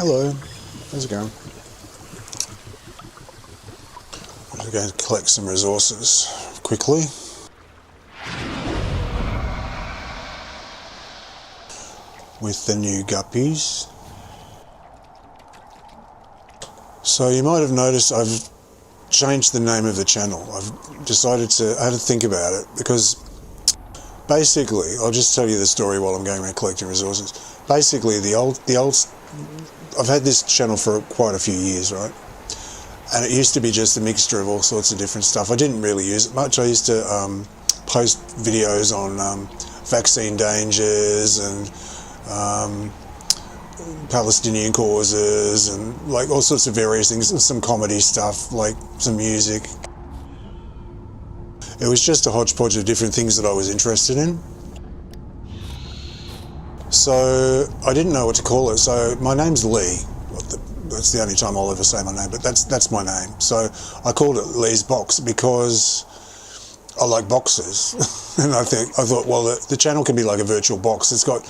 Hello, how's it going? I'm going to collect some resources quickly. With the new guppies. So you might have noticed I've changed the name of the channel. I've decided I had to think about it because basically, I'll just tell you the story while I'm going around collecting resources. Basically, I've had this channel for quite a few years, right? And it used to be just a mixture of all sorts of different stuff. I didn't really use it much. I used to post videos on vaccine dangers and Palestinian causes and like all sorts of various things, some comedy stuff, like some music. It was just a hodgepodge of different things that I was interested in. So I didn't know what to call it. So my name's Lee. That's the only time I'll ever say my name, but that's my name. So I called it Lee's Box because I like boxes. And I thought, well, the channel can be like a virtual box. It's got,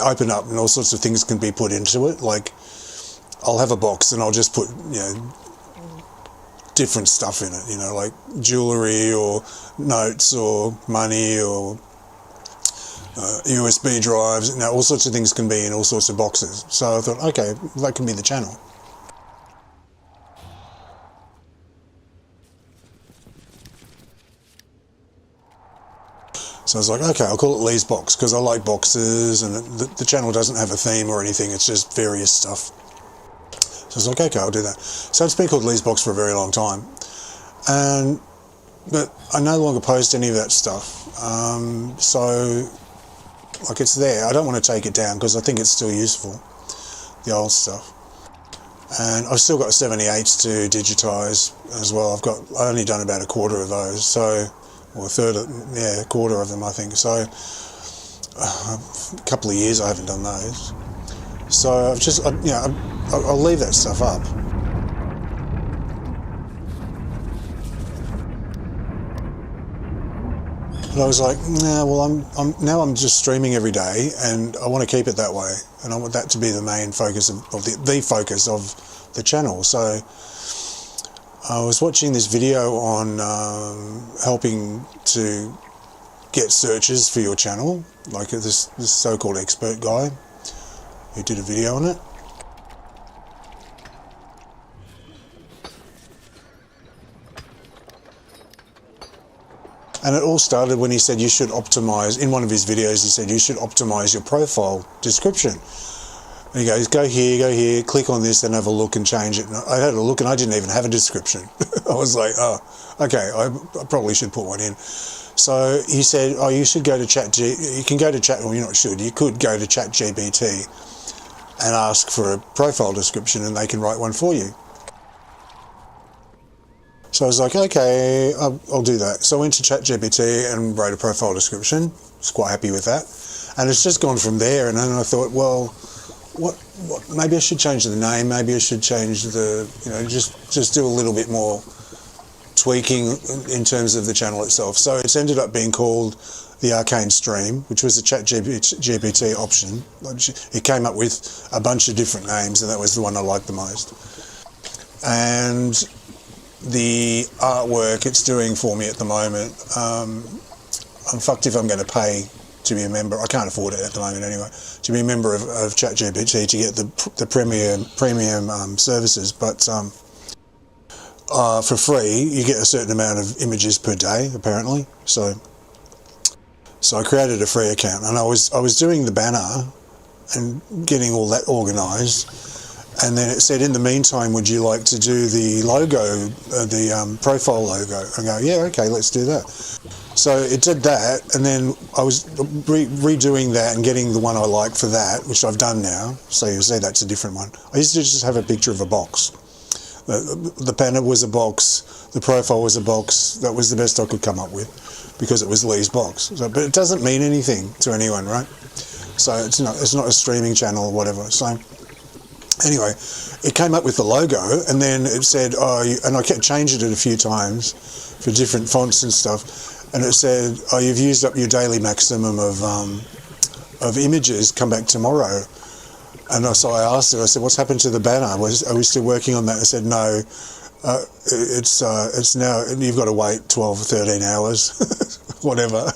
open up and all sorts of things can be put into it. Like I'll have a box and I'll just put, different stuff in it, like jewelry or notes or money or USB drives, all sorts of things can be in all sorts of boxes. So I thought, okay, that can be the channel. So I was like, okay, I'll call it Lee's Box because I like boxes and the channel doesn't have a theme or anything, it's just various stuff. So I was like, okay, I'll do that. So it's been called Lee's Box for a very long time. But I no longer post any of that stuff. So, like, it's there. I don't want to take it down because I think it's still useful, the old stuff. And I've still got 78s to digitize as well. I've only done about a quarter of those, or a quarter of them, I think. So, a couple of years I haven't done those. So I'll leave that stuff up. But I was like, nah, well, I'm just streaming every day, and I want to keep it that way, and I want that to be the main focus of the focus of the channel. So I was watching this video on helping to get searches for your channel, like this so-called expert guy who did a video on it. And it all started when he said you should optimize, in one of his videos he said you should optimize your profile description. And he goes, go here, click on this, then have a look and change it. And I had a look and I didn't even have a description. I was like, oh, okay, I probably should put one in. So he said, oh, you should go to you could go to ChatGPT and ask for a profile description and they can write one for you. So I was like, okay, I'll do that. So I went to ChatGPT and wrote a profile description. I was quite happy with that. And it's just gone from there. And then I thought, well, what maybe I should change the name. Maybe I should change just do a little bit more tweaking in terms of the channel itself. So it's ended up being called TheArcaneStreamer, which was a ChatGPT option. It came up with a bunch of different names, and that was the one I liked the most. And the artwork it's doing for me at the moment, I'm fucked if I'm going to pay to be a member. I can't afford it at the moment anyway, to be a member of ChatGPT to get the premium services, but for free you get a certain amount of images per day apparently. So I created a free account and I was doing the banner and getting all that organised. And then it said, in the meantime, would you like to do the logo, the profile logo? I go, yeah, okay, let's do that. So it did that, and then I was redoing that and getting the one I like for that, which I've done now. So you'll see that's a different one. I used to just have a picture of a box. The banner was a box, the profile was a box. That was the best I could come up with because it was Lee's Box. So, but it doesn't mean anything to anyone, right? So it's not a streaming channel or whatever. So anyway, it came up with the logo, and then it said, and I kept changing it a few times for different fonts and stuff, and it said, oh, you've used up your daily maximum of images, come back tomorrow. And so I asked her, I said, what's happened to the banner? Are we still working on that? I said, no, it's now, you've got to wait 12 or 13 hours, whatever,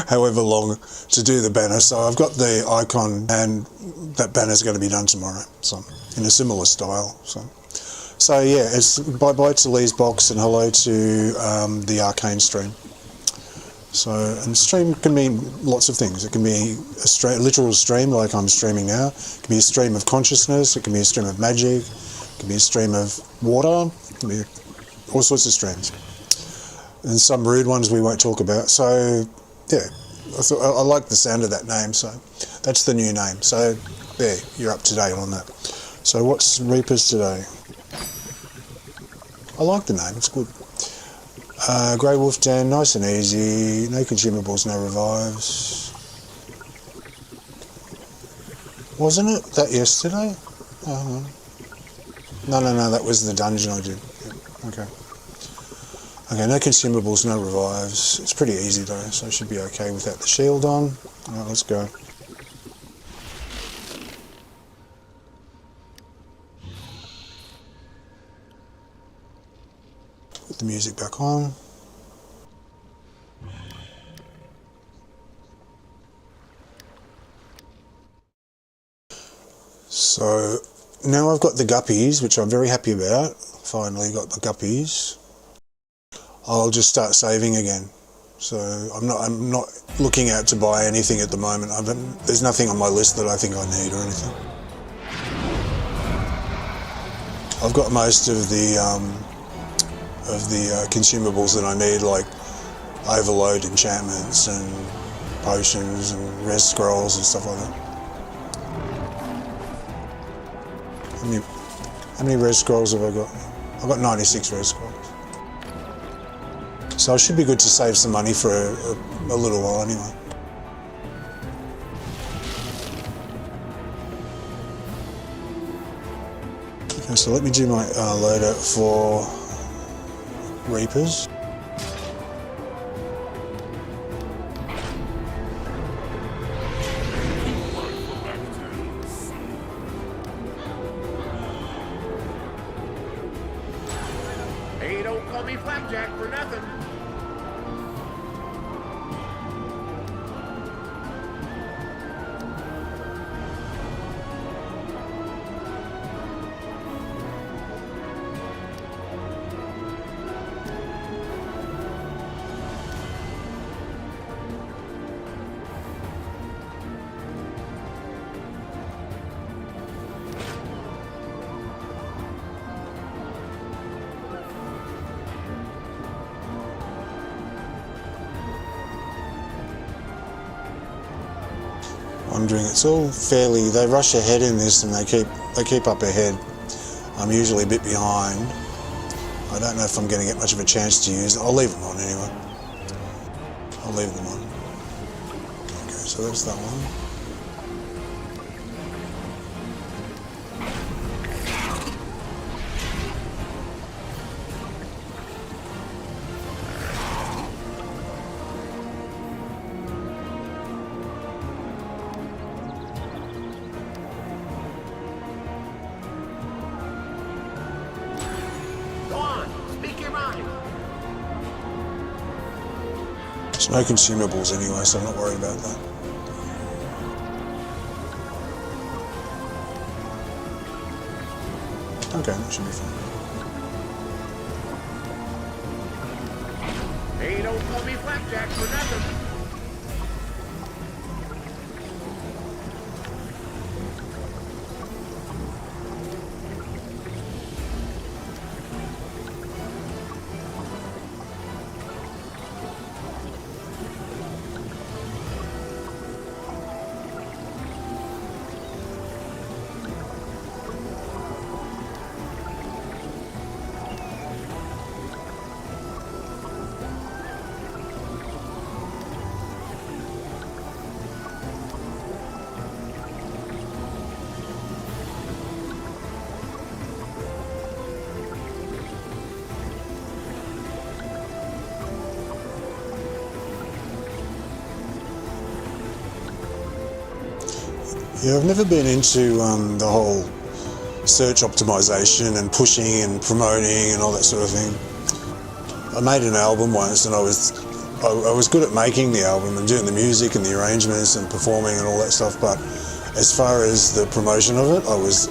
however long to do the banner. So I've got the icon and that banner's going to be done tomorrow, so in a similar style. So yeah, it's bye-bye to Lee's Box and hello to the RDQ. So, and stream can mean lots of things. It can be a literal stream like I'm streaming now. It can be a stream of consciousness. It can be a stream of magic. It can be a stream of water. It can be all sorts of streams. And some rude ones we won't talk about. So, yeah, I like the sound of that name. So, that's the new name. So, there, you're up to date on that. So, what's Reapers today? I like the name. It's good. Grey Wolf Den, nice and easy, no consumables, no revives. Wasn't it that yesterday? Oh, no, that was the dungeon I did. Yep. Okay, no consumables, no revives. It's pretty easy though, so I should be okay without the shield on. Alright, let's go. Put the music back on. So now I've got the guppies, which I'm very happy about. Finally got the guppies. I'll just start saving again. So I'm not looking out to buy anything at the moment. There's nothing on my list that I think I need or anything. I've got most of the consumables that I need, like overload enchantments and potions and res scrolls and stuff like that. How many res scrolls have I got? I've got 96 res scrolls. So I should be good to save some money for a little while anyway. Okay, so let me do my loader for Reapers. Hey, don't call me Flapjack for nothing. Wondering, it's all fairly, they rush ahead in this and they keep up ahead. I'm usually a bit behind. I don't know if I'm going to get much of a chance to use it. I'll leave them on anyway. I'll leave them on. Okay, so that's that one. There's no consumables anyway, so I'm not worried about that. Okay, that should be fine. Hey, don't call me Flapjack for nothing. Yeah, I've never been into the whole search optimization and pushing and promoting and all that sort of thing. I made an album once, and I was good at making the album and doing the music and the arrangements and performing and all that stuff. But as far as the promotion of it, I was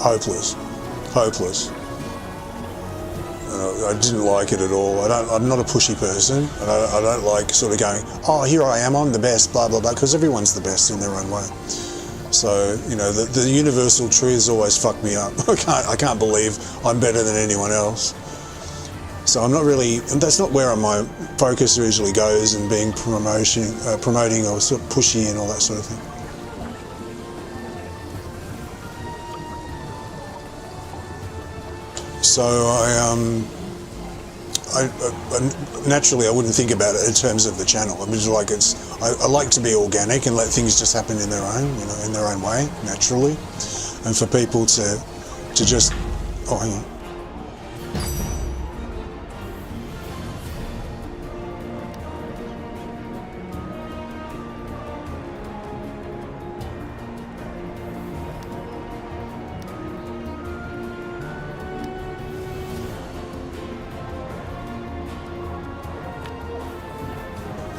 hopeless. I didn't like it at all. I'm not a pushy person, and I don't like sort of going, oh, here I am, I'm the best, blah, blah, blah, because everyone's the best in their own way. So, you know, the universal truths always fuck me up. I can't believe I'm better than anyone else. So I'm not really, and that's not where my focus usually goes, in being promoting or sort of pushy and all that sort of thing. So I naturally I wouldn't think about it in terms of the channel. I mean, like I like to be organic and let things just happen in their own, you know, in their own way, naturally, and for people to just, oh, hang on.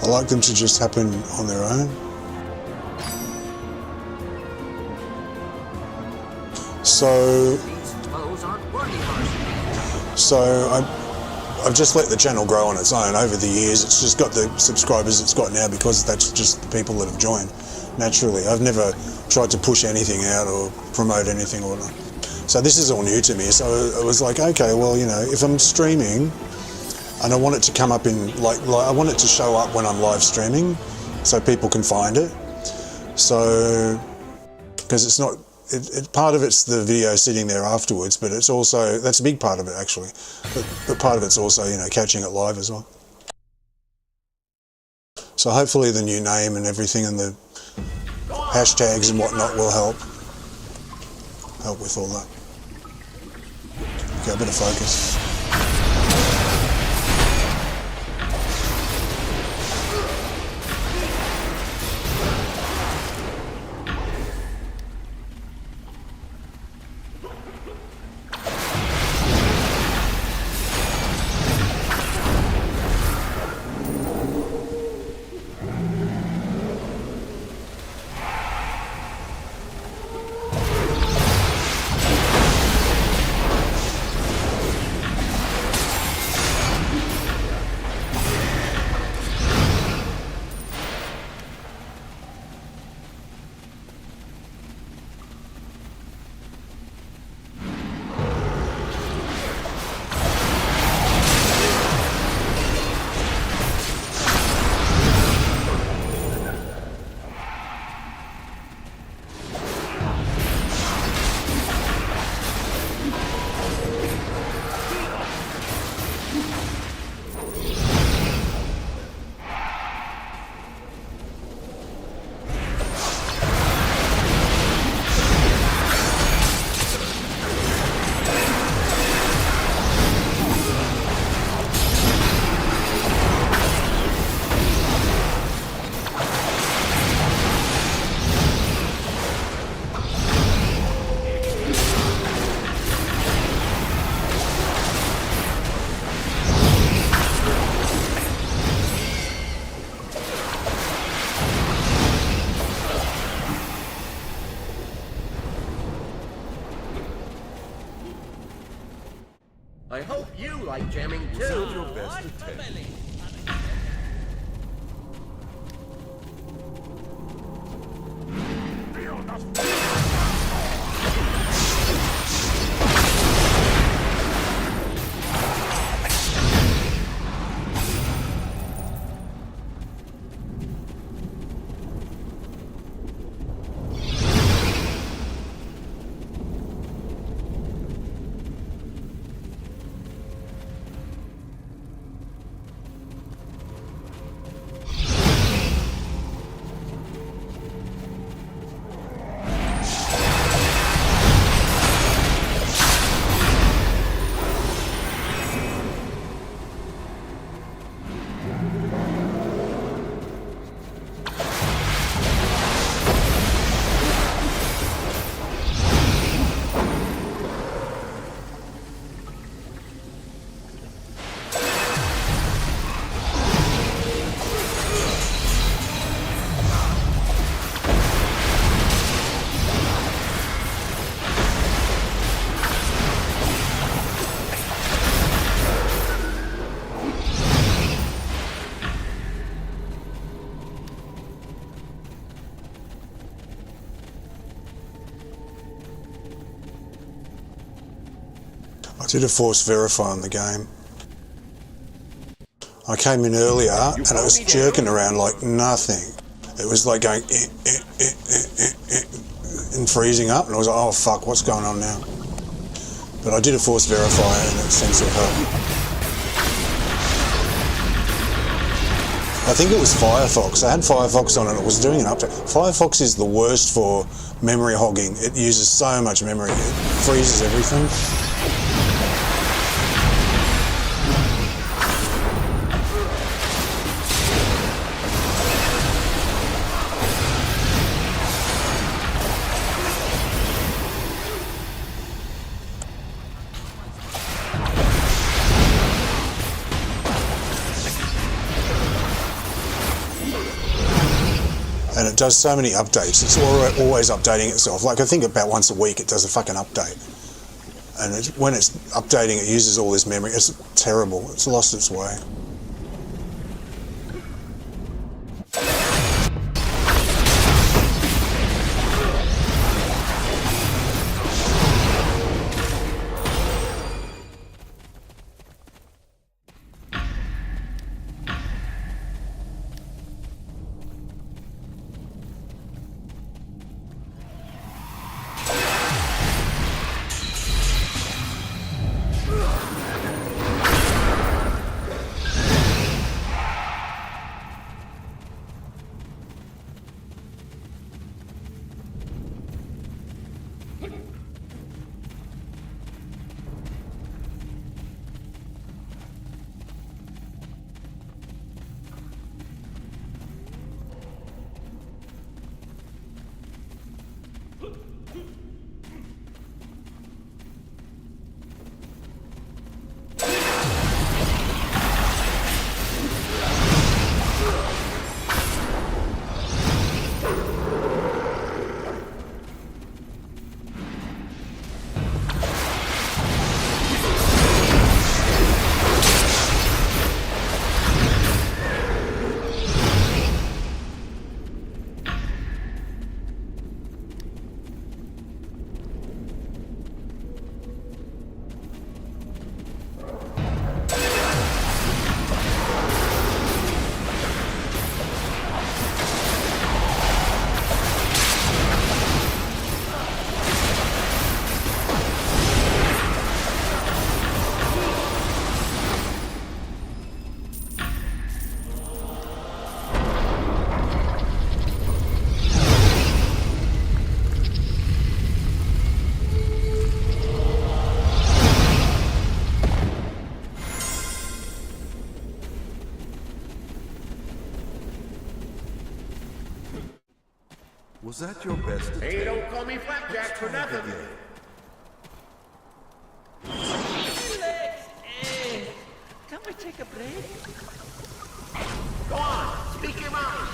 I like them to just happen on their own. So I've just let the channel grow on its own over the years. It's just got the subscribers it's got now because that's just the people that have joined naturally. I've never tried to push anything out or promote anything or not. So this is all new to me. So it was like, okay, well, you know, if I'm streaming, and I want it to come up in, like I want it to show up when I'm live streaming so people can find it. So, because it's not, part of it's the video sitting there afterwards, but it's also, that's a big part of it actually. But part of it's also, you know, catching it live as well. So hopefully the new name and everything and the hashtags and whatnot will help with all that. Okay, a bit of focus. I hope you like jamming too. Deserve your best attention. I did a force verify on the game. I came in earlier and it was jerking around like nothing. It was like going and freezing up, and I was like, oh fuck, what's going on now? But I did a force verify and it seems to help. I think it was Firefox. I had Firefox on and it was doing an update. Firefox is the worst for memory hogging. It uses so much memory. It freezes everything. And it does so many updates. It's always updating itself. Like, I think about once a week it does a fucking update. And when it's updating, it uses all this memory. It's terrible. It's lost its way. Was that your best attempt? Hey, don't call me Flapjack for nothing. Can we take a break? Go on, speak your mind.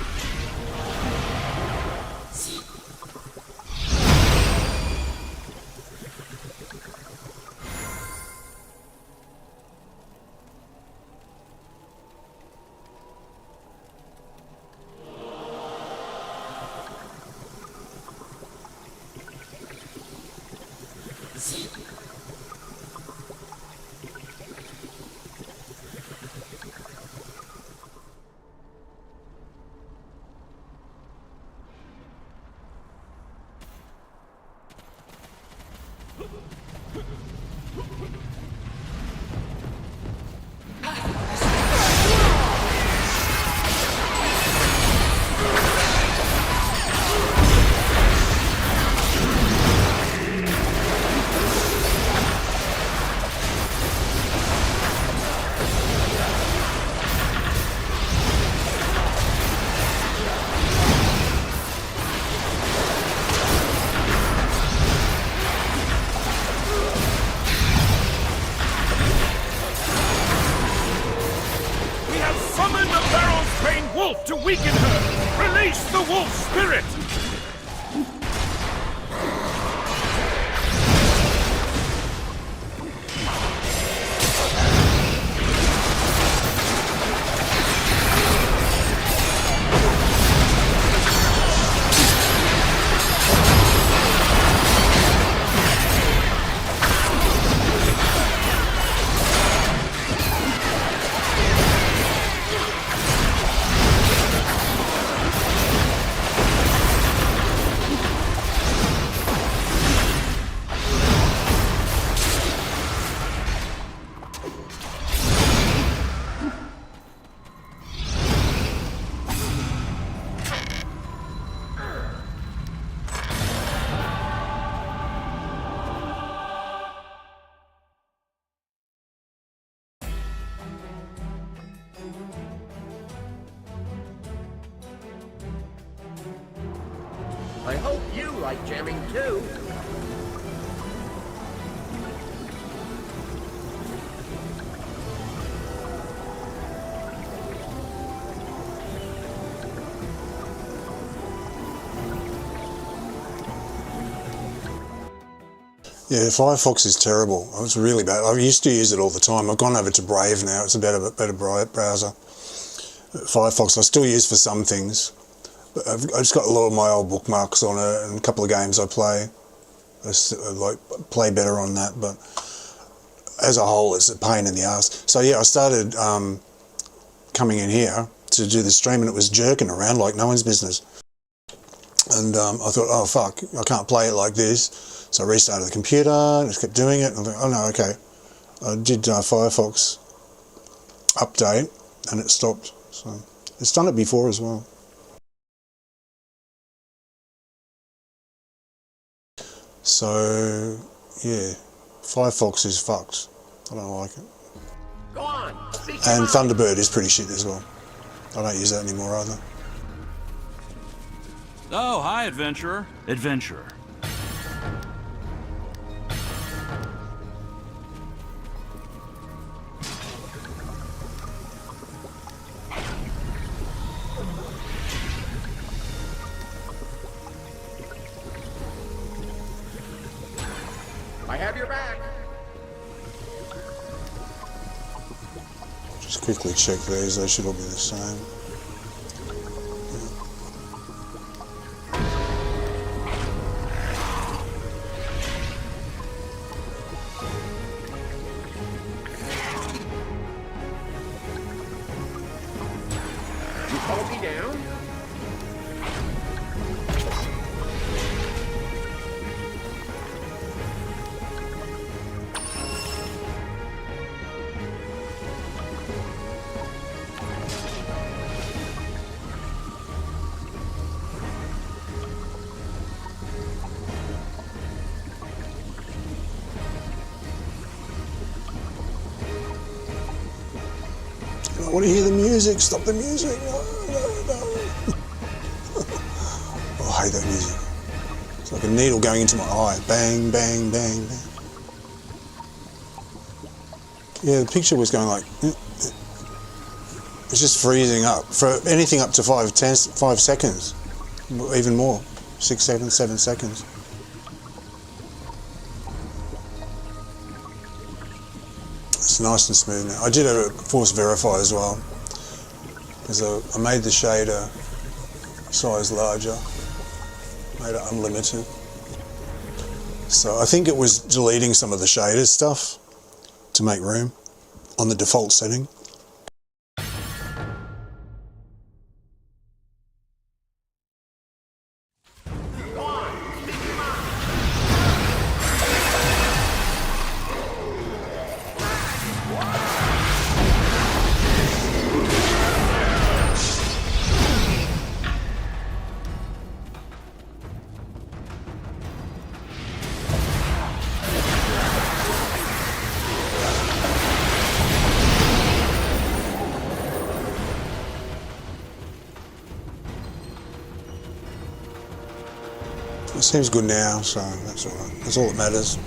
To weaken her! Release the wolf spirit! I hope you like jamming too. Yeah, Firefox is terrible. It's really bad. I used to use it all the time. I've gone over to Brave now. It's a better browser. Firefox I still use for some things. But I've just got a lot of my old bookmarks on it, and a couple of games I play. I play better on that, but as a whole, it's a pain in the ass. So yeah, I started coming in here to do the stream, and it was jerking around like no one's business. And I thought, oh fuck, I can't play it like this. So I restarted the computer, and just kept doing it, and I thought, oh no, okay. I did Firefox update, and it stopped. So it's done it before as well. So yeah, Firefox is fucked. I don't like it. Go on. And Thunderbird is pretty shit as well. I don't use that anymore either. Oh, hi, adventurer. Adventurer. I have your back. Just quickly check these, they should all be the same. You called me down? I want to hear the music, stop the music. No, no, no. Oh, I hate that music. It's like a needle going into my eye. Bang, bang, bang, bang. Yeah, the picture was going like, it's just freezing up. For anything up to 5 seconds, even more, 6 seconds, 7 seconds. It's nice and smooth now. I did a force verify as well, because I made the shader size larger, made it unlimited. So I think it was deleting some of the shader stuff to make room on the default setting. It seems good now, so that's all right. That's all that matters.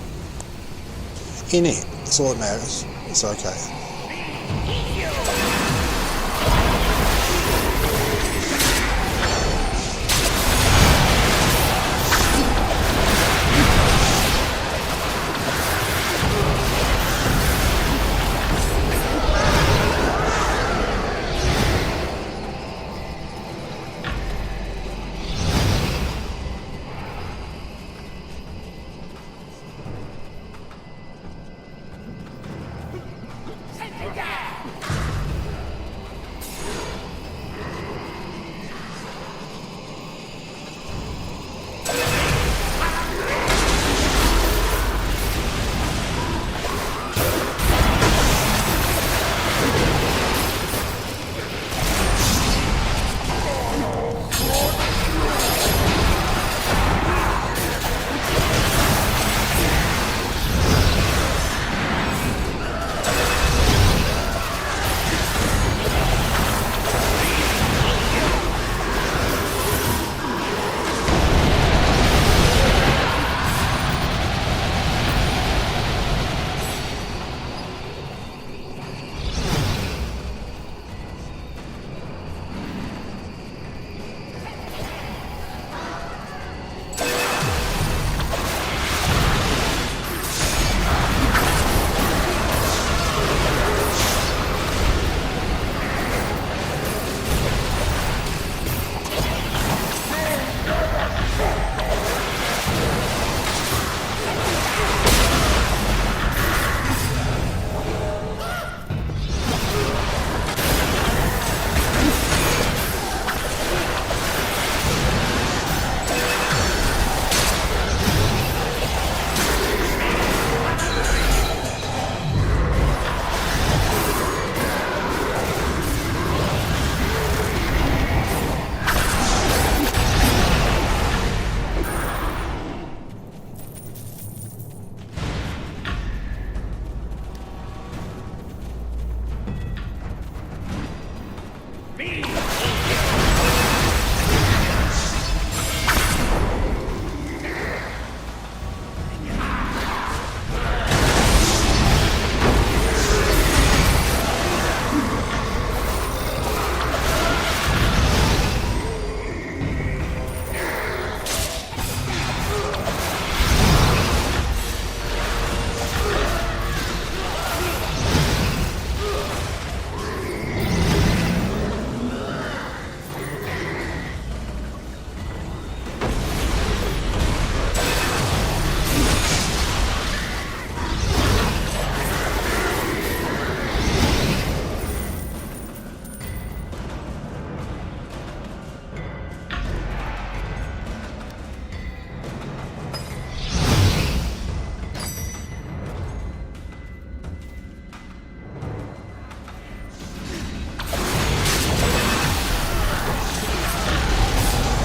In it, that's all that matters. It's okay.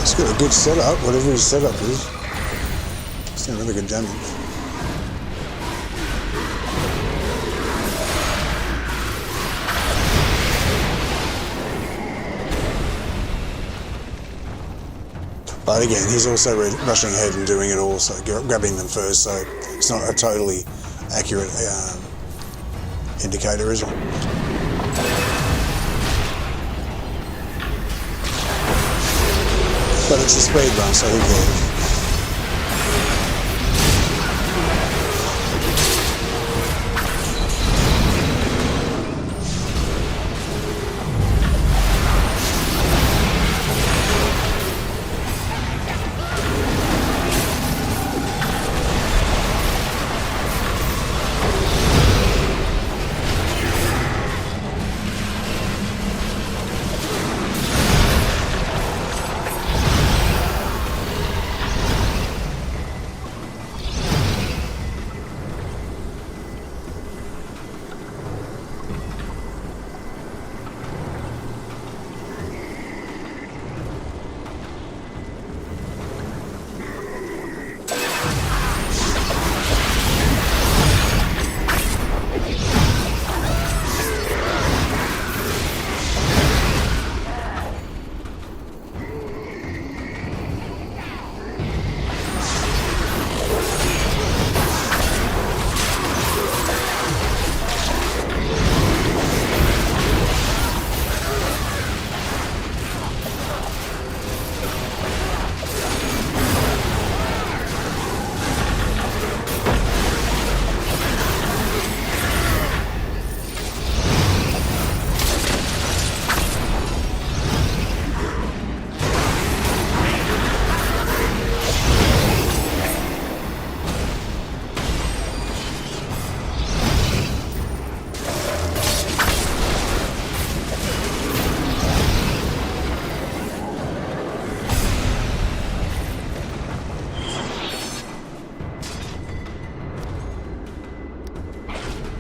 He's got a good setup, whatever his setup is. It's doing really good damage. But again, he's also rushing ahead and doing it all, so grabbing them first, so it's not a totally accurate indicator, is it? But it's a speed run, so who cares?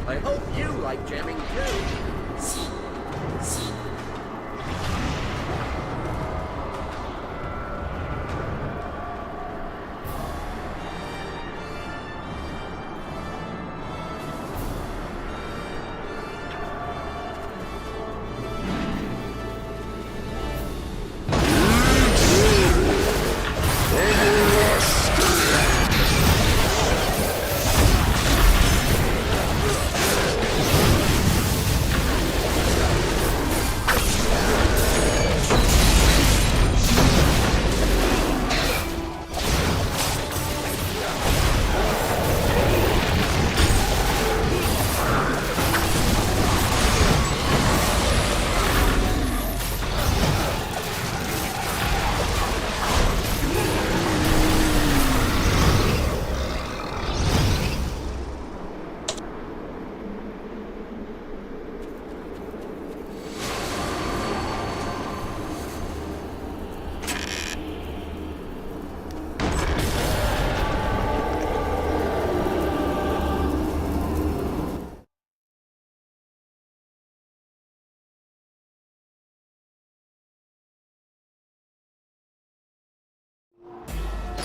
I hope you like jamming too.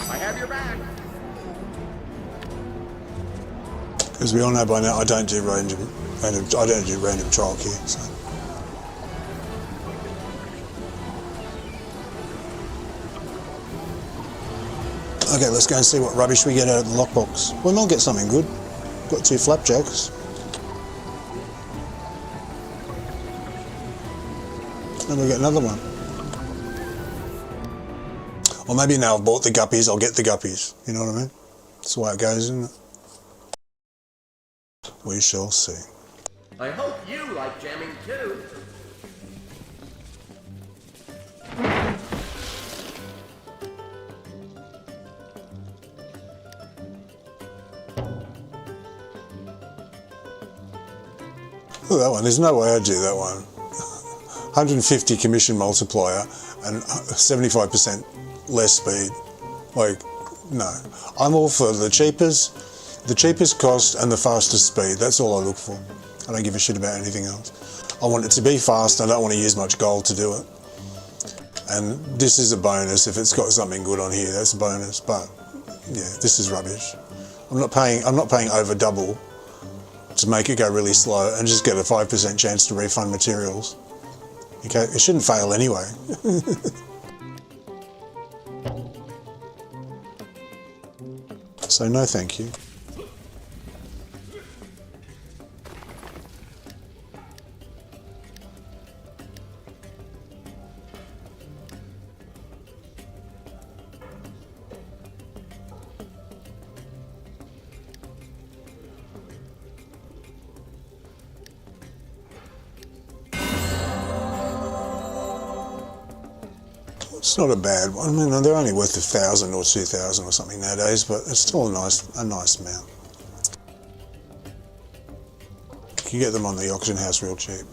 I have your back. As we all know by now, I don't do random trial here, so. Okay, let's go and see what rubbish we get out of the lockbox. We might get something good. Got 2 flapjacks. And we get another one. Or maybe now I've bought the guppies, I'll get the guppies. You know what I mean? That's the way it goes, isn't it? We shall see. I hope you like jamming too. Look at that one, there's no way I'd do that one. 150 commission multiplier and 75% less speed. Like, no. I'm all for the cheapest cost and the fastest speed. That's all I look for. I don't give a shit about anything else. I want it to be fast. I don't want to use much gold to do it. And this is a bonus. If it's got something good on here, that's a bonus. But yeah, this is rubbish. I'm not paying over double to make it go really slow and just get a 5% chance to refund materials. Okay, it shouldn't fail anyway. So no thank you. It's not a bad one. I mean, they're only worth 1,000 or 2,000 or something nowadays, but it's still a nice mount. You can get them on the auction house real cheap.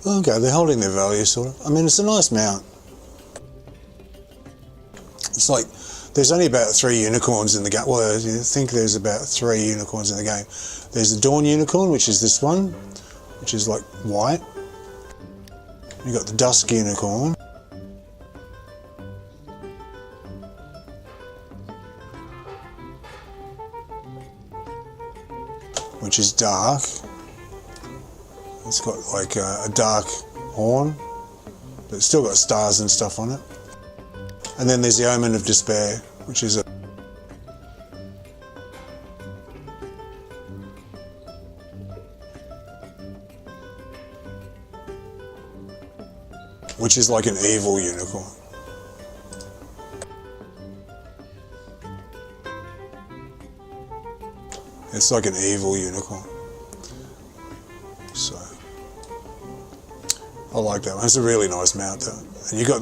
Okay, they're holding their value, sort of. I mean, it's a nice mount. It's like, there's only about 3 unicorns in the game. Well, I think there's about 3 unicorns in the game. There's the Dawn Unicorn, which is this one, which is like white. You got the Dusk Unicorn. Which is dark. It's got like a dark horn, but it's still got stars and stuff on it. And then there's the Omen of Despair, which is like an evil unicorn. It's like an evil unicorn. So I like that one. It's a really nice mount though. And you got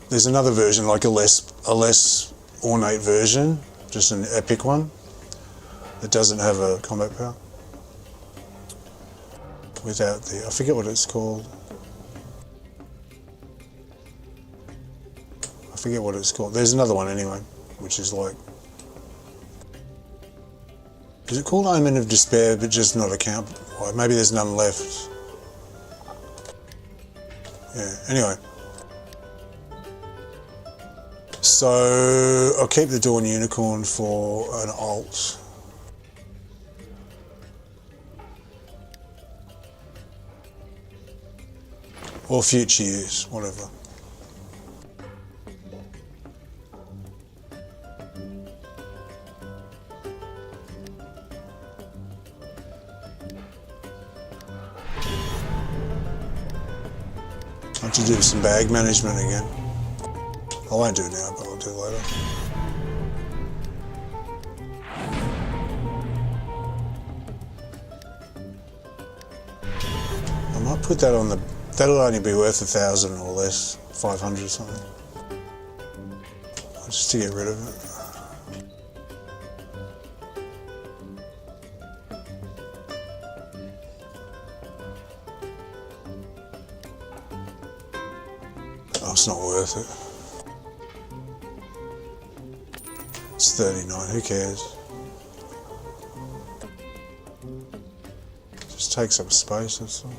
there's another version, like a less ornate version, just an epic one that doesn't have a combat power. Without the, I forget what it's called. I forget what it's called. There's another one anyway, which is like, is it called Omen of Despair, but just not a count? Well, maybe there's none left. Yeah, anyway. So I'll keep the Dawn Unicorn for an alt. Or future use, whatever. I have to do some bag management again. I won't do it now, but I'll do it later. I might put that on the, that'll only be worth 1,000 or less, 500 or something. Just to get rid of it. Oh, it's not worth it. It's 39, who cares? Just takes up space, that's all.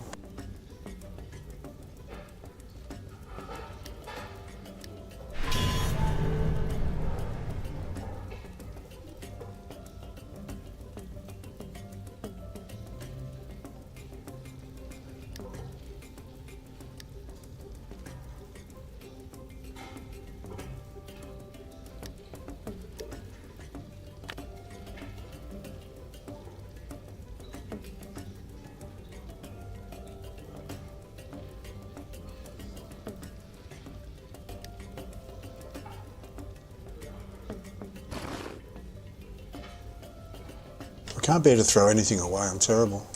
can't bear to throw anything away. I'm terrible.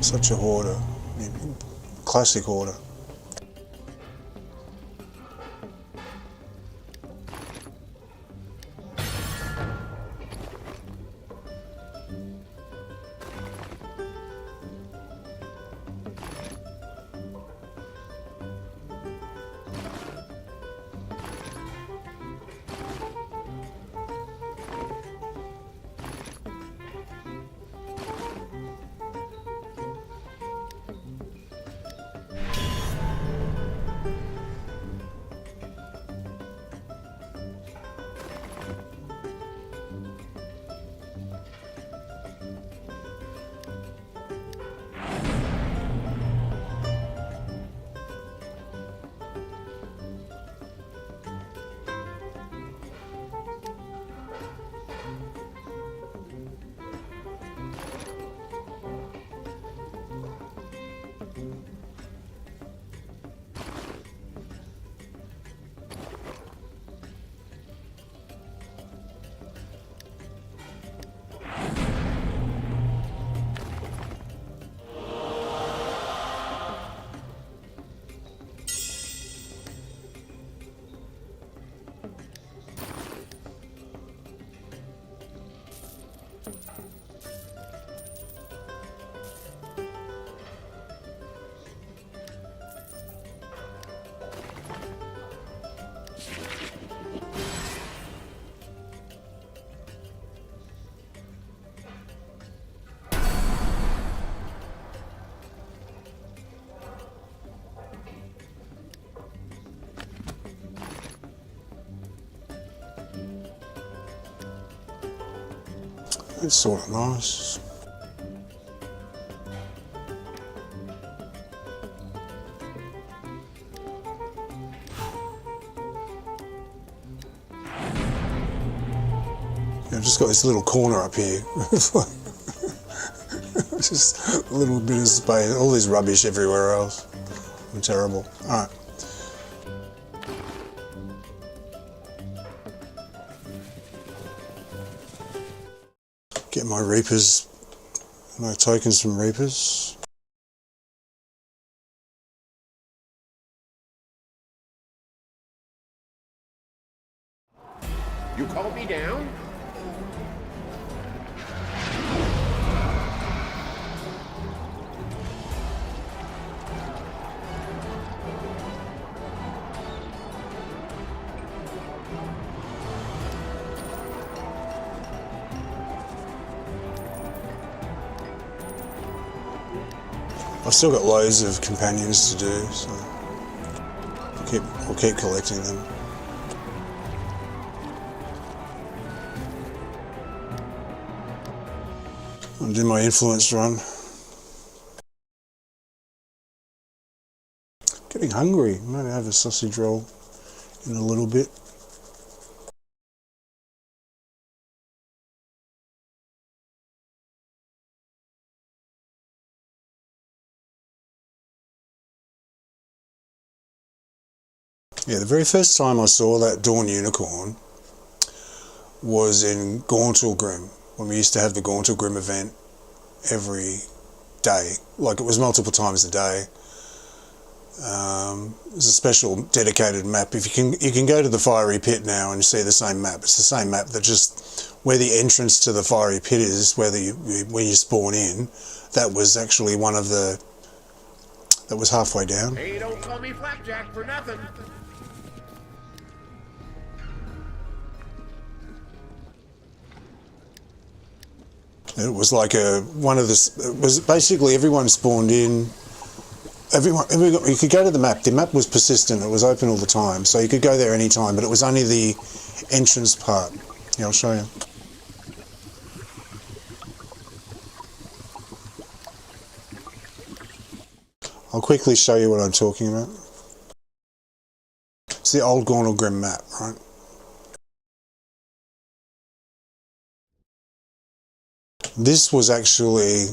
Such a hoarder. Classic hoarder. It's sort of nice. I've just got this little corner up here. Just a little bit of space. All this rubbish everywhere else. I'm terrible. Alright. Get my Reapers, my tokens from Reapers. You called me down? I've still got loads of companions to do, so I'll keep collecting them. I'll do my influence run. Getting hungry. Might have a sausage roll in a little bit. Yeah, the very first time I saw that Dawn Unicorn was in Gauntlgrym, when we used to have the Gauntlgrym event every day. Like, it was multiple times a day. It was a special dedicated map. If you can go to the Fiery Pit now and see the same map. It's the same map, that just where the entrance to the Fiery Pit is, when you spawn in, that was actually one of the, that was halfway down. Hey, don't call me Flapjack for nothing. It was like one of the, it was basically everyone spawned in. Everyone, you could go to the map. The map was persistent. It was open all the time, so you could go there any time. But it was only the entrance part. Yeah, I'll show you. I'll quickly show you what I'm talking about. It's the old Gauntlgrym map, right? This was actually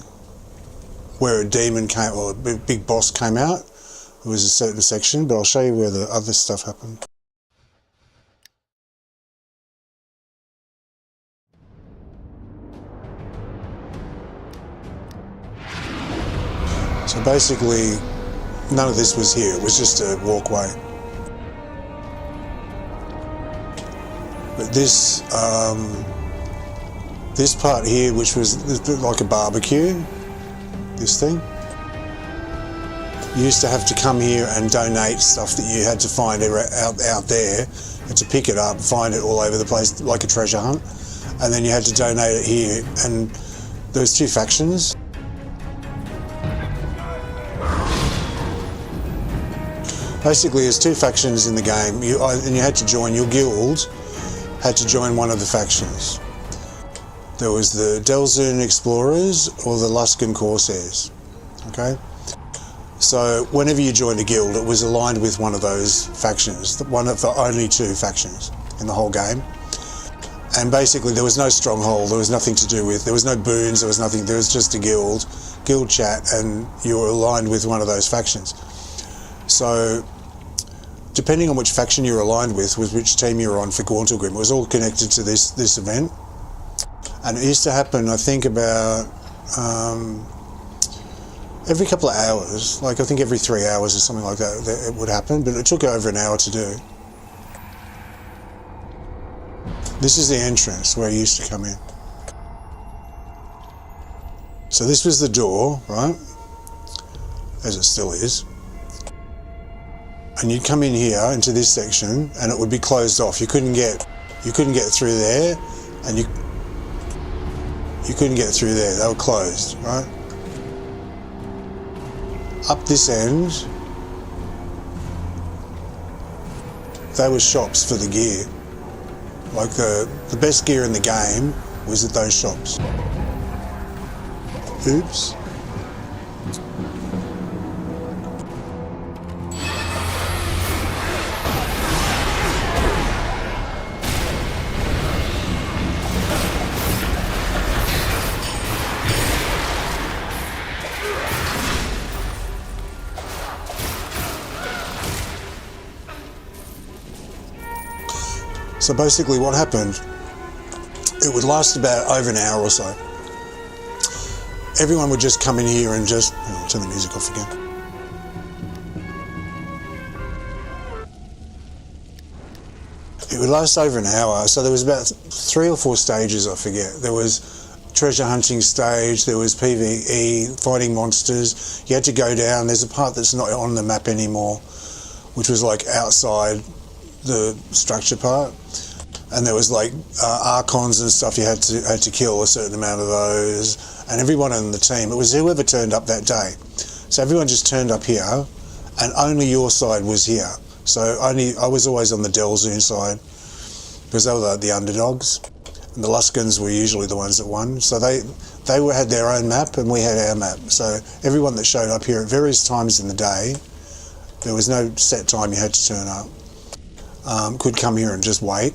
where a demon came, or a big boss came out. It was a certain section, but I'll show you where the other stuff happened. So basically, none of this was here. It was just a walkway. But this this part here, which was like a barbecue, this thing, you used to have to come here and donate stuff that you had to find out there, and to pick it up, find it all over the place like a treasure hunt, and then you had to donate it here. And there was two factions. Basically, there's two factions in the game, and you had to join your guild. Had to join one of the factions. There was the Delzoon Explorers or the Luskan Corsairs. Okay. So whenever you joined a guild, it was aligned with one of those factions, one of the only two factions in the whole game. And basically there was no stronghold, there was nothing to do with, there was no boons, there was nothing, there was just a guild chat, and you were aligned with one of those factions. So depending on which faction you were aligned with which team you were on for Gauntlgrym, it was all connected to this event. And it used to happen, I think, about every couple of hours, like I think every 3 hours or something like that, it would happen, but it took over an hour to do. This is the entrance where you used to come in. So this was the door, right? As it still is. And you'd come in here into this section and it would be closed off. You couldn't get through there, and you couldn't get through there. They were closed, right? Up this end, they were shops for the gear. Like the best gear in the game was at those shops. Oops. So basically what happened, it would last about over an hour or so. Everyone would just come in here and just, oh, turn the music off again. It would last over an hour, so there was about 3 or 4 stages, I forget. There was treasure hunting stage, there was PvE, fighting monsters. You had to go down, there's a part that's not on the map anymore, which was like outside the structure part, and there was like archons and stuff. You had to kill a certain amount of those, and everyone in the team, it was whoever turned up that day. So everyone just turned up here, and only your side was here. So I was always on the Delzoon side because they were the underdogs, and the Luskans were usually the ones that won. So they had their own map and we had our map. So everyone that showed up here at various times in the day, there was no set time you had to turn up. Could come here and just wait,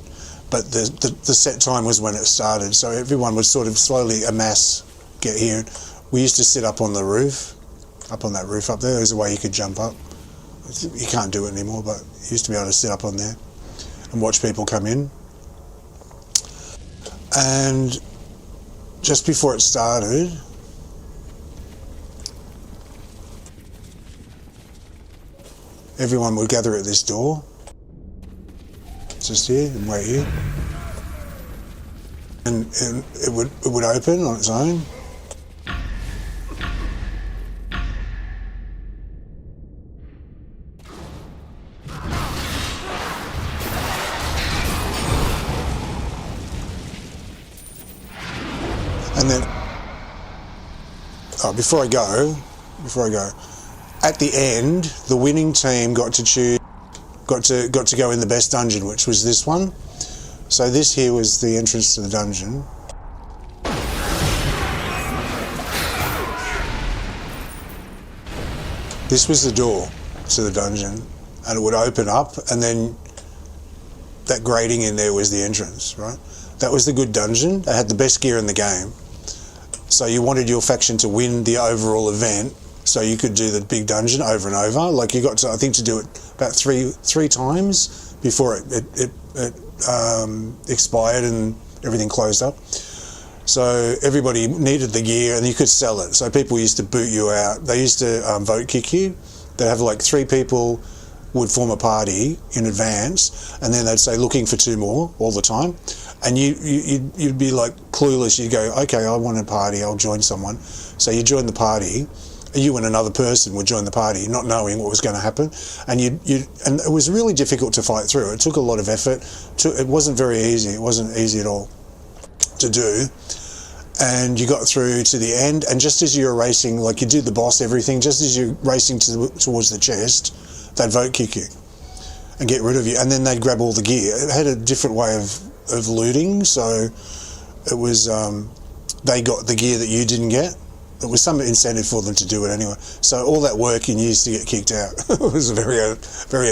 but the set time was when it started, so everyone would sort of slowly get here. We used to sit up on the roof, up on that roof up there. There's a way you could jump up. You can't do it anymore, but you used to be able to sit up on there and watch people come in. And just before it started, everyone would gather at this door, just here, and wait here, and it would open on its own. And then, before I go, at the end, the winning team got to go in the best dungeon, which was this one. So this here was the entrance to the dungeon. This was the door to the dungeon, and it would open up, and then that grating in there was the entrance, right? That was the good dungeon. They had the best gear in the game. So you wanted your faction to win the overall event, so you could do the big dungeon over and over. Like you got to, I think, to do it about three times before it expired and everything closed up. So everybody needed the gear and you could sell it. So people used to boot you out. They used to vote kick you. They'd have like 3 people would form a party in advance, and then they'd say looking for 2 more all the time. And you'd be like clueless. You'd go, okay, I want a party, I'll join someone. So you join the party, and you and another person would join the party, not knowing what was going to happen. And and it was really difficult to fight through. It took a lot of effort. It wasn't very easy. It wasn't easy at all to do. And you got through to the end, and just as you were racing, like you did the boss, everything, just as you're racing towards the chest, they'd vote kick you and get rid of you, and then they'd grab all the gear. It had a different way of looting, so it was they got the gear that you didn't get. It was some incentive for them to do it anyway. So all that work you used to get kicked out. It was very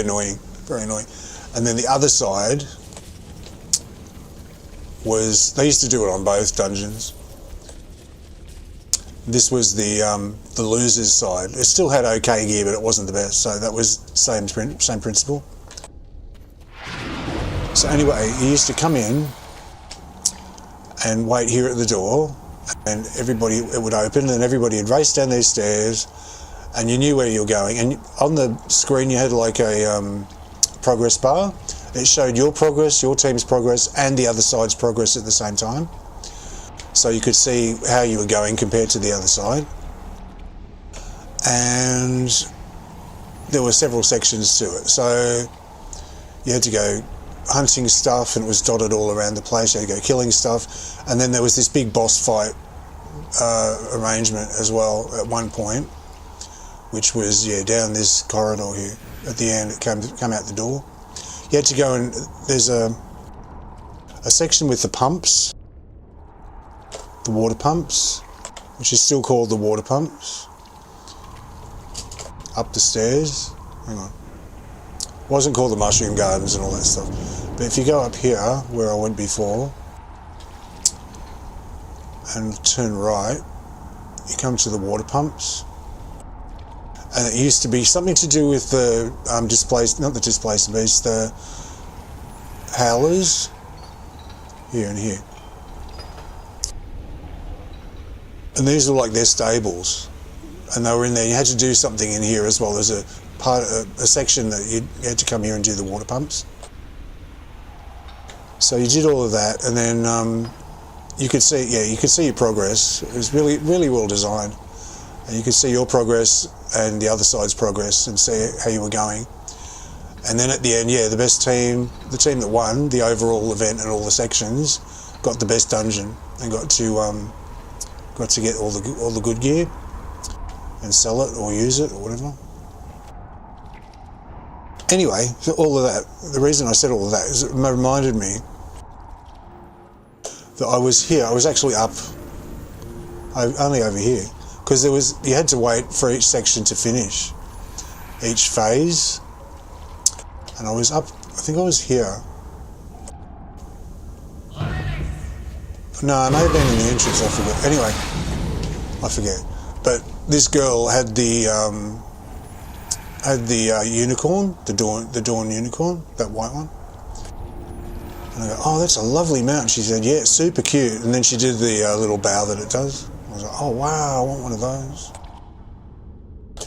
annoying, very annoying. And then the other side was, they used to do it on both dungeons. This was the losers side. It still had okay gear, but it wasn't the best. So that was same principle. So anyway, you used to come in and wait here at the door, and it would open, and everybody would race down these stairs, and you knew where you were going. And on the screen, you had like a progress bar. It showed your progress, your team's progress, and the other side's progress at the same time. So you could see how you were going compared to the other side. And there were several sections to it. So you had to go hunting stuff, and it was dotted all around the place. You had to go killing stuff. And then there was this big boss fight arrangement as well at one point, which was, down this corridor here. At the end, it come out the door. You had to go, and there's a section with the pumps, the water pumps, which is still called the water pumps. Up the stairs, hang on. It wasn't called the mushroom gardens and all that stuff. But if you go up here, where I went before, and turn right, you come to the water pumps. And it used to be something to do with the not the displaced beasts, the howlers, here and here. And these were like their stables, and they were in there. You had to do something in here as well. There's a section that you had to come here and do the water pumps. So you did all of that, and then you could see your progress. It was really, really well designed, and you could see your progress and the other side's progress and see how you were going. And then at the end, the best team, the team that won the overall event and all the sections, got the best dungeon and got to get all the good gear and sell it or use it or whatever. Anyway, so all of that, the reason I said all of that is it reminded me that I was here. I was actually up, only over here, because you had to wait for each section to finish, each phase, and I was up. I think I was here. No, I may have been in the entrance. I forget. Anyway, I forget. But this girl had the unicorn, the dawn unicorn, that white one. And I go, oh, that's a lovely mount. She said, yeah, it's super cute. And then she did the little bow that it does. I was like, oh wow, I want one of those.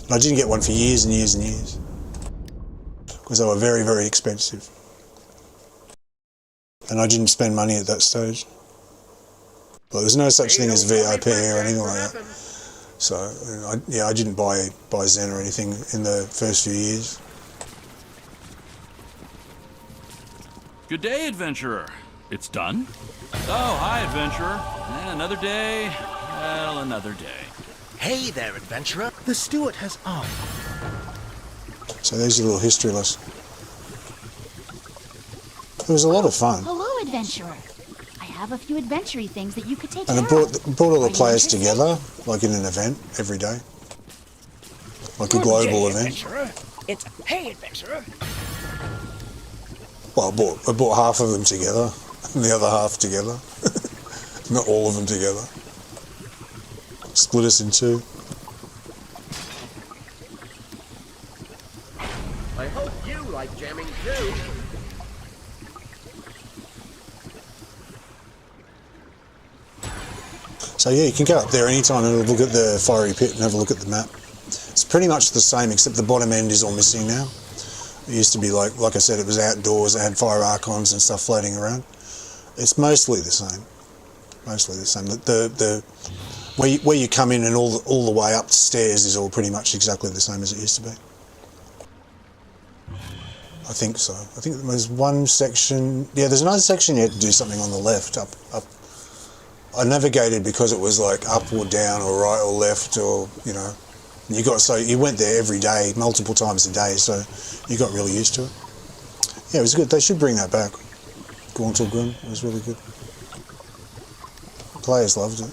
And I didn't get one for years and years and years, because they were very, very expensive. And I didn't spend money at that stage. But there's no such thing as VIP or anything like that. So, I didn't buy Zen or anything in the first few years. Good day, adventurer. It's done? Oh, hi, adventurer. Another day. Well, another day. Hey there, adventurer. The steward has So there's your little history lesson. It was a lot of fun. Hello, adventurer. I have a few adventure-y things that you could take And it care of. brought all the players together, like in an event every day. Like a global event. Adventurer. It's hey, adventurer. Well, I brought half of them together, and the other half together. Not all of them together. Split us in two. I hope you like jamming too. So yeah, you can go up there anytime and look at the fiery pit and have a look at the map. It's pretty much the same, except the bottom end is all missing now. It used to be like I said, it was outdoors. It had fire archons and stuff floating around. It's mostly the same. Mostly the same. Where you come in and all the way up the stairs is all pretty much exactly the same as it used to be. I think so. I think there's one section. Yeah, there's another section you had to do something on the left up. I navigated because it was like up or down or right or left, or you know. You went there every day, multiple times a day, so you got really used to it. Yeah, it was good. They should bring that back. Gauntlgrym, it was really good. Players loved it.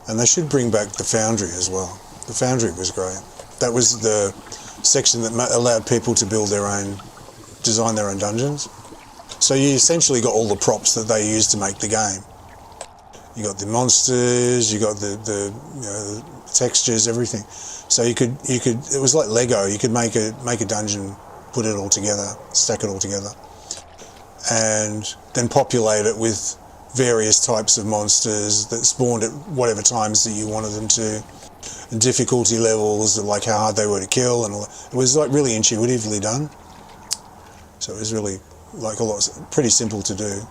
And they should bring back the Foundry as well. The Foundry was great. That was the section that allowed people to design their own dungeons. So you essentially got all the props that they used to make the game. You got the monsters, you got the textures, everything. So you could. It was like Lego. You could make a dungeon, put it all together, stack it all together, and then populate it with various types of monsters that spawned at whatever times that you wanted them to, and difficulty levels, like how hard they were to kill, and all that. It was like really intuitively done. So it was really like pretty simple to do.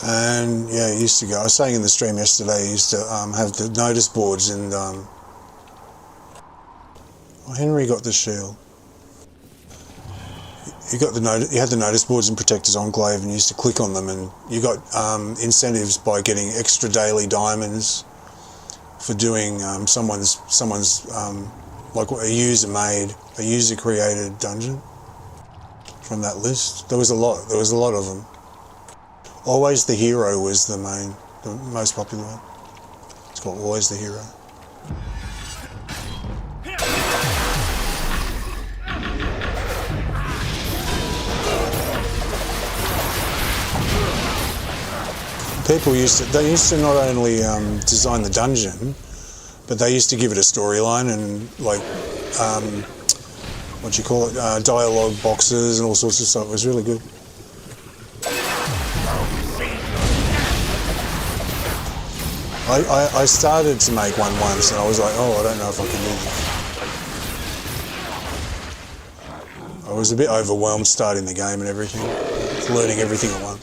And yeah, it used to go. I was saying in the stream yesterday, I used to have the notice boards, and Henry got the shield. You had the notice boards in Protector's Enclave, and you used to click on them, and you got incentives by getting extra daily diamonds for doing someone's like a user created dungeon from that list. There was a lot of them. Always the Hero was the most popular one. It's called Always the Hero. People used to not only design the dungeon, but they used to give it a storyline and like dialogue boxes and all sorts of stuff. It was really good. I started to make one once, and I was like, oh, I don't know if I can do this. I was a bit overwhelmed starting the game and everything, learning everything at once.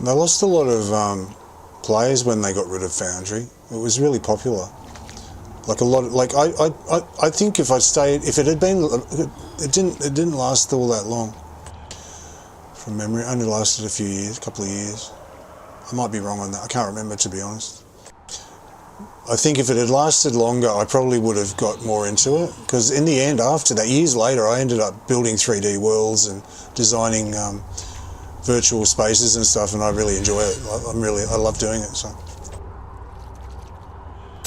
They lost a lot of players when they got rid of Foundry. It was really popular. Like a lot of, like I think if it had been, it didn't last all that long. From memory, it only lasted a couple of years. I might be wrong on that. I can't remember, to be honest. I think if it had lasted longer, I probably would have got more into it, because in the end, after that, years later, I ended up building 3D worlds and designing virtual spaces and stuff, and I really enjoy it. I love doing it. So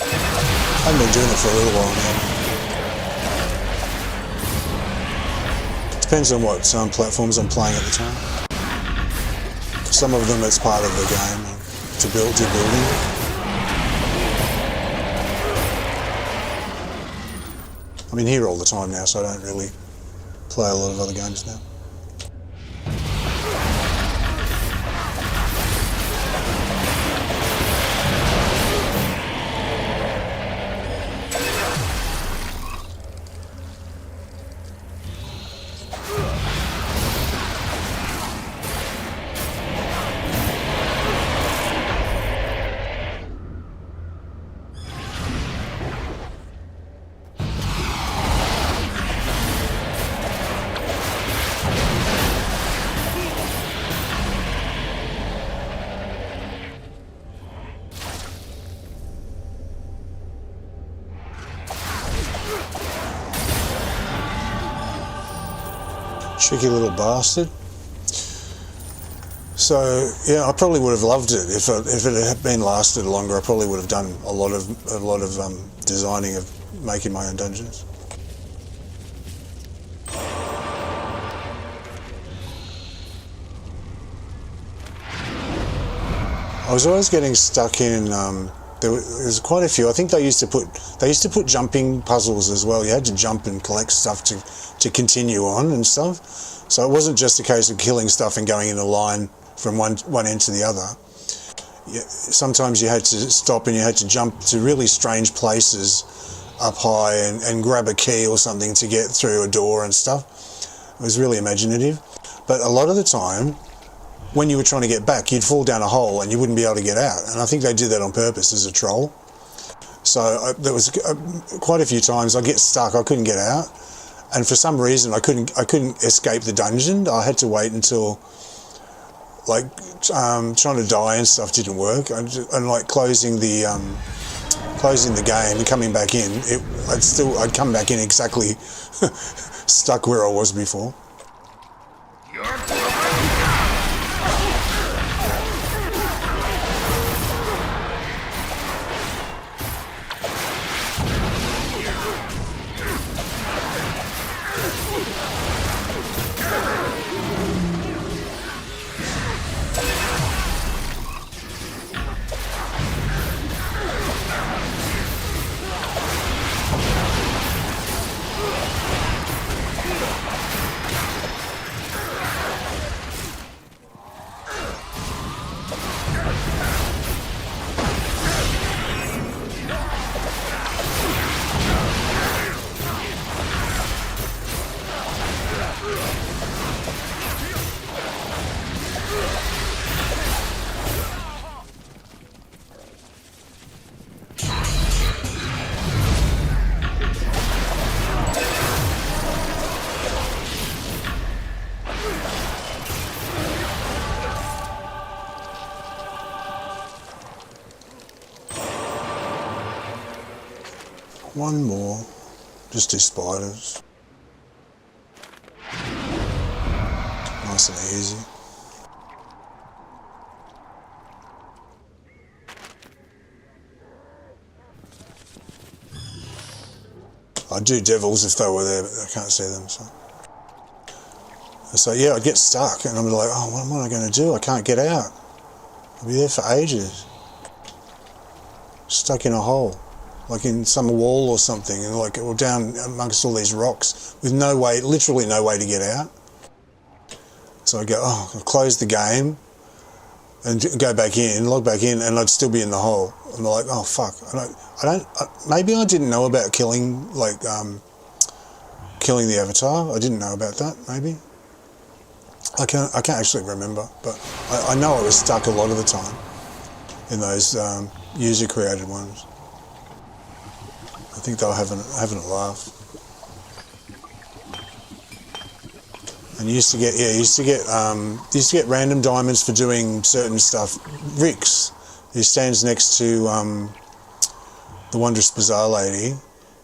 I've been doing it for a little while now. Depends on what platforms I'm playing at the time. Some of them it's part of the game to build, building. I'm in here all the time now, so I don't really play a lot of other games now. Tricky little bastard. So yeah, I probably would have loved it if it had been lasted longer. I probably would have done a lot of designing of making my own dungeons. I was always getting stuck in. There was quite a few. I think they used to put jumping puzzles as well. You had to jump and collect stuff to continue on and stuff. So it wasn't just a case of killing stuff and going in a line from one end to the other. Sometimes you had to stop and you had to jump to really strange places up high and grab a key or something to get through a door and stuff. It was really imaginative. But a lot of the time, when you were trying to get back, you'd fall down a hole and you wouldn't be able to get out. And I think they did that on purpose as a troll. So there was quite a few times I'd get stuck, I couldn't get out. And for some reason I couldn't escape the dungeon. I had to wait until trying to die and stuff didn't work. And like closing the game and coming back in, I'd come back in exactly stuck where I was before. One more, just 2 spiders. Nice and easy. I'd do devils if they were there, but I can't see them. So yeah, I'd get stuck and I'd be like, oh, what am I going to do? I can't get out. I'll be there for ages. Stuck in a hole. Like in some wall or something, and or down amongst all these rocks with no way, literally no way to get out. So I go, I'll close the game and go back in, log back in, and I'd still be in the hole. I'm like, oh fuck, maybe I didn't know about killing the avatar. I didn't know about that. Maybe I can't actually remember, but I know I was stuck a lot of the time in those user created ones. I think they were having a laugh. And you used to get random diamonds for doing certain stuff. Rix, who stands next to the Wondrous Bazaar lady,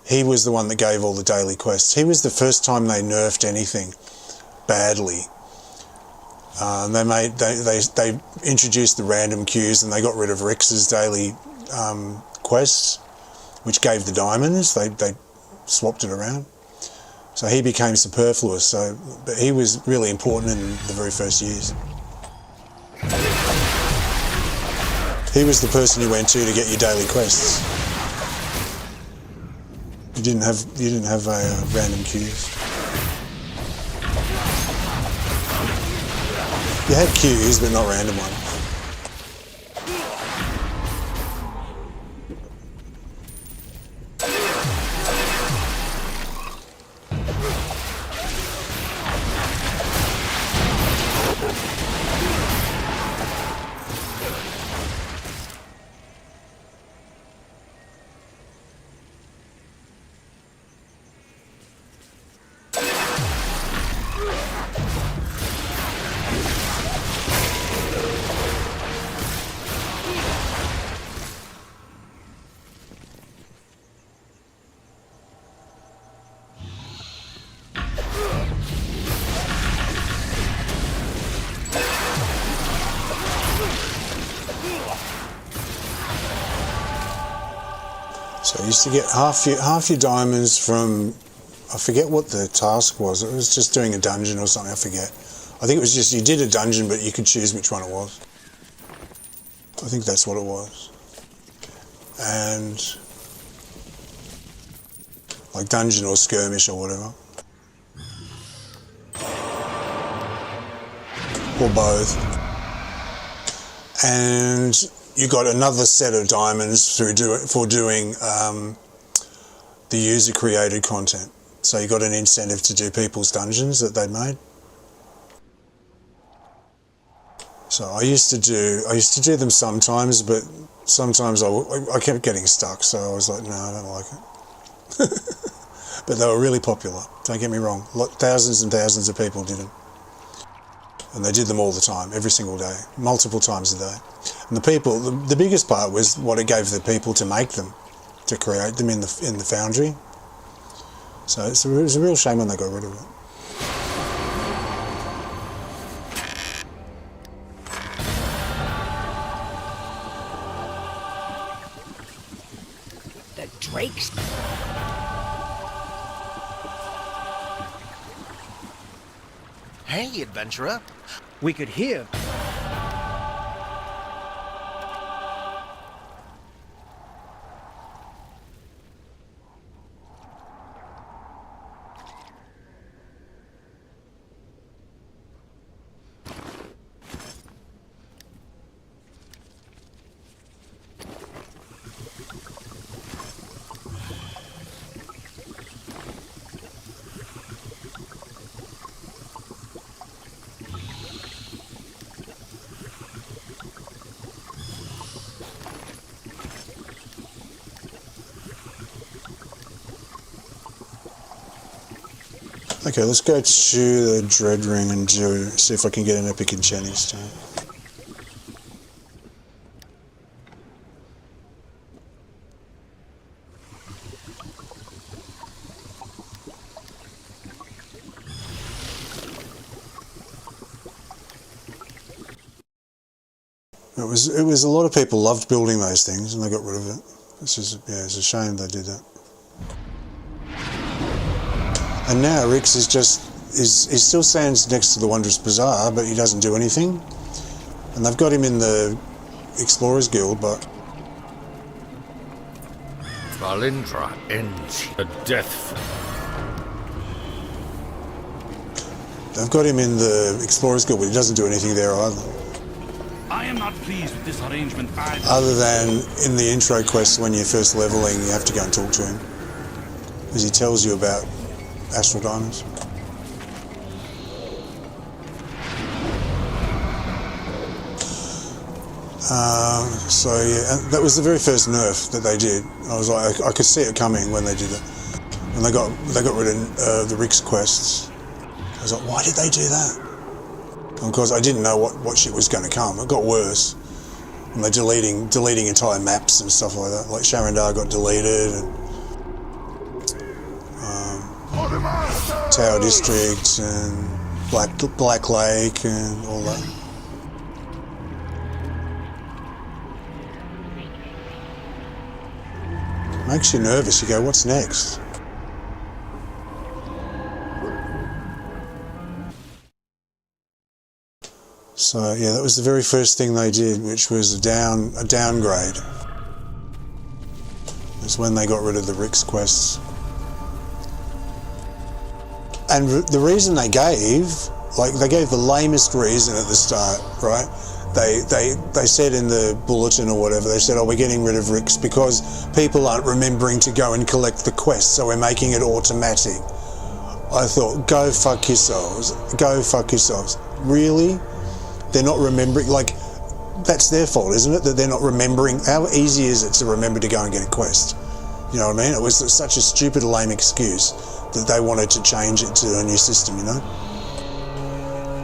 he was the one that gave all the daily quests. He was the first time they nerfed anything badly. They introduced the random queues, and they got rid of Rix's daily quests, which gave the diamonds. They swapped it around, so he became superfluous. So, but he was really important in the very first years. He was the person you went to get your daily quests. You didn't have random queues. You had queues, but not random ones. So I used to get half your diamonds from, I forget what the task was. It was just doing a dungeon or something, I forget. I think it was just you did a dungeon, but you could choose which one it was. I think that's what it was. And like dungeon or skirmish or whatever. Or both. And you got another set of diamonds for doing the user-created content. So you got an incentive to do people's dungeons that they'd made. So I used to do them sometimes, but sometimes I kept getting stuck. So I was like, no, I don't like it. But they were really popular. Don't get me wrong. Thousands and thousands of people did them. And they did them all the time, every single day, multiple times a day. And the biggest part was what it gave the people to make them, to create them in the foundry. So it was a real shame when they got rid of it. The drakes. Hey, adventurer. We could hear. Okay, let's go to the Dread Ring and see if I can get an epic enchanting stone. It was a lot of people loved building those things and they got rid of it. It's a shame they did that. And now Rix is he still stands next to the Wondrous Bazaar, but he doesn't do anything. And they've got him in the Explorers Guild, but Valindra ends the death. they've got him in the Explorers Guild, but he doesn't do anything there either. I am not pleased with this arrangement either. Other than in the intro quest when you're first leveling, you have to go and talk to him, because he tells you about Astral Diamonds. So yeah, that was the very first nerf that they did. I was like, I could see it coming when they did it, and they got rid of the Rix quests. I was like, why did they do that? Because I didn't know what shit was going to come. It got worse. And they're deleting entire maps and stuff like that. Like Sharandar got deleted, and Tower District and Black Lake and all that. Makes you nervous. You go, what's next? So yeah, that was the very first thing they did, which was a downgrade. It's when they got rid of the Rick's quests. And the reason they gave, like, they gave the lamest reason at the start, right? They said in the bulletin or whatever, they said, oh, we're getting rid of Rick's because people aren't remembering to go and collect the quest, so we're making it automatic. I thought, go fuck yourselves. Go fuck yourselves. Really? They're not remembering, like, that's their fault, isn't it? That they're not remembering. How easy is it to remember to go and get a quest? You know what I mean? It was such a stupid, lame excuse that they wanted to change it to a new system, you know?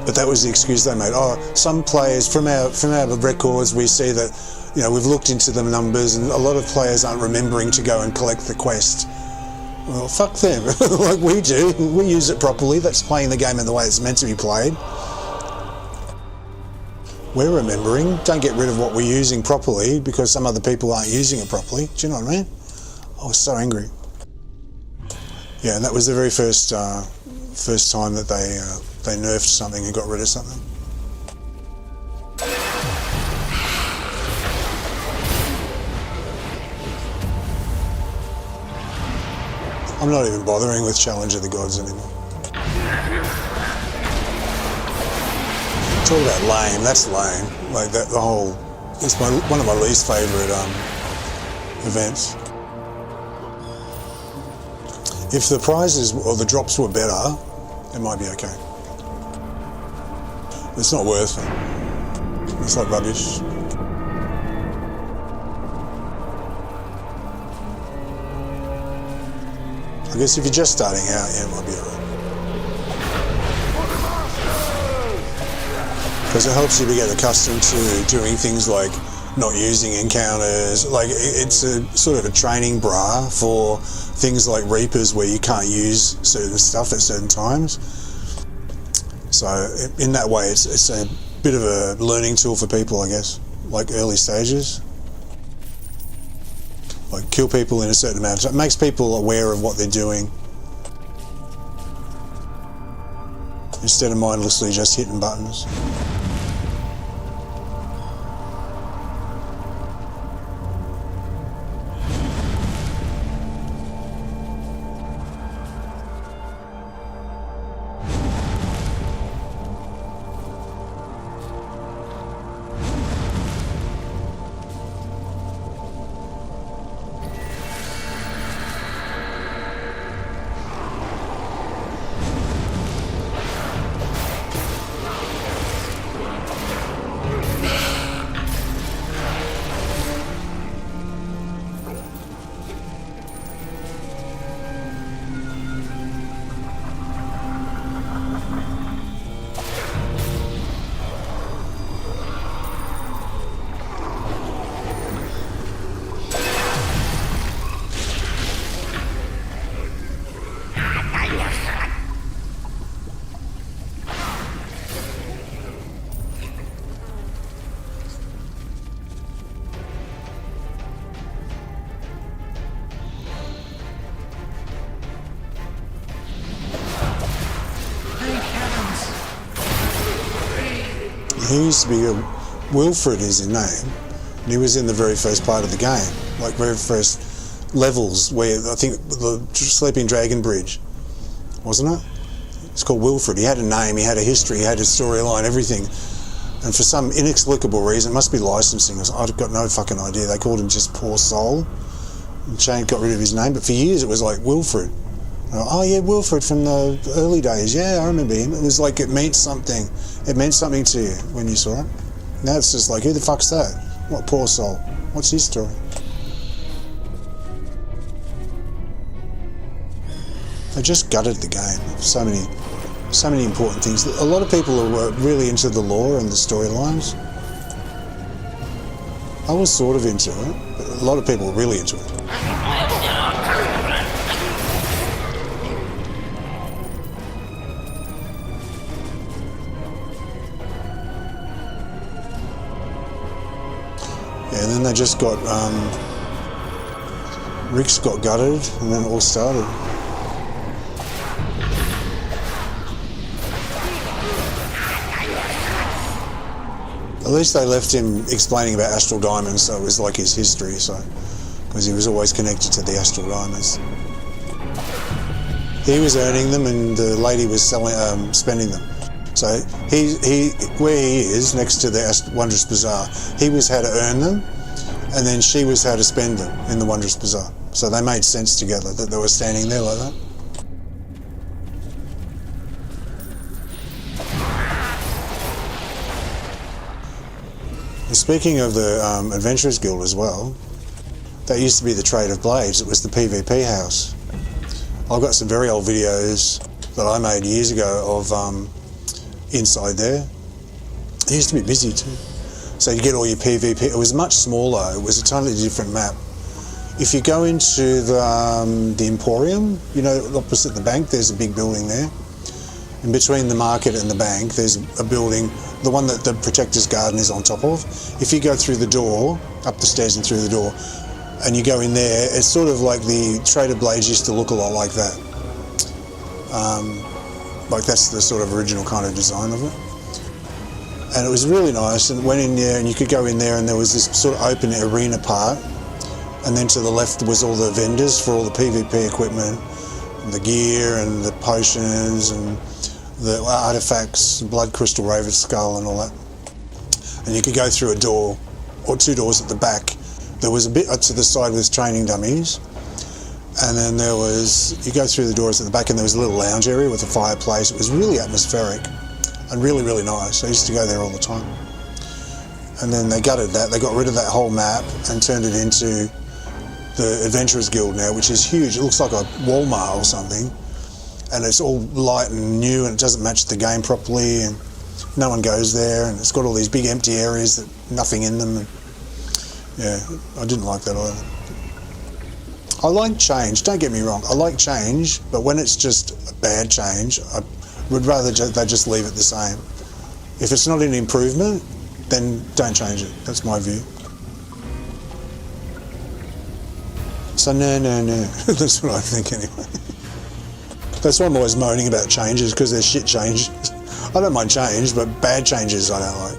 But that was the excuse they made. Oh, some players, from our records, we see that, you know, we've looked into the numbers and a lot of players aren't remembering to go and collect the quest. Well, fuck them. Like we do. We use it properly. That's playing the game in the way it's meant to be played. We're remembering. Don't get rid of what we're using properly because some other people aren't using it properly. Do you know what I mean? I was so angry. Yeah, and that was the very first time that they nerfed something and got rid of something. I'm not even bothering with Challenge of the Gods anymore. Talk about lame, that's lame. Like that, the whole, it's one of my least favourite events. If the prizes or the drops were better, it might be okay. It's not worth it. It's like rubbish. I guess if you're just starting out, yeah, it might be alright. Because it helps you to get accustomed to doing things like not using encounters. Like, it's a sort of a training bra for things like Reapers where you can't use certain stuff at certain times. So in that way, it's a bit of a learning tool for people, I guess, like early stages. Like kill people in a certain amount of time. It makes people aware of what they're doing instead of mindlessly just hitting buttons. He used to be Wilfred is his name, and he was in the very first part of the game, like very first levels where I think the Sleeping Dragon Bridge, wasn't it? It's called Wilfred. He had a name, he had a history, he had a storyline, everything. And for some inexplicable reason, it must be licensing, I've got no fucking idea, they called him just Poor Soul. And Shane got rid of his name, but for years it was like Wilfred. Oh yeah, Wilfred from the early days. Yeah, I remember him. It was like it meant something. It meant something to you when you saw it. Now it's just like, who the fuck's that? What Poor Soul? What's his story? They just gutted the game. So many important things. A lot of people are really into the lore and the storylines. I was sort of into it, but a lot of people were really into it. Yeah, and then they just got, Rick's got gutted, and then it all started. At least they left him explaining about astral diamonds, so it was like his history, so, because he was always connected to the astral diamonds. He was earning them, and the lady was spending them. So where he is, next to the Wondrous Bazaar, he was how to earn them, and then she was how to spend them in the Wondrous Bazaar. So they made sense together, that they were standing there like that. And speaking of the Adventurers Guild as well, that used to be the Trade of Blades. It was the PvP house. I've got some very old videos that I made years ago of inside there. It used to be busy too. So you get all your PvP. It was much smaller. It was a totally different map. If you go into the Emporium, you know, opposite the bank, there's a big building there. In between the market and the bank, there's a building, the one that the Protector's Garden is on top of. If you go through the door, up the stairs and through the door, and you go in there, it's sort of like the Trade of Blades used to look a lot like that. Like that's the sort of original kind of design of it. And it was really nice, and went in there and you could go in there and there was this sort of open arena part, and then to the left was all the vendors for all the PvP equipment, the gear and the potions and the artifacts, Blood Crystal Raven Skull and all that. And you could go through a door or two doors at the back. There was a bit to the side with training dummies, and then there was, you go through the doors at the back and there was a little lounge area with a fireplace. It was really atmospheric and really, really nice. I used to go there all the time. And then they gutted that. They got rid of that whole map and turned it into the Adventurers Guild now, which is huge. It looks like a Walmart or something. And it's all light and new and it doesn't match the game properly and no one goes there, and it's got all these big empty areas that nothing in them. And yeah, I didn't like that either. I like change, don't get me wrong, I like change, but when it's just a bad change, I would rather they just leave it the same. If it's not an improvement, then don't change it. That's my view. So no. That's what I think anyway. That's why I'm always moaning about changes, because there's shit changes. I don't mind change, but bad changes I don't like.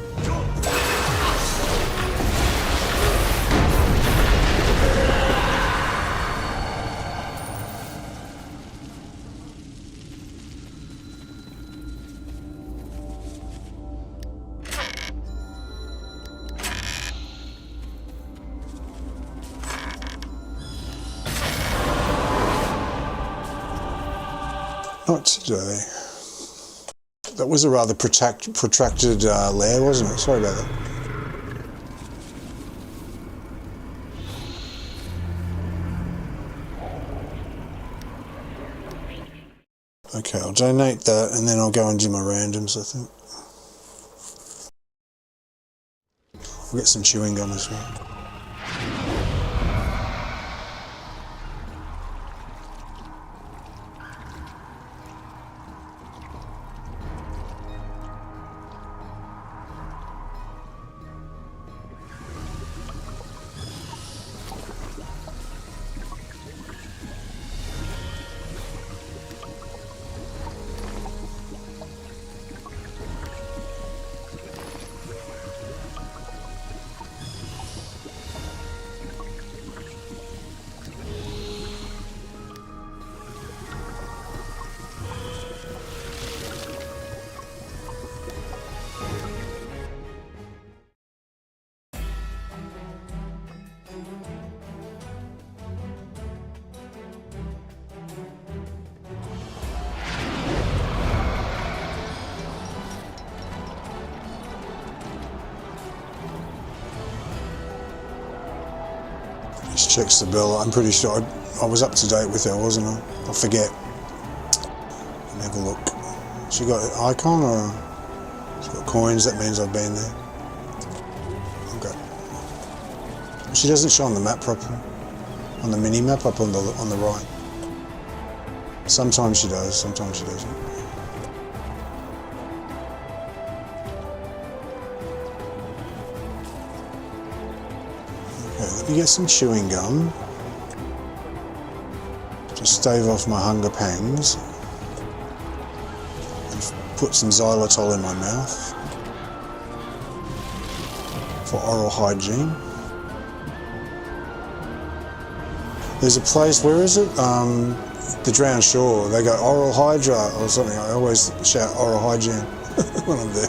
Not today. That was a rather protracted lair, wasn't it? Sorry about that. Okay, I'll donate that and then I'll go and do my randoms, I think. I'll get some chewing gum as well. Just checks the bill. I'm pretty sure I was up to date with her, wasn't I? I forget. Let me have a look. She got an icon or she got coins? That means I've been there. Okay. She doesn't show on the map properly. On the mini map up on the right. Sometimes she does, sometimes she doesn't. Okay, let me get some chewing gum. To stave off my hunger pangs. And put some xylitol in my mouth. For oral hygiene. There's a place, where is it? The Drowned Shore. They go oral hydra or something. I always shout oral hygiene when I'm there.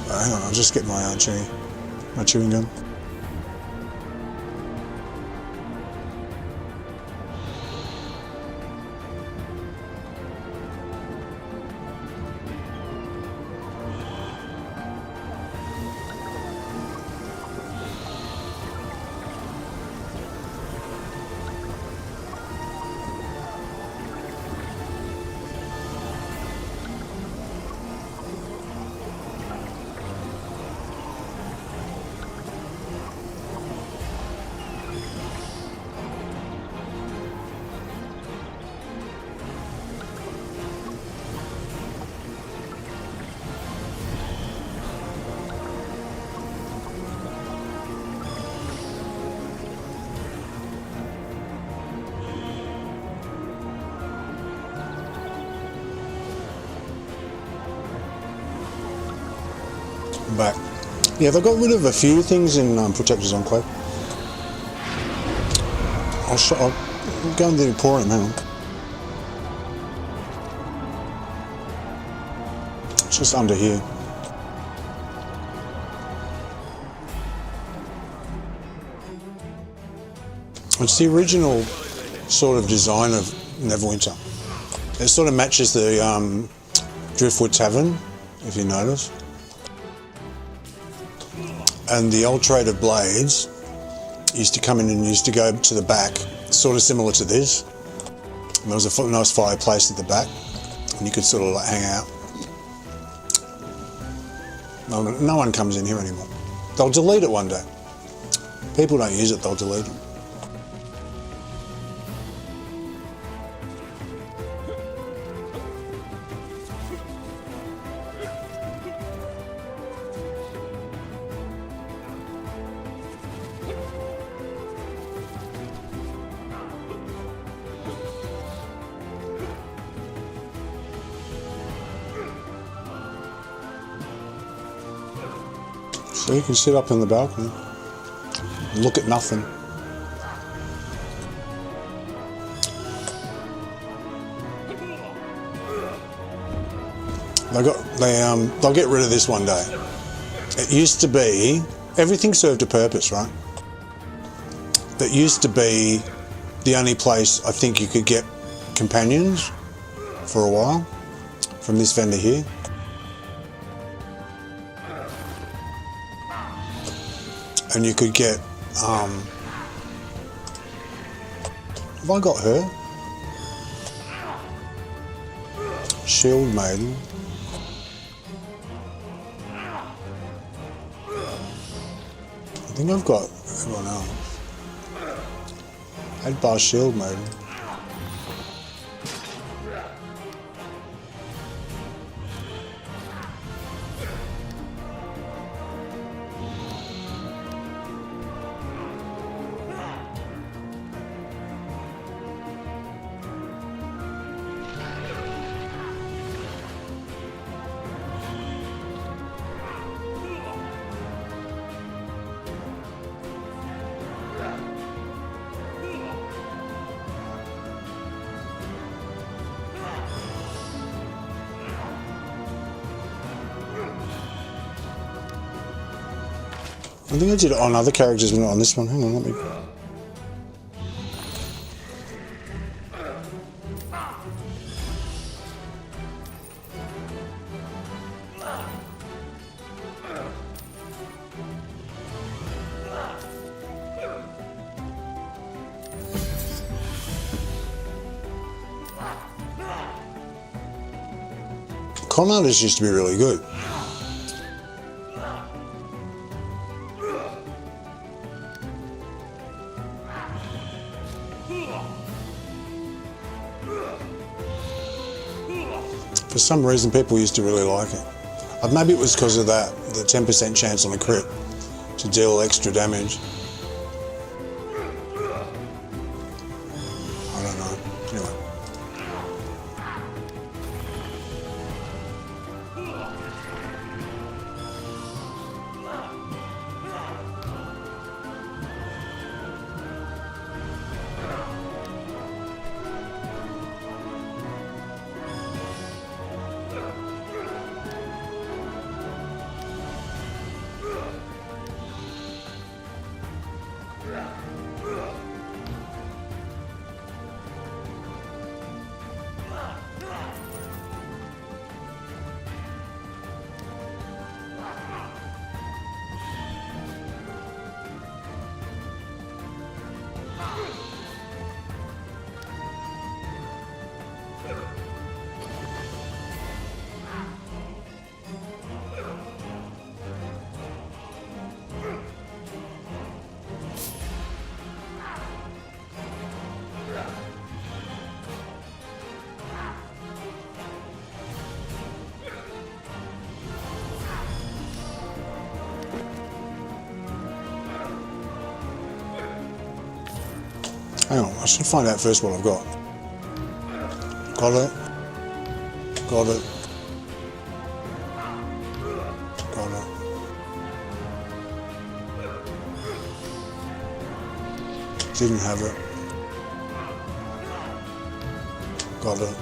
Hang on, I'll just get my chewing gum. Back. Yeah, they got rid of a few things in Protector's Enclave. I'll go in the Emporium, hang on. It's just under here. It's the original sort of design of Neverwinter. It sort of matches the Driftwood Tavern, if you notice. And the old trade of blades used to come in and used to go to the back, sort of similar to this. And there was a nice fireplace at the back, and you could sort of like hang out. No one comes in here anymore. They'll delete it one day. People don't use it, they'll delete it. So you can sit up in the balcony and look at nothing. They'll get rid of this one day. It used to be, everything served a purpose, right? That used to be the only place I think you could get companions for a while from this vendor here. And you could get, have I got her? Shield Maiden. I think I've got everyone else. Add bar Shield Maiden. I think I did it on other characters, but not on this one. Hang on, let me... Con artists used to be really good. For some reason, people used to really like it. Maybe it was because of that, the 10% chance on a crit to deal extra damage. I don't know. Anyway. Hang on, I should find out first what I've got. Got it. Got it. Got it. Didn't have it. Got it.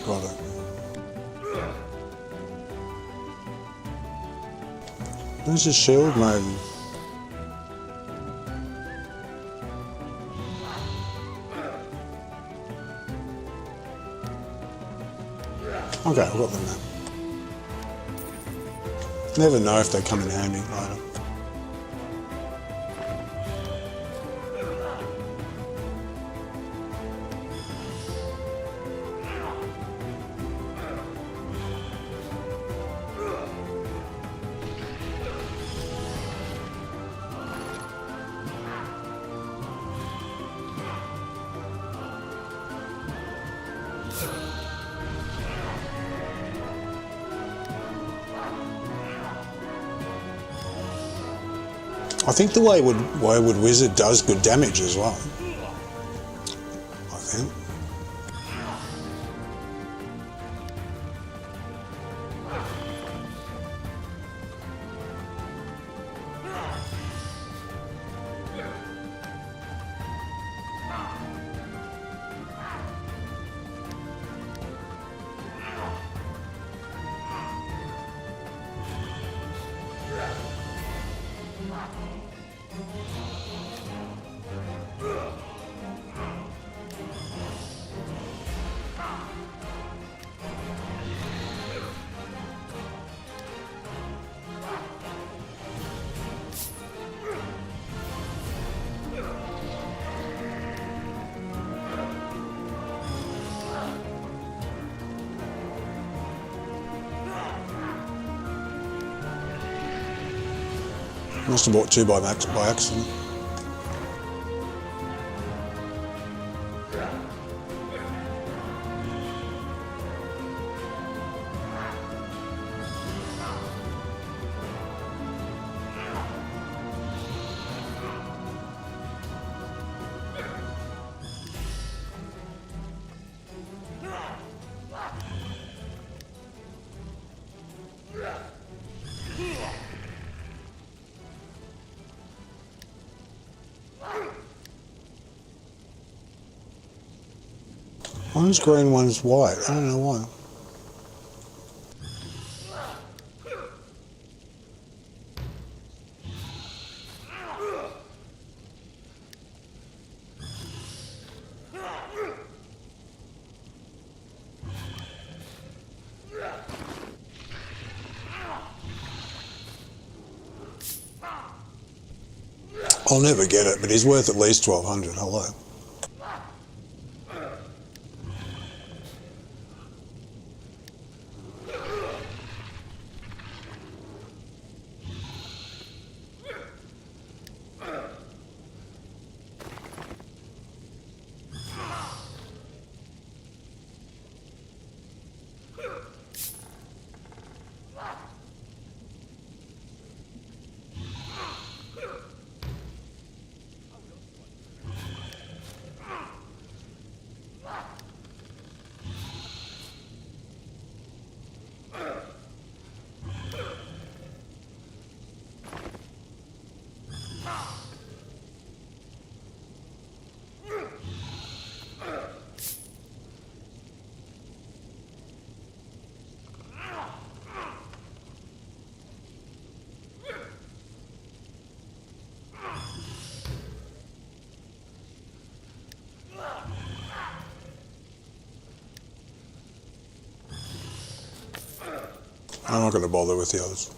Got it. Where's the shield maiden? Okay, I've got them now. Never know if they come in handy later. I think the Wayward Wizard does good damage as well. I think. Must have bought two by accident. One's green, one's white. I don't know why. I'll never get it, but he's worth at least 1200. Hello. I'm not going to bother with the others.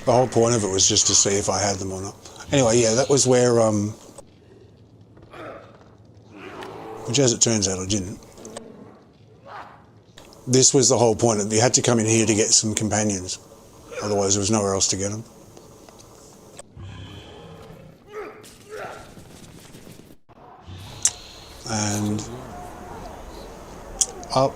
The whole point of it was just to see if I had them or not. Anyway, yeah, that was where, which as it turns out I didn't. This was the whole point. You had to come in here to get some companions. Otherwise there was nowhere else to get them. And up.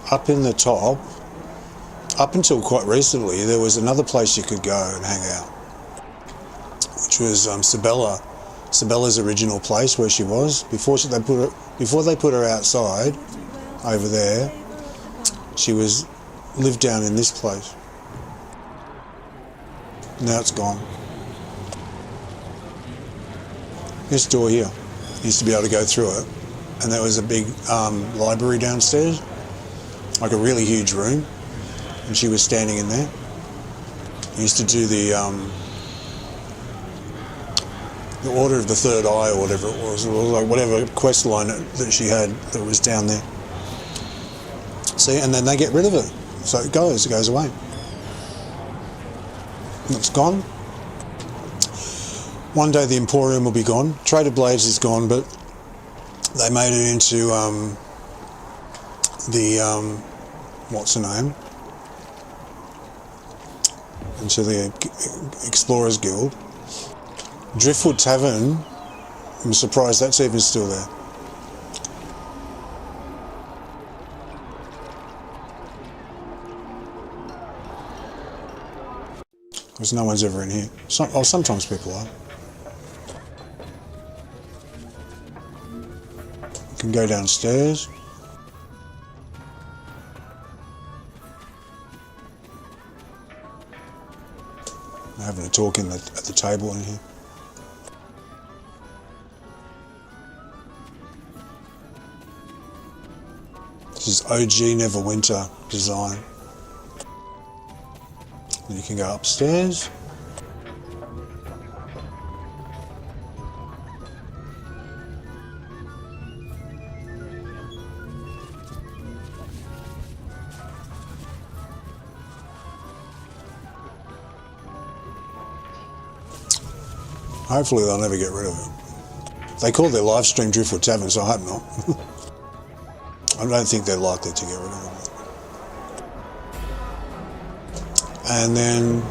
Up in the top, up until quite recently, there was another place you could go and hang out, which was Sabella's original place where she was before they put her outside over there. She lived down in this place. Now it's gone. This door here, used to be able to go through it, and there was a big library downstairs, like a really huge room, and she was standing in there. Used to do the Order of the Third Eye or whatever it was like whatever quest line that she had that was down there. See, and then they get rid of it, so it goes away. And it's gone. One day the Emporium will be gone. Trader Blades is gone, but they made it into what's her name? Into the Explorers Guild. Driftwood Tavern, I'm surprised that's even still there. Because no one's ever in here. Sometimes people are. You can go downstairs. They're having a talk at the table in here. This is OG Neverwinter design. And you can go upstairs. Hopefully they'll never get rid of it. They call their live stream Driftwood Tavern, so I hope not. I don't think they're likely to get rid of it. And then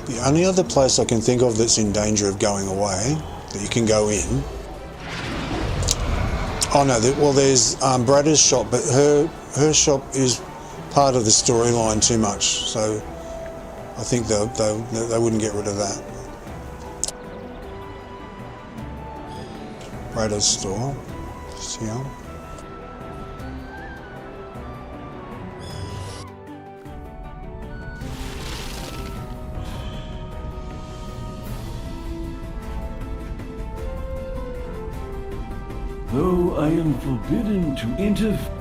the only other place I can think of that's in danger of going away, that you can go in. Oh no, well there's Brada's shop, but her shop is part of the storyline too much, so I think they wouldn't get rid of that. Brada's store, just here. Though I am forbidden to interfere.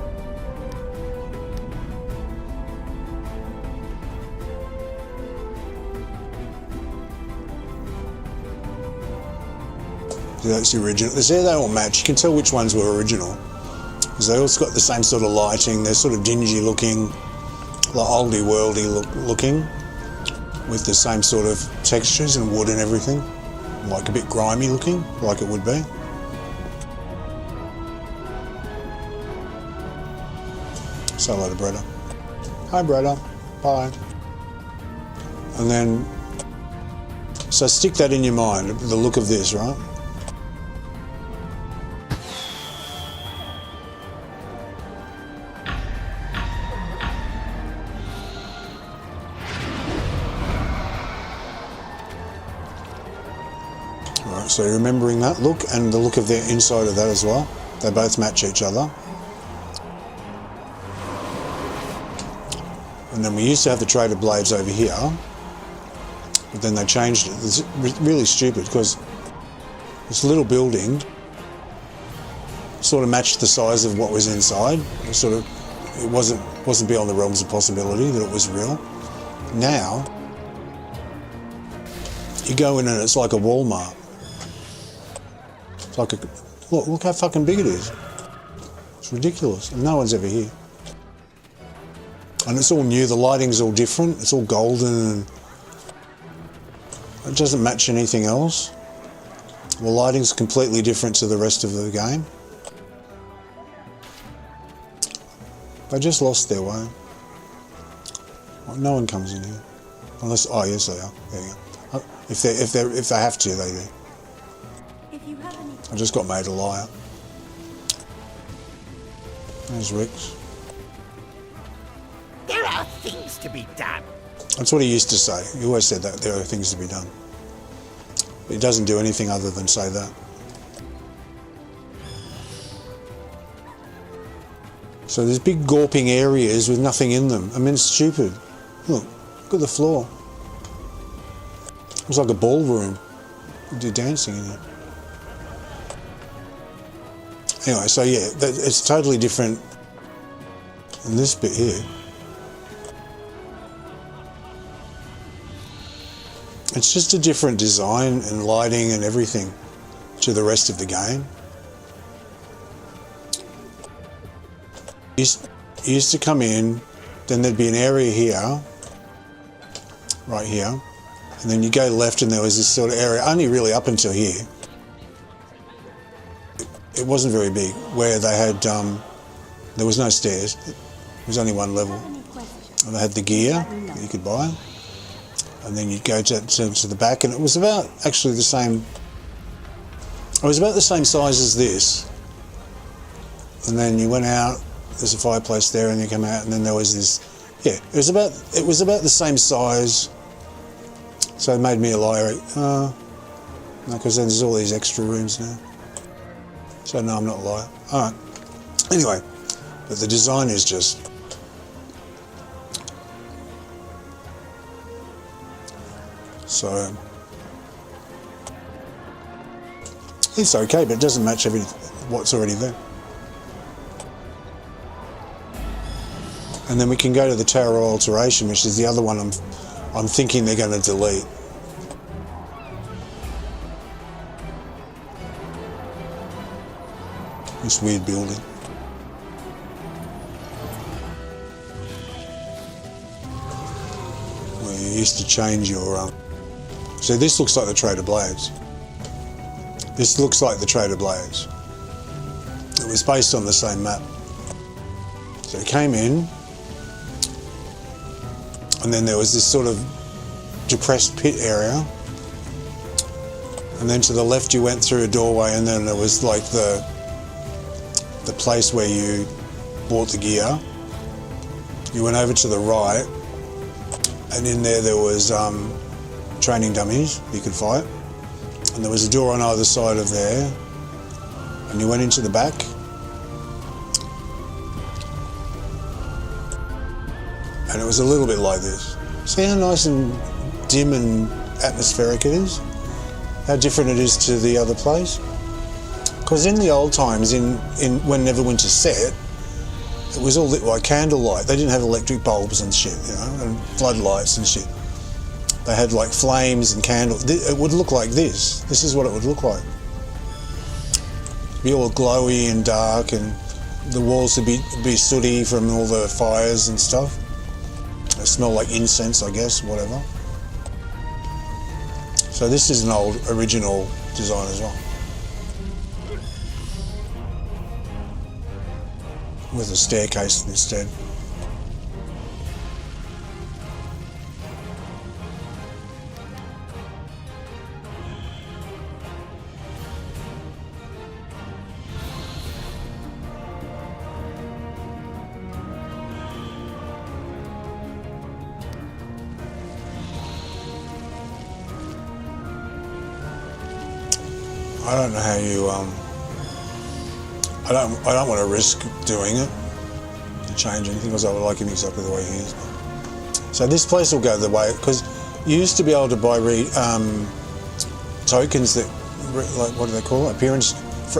That's the original. See, they all match. You can tell which ones were original. Because they all got the same sort of lighting. They're sort of dingy looking, like oldie worldy looking, with the same sort of textures and wood and everything. Like a bit grimy looking, like it would be. Say hello to Bretta. Hi Bretta. Bye. And then, so stick that in your mind, the look of this, right? Alright, so you're remembering that look and the look of the inside of that as well. They both match each other. And then we used to have the Trader Blades over here, but then they changed it. It's really stupid because this little building sort of matched the size of what was inside. It wasn't beyond the realms of possibility that it was real. Now you go in and it's like a Walmart. It's like look how fucking big it is. It's ridiculous, and no one's ever here. And it's all new, the lighting's all different, it's all golden and it doesn't match anything else. The lighting's completely different to the rest of the game. They just lost their way. Well, no one comes in here. Unless, oh yes they are, there you go. If they have to, they do. I just got made a liar. There's Rex. There are things to be done. That's what he used to say. He always said that there are things to be done. But he doesn't do anything other than say that. So there's big gawping areas with nothing in them. I mean, it's stupid. Look at the floor. It's like a ballroom. You do dancing in it. Anyway, so yeah, it's totally different in this bit here. It's just a different design and lighting and everything to the rest of the game. You used to come in, then there'd be an area here, right here, and then you go left and there was this sort of area, only really up until here. It wasn't very big, where they had, there was no stairs, it was only one level. And they had the gear that you could buy. And then you'd go to the back, and it was about actually the same. It was about the same size as this. And then you went out. There's a fireplace there, and you come out, and then there was this. Yeah, it was about the same size. So it made me a liar. No, because then there's all these extra rooms now. So no, I'm not a liar. All right. Anyway, but the design is just. So it's okay, but it doesn't match what's already there. And then we can go to the Tower Alteration, which is the other one I'm thinking they're going to delete. This weird building. Where you used to change your so this looks like the Trader Blades. This looks like the Trader Blades. It was based on the same map. So it came in, and then there was this sort of depressed pit area, and then to the left you went through a doorway, and then there was like the place where you bought the gear. You went over to the right, and in there was training dummies you could fight, and there was a door on either side of there, and you went into the back, and it was a little bit like this. See how nice and dim and atmospheric it is? How different it is to the other place? Because in the old times, when Neverwinter set, it was all lit by candlelight. They didn't have electric bulbs and shit, you know, and floodlights and shit. They had like flames and candles. It would look like this. This is what it would look like. be all glowy and dark, and the walls would be sooty from all the fires and stuff. They smell like incense, I guess, whatever. So this is an old original design as well, with a staircase instead. I don't know how you, I don't want to risk doing it to change anything, because I would like him exactly the way he is. So this place will go the way, because you used to be able to buy tokens that, like, what do they call it?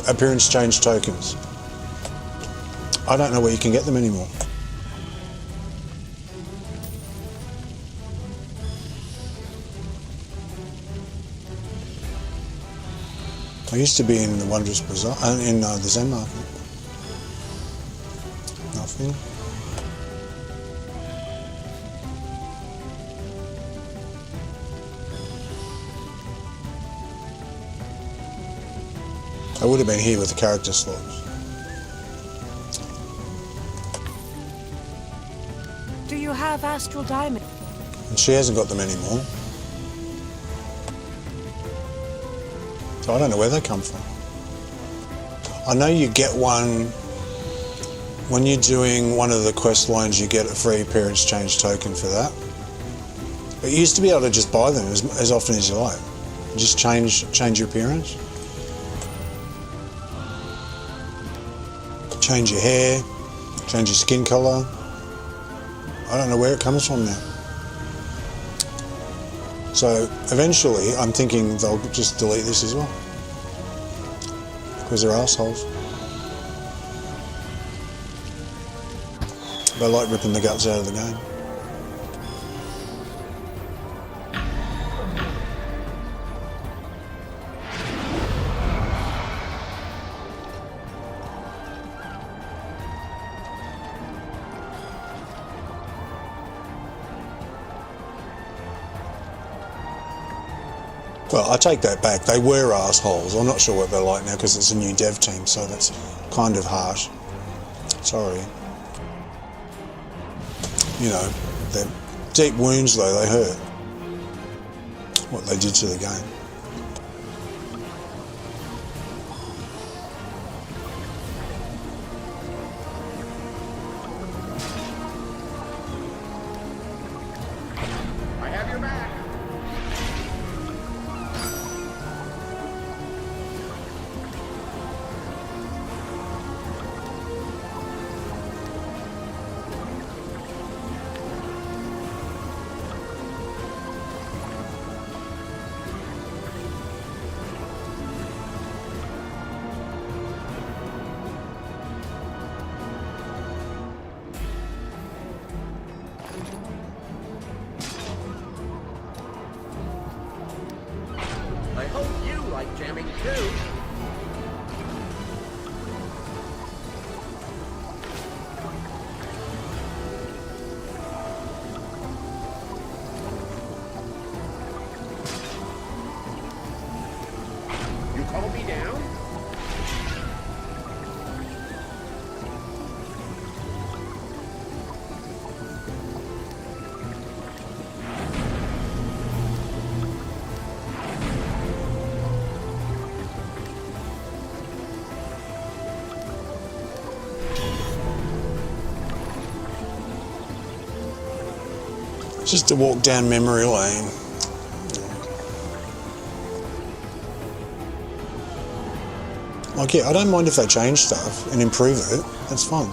Appearance change tokens. I don't know where you can get them anymore. I used to be in the Wondrous Bazaar, in the Zen Market. Nothing. I would have been here with the character slots. Do you have Astral Diamond? And she hasn't got them anymore. So I don't know where they come from. I know you get one, when you're doing one of the quest lines, you get a free appearance change token for that. But you used to be able to just buy them as often as you like. Just change your appearance. Change your hair, change your skin colour. I don't know where it comes from now. So eventually I'm thinking they'll just delete this as well, because they're assholes. They like ripping the guts out of the game. Well, I take that back. They were assholes. I'm not sure what they're like now, because it's a new dev team, so that's kind of harsh. Sorry. You know, they're deep wounds though, they hurt. What they did to the game. I have your back. I hope you like jamming too. You call me down? Just to walk down memory lane. Like, yeah, I don't mind if they change stuff and improve it. That's fun.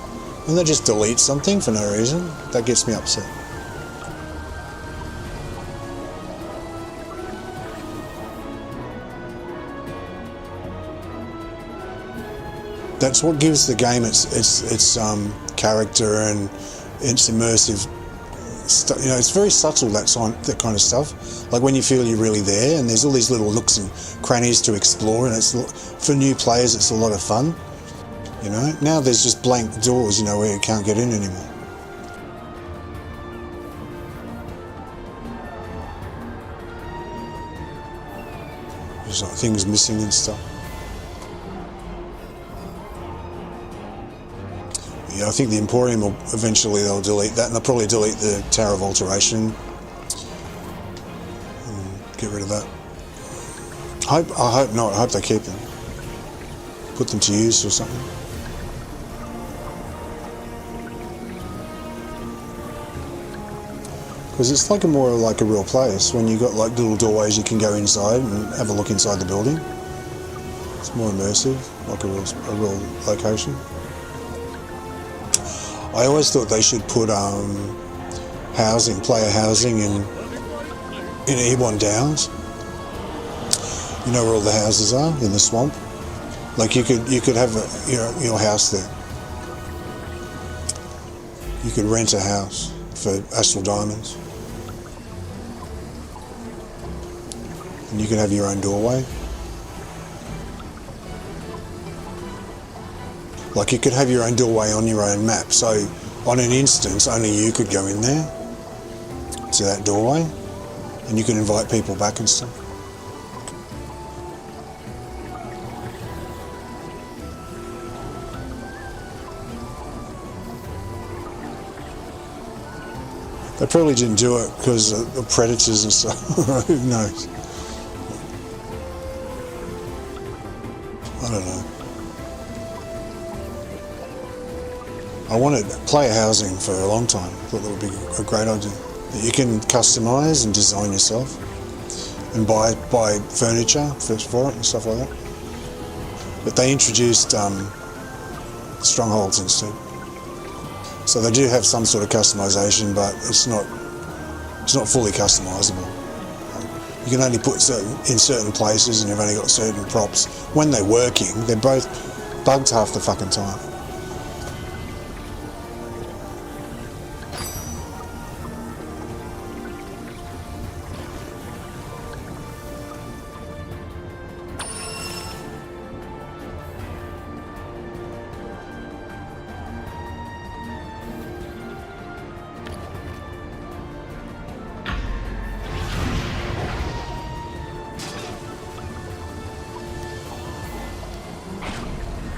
When they just delete something for no reason, that gets me upset. That's what gives the game its character and its immersive you know, it's very subtle, that kind of stuff. Like when you feel you're really there, and there's all these little nooks and crannies to explore, and it's for new players, it's a lot of fun. You know, now there's just blank doors, you know, where you can't get in anymore. There's like things missing and stuff. Yeah, I think the Emporium will eventually they'll delete that, and they'll probably delete the Tower of Alteration. Get rid of that. I hope not. I hope they keep them. Put them to use or something. Because it's like more like a real place when you got like little doorways you can go inside and have a look inside the building. It's more immersive, like a real location. I always thought they should put housing, player housing in E1 Downs. You know where all the houses are in the swamp. Like you could have your house there. You could rent a house for Astral Diamonds, and you could have your own doorway. Like you could have your own doorway on your own map, so on an instance only you could go in there to that doorway, and you could invite people back and stuff. They probably didn't do it because of predators and stuff. Who knows? I don't know. I wanted player housing for a long time. I thought that would be a great idea. That you can customise and design yourself and buy furniture for it and stuff like that. But they introduced strongholds instead. So they do have some sort of customisation, but it's not fully customisable. You can only put in certain places, and you've only got certain props. When they're working, they're both bugged half the fucking time.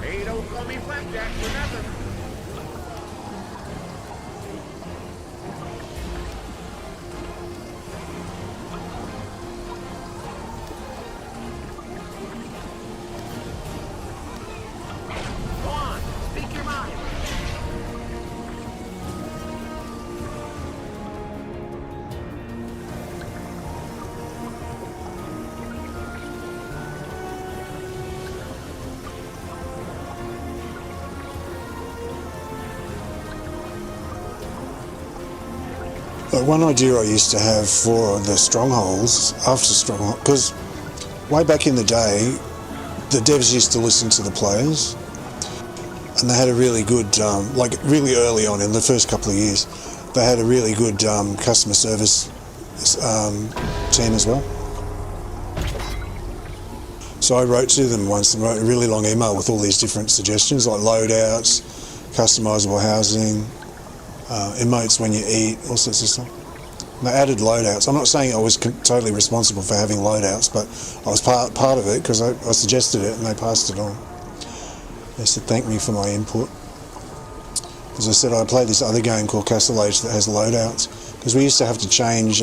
Hey, don't call me Flapjack for nothing. Go on, speak your mind. But one idea I used to have for the strongholds, after Stronghold, because way back in the day, the devs used to listen to the players, and they had a really good, like really early on in the first couple of years, they had a really good customer service team as well. So I wrote to them once and wrote a really long email with all these different suggestions, like loadouts, customisable housing, emotes when you eat, all sorts of stuff. And they added loadouts. I'm not saying I was totally responsible for having loadouts, but I was part of it because I suggested it and they passed it on. They said thank me for my input. As I said, I played this other game called Castle Age that has loadouts, because we used to have to change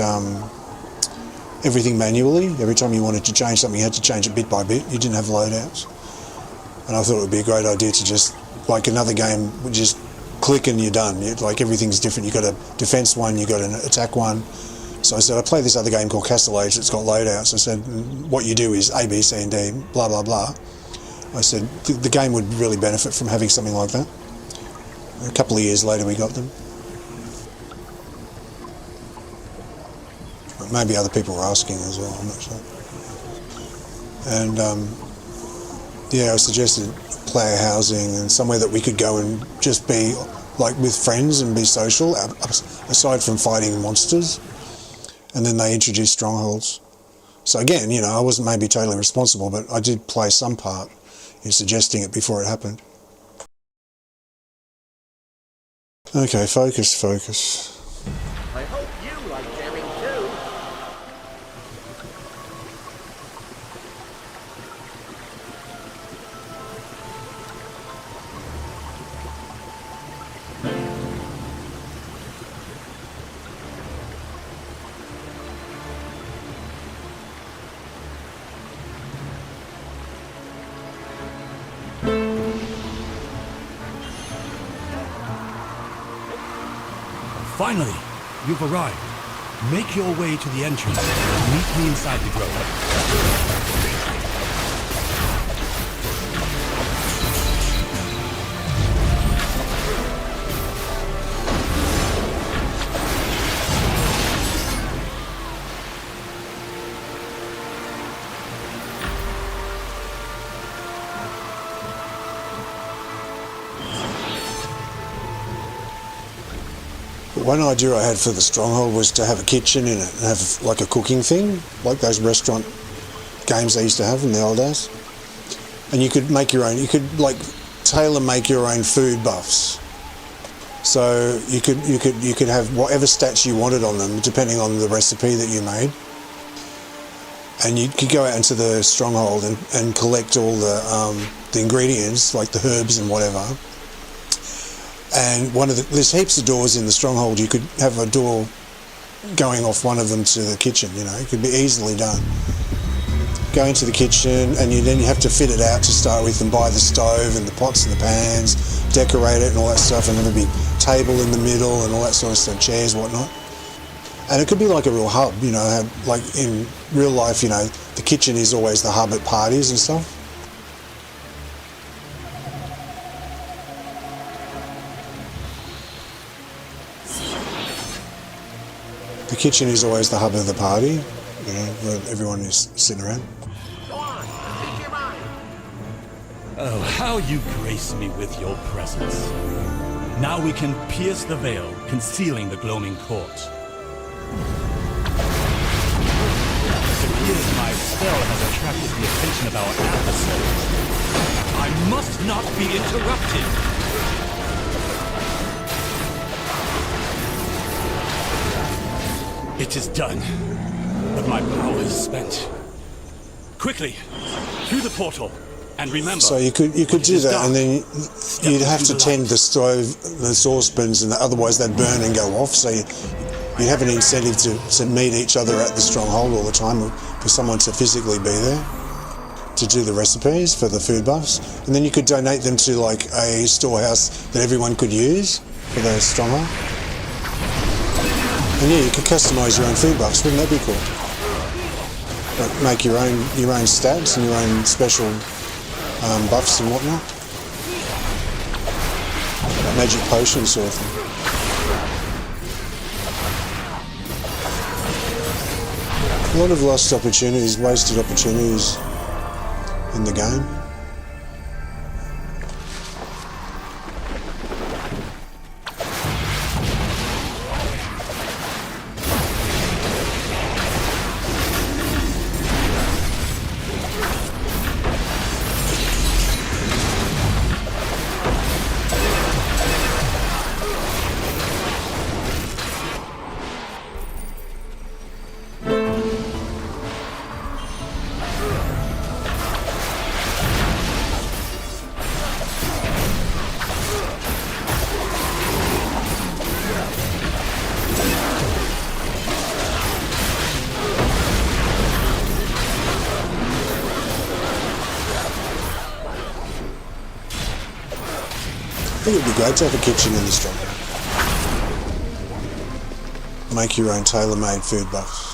everything manually. Every time you wanted to change something, you had to change it bit by bit. You didn't have loadouts. And I thought it would be a great idea to just, like another game, would just click and you're done. Like everything's different. You've got a defense one, you've got an attack one. So I said, I play this other game called Castle Age that's got loadouts. I said, what you do is A, B, C, and D, blah, blah, blah. I said, the game would really benefit from having something like that. A couple of years later, we got them. But maybe other people were asking as well, I'm not sure. And yeah, I suggested player housing and somewhere that we could go and just be like with friends and be social, aside from fighting monsters. And then they introduced Strongholds. So again, you know, I wasn't maybe totally responsible, but I did play some part in suggesting it before it happened. Okay, focus. I hope you like jamming too. Finally, you've arrived. Make your way to the entrance and meet me inside the grove. One idea I had for the Stronghold was to have a kitchen in it and have like a cooking thing, like those restaurant games they used to have in the old days. And you could make your own, you could like tailor make your own food buffs. So you could have whatever stats you wanted on them depending on the recipe that you made. And you could go out into the Stronghold and collect all the ingredients, like the herbs and whatever. And there's heaps of doors in the Stronghold. You could have a door going off one of them to the kitchen, you know. It could be easily done. Go into the kitchen and then you have to fit it out to start with and buy the stove and the pots and the pans, decorate it and all that stuff, and then there'd be table in the middle and all that sort of stuff, chairs, whatnot. And it could be like a real hub, you know, like in real life, you know, the kitchen is always the hub at parties and stuff. The kitchen is always the hub of the party, you know, where everyone is sitting around. Go on, speak your mind. Oh, how you grace me with your presence. Now we can pierce the veil, concealing the gloaming court. It appears my spell has attracted the attention of our adversaries. I must not be interrupted. It is done, but my power is spent. Quickly, through the portal, and remember. So you could do that, dark, and then you'd have to tend light. the stove, the saucepans, and otherwise they'd burn and go off. So you'd have an incentive to meet each other at the Stronghold all the time, for someone to physically be there to do the recipes for the food buffs, and then you could donate them to like a storehouse that everyone could use for the Stronghold. And yeah, you could customise your own food buffs. Wouldn't that be cool? Like make your own stats and your own special buffs and whatnot. Like magic potion sort of thing. A lot of lost opportunities, wasted opportunities in the game. I think it'd be great to have a kitchen in the Stronghold. Make your own tailor-made food buffs.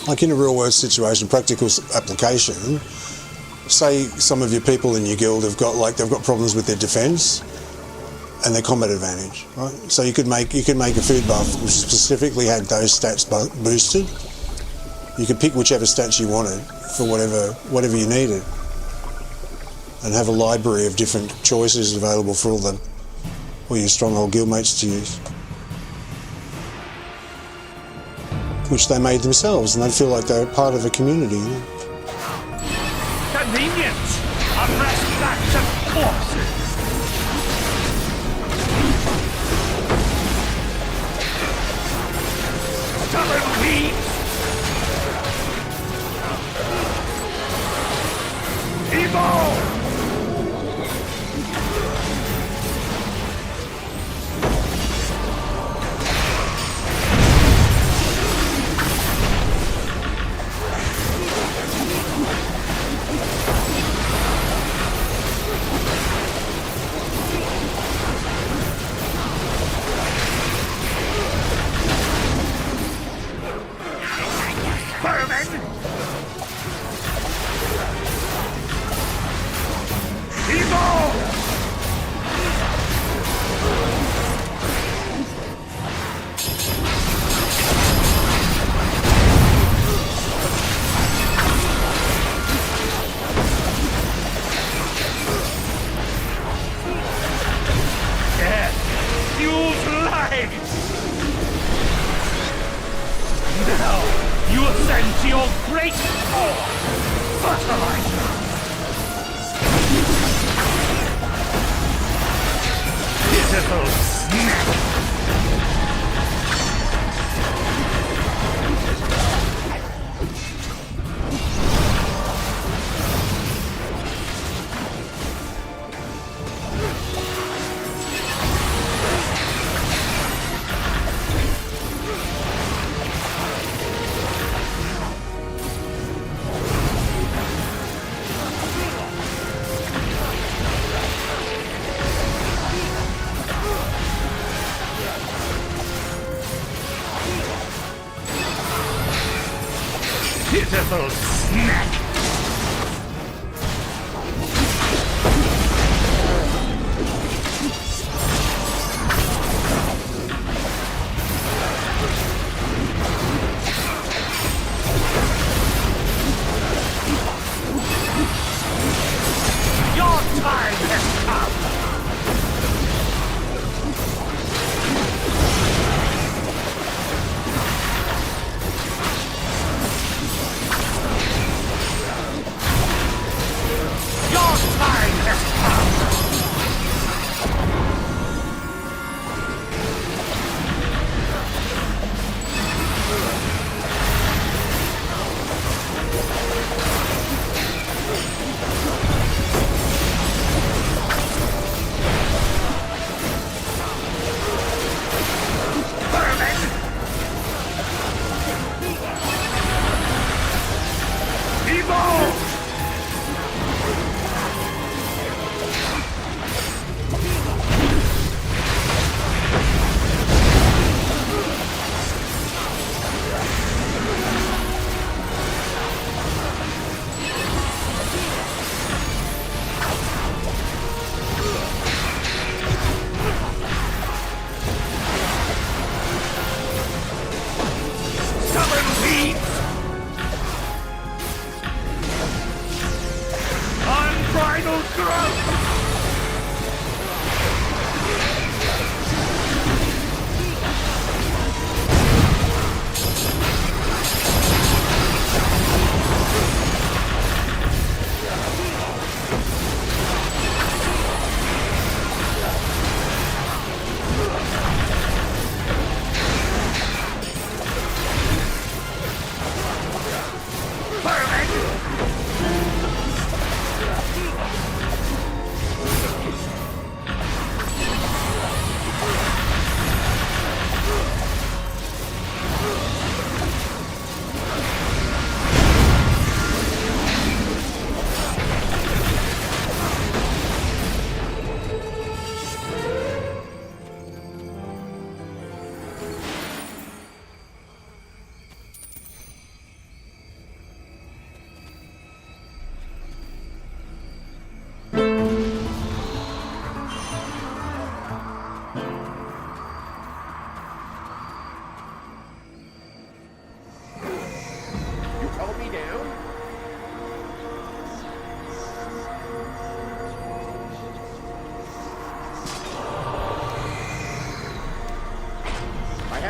Like in a real world situation, practical application, say some of your people in your guild have got they've got problems with their defense and their combat advantage, right? So you could make a food buff which specifically had those stats boosted. You could pick whichever stats you wanted for whatever you needed, and have a library of different choices available for all your Stronghold guildmates to use, which they made themselves, and they'd feel like they're part of a community. Convenient! A fresh batch of corpses! Stubborn weeds! Evolve! Pitiful snack! Your time has come!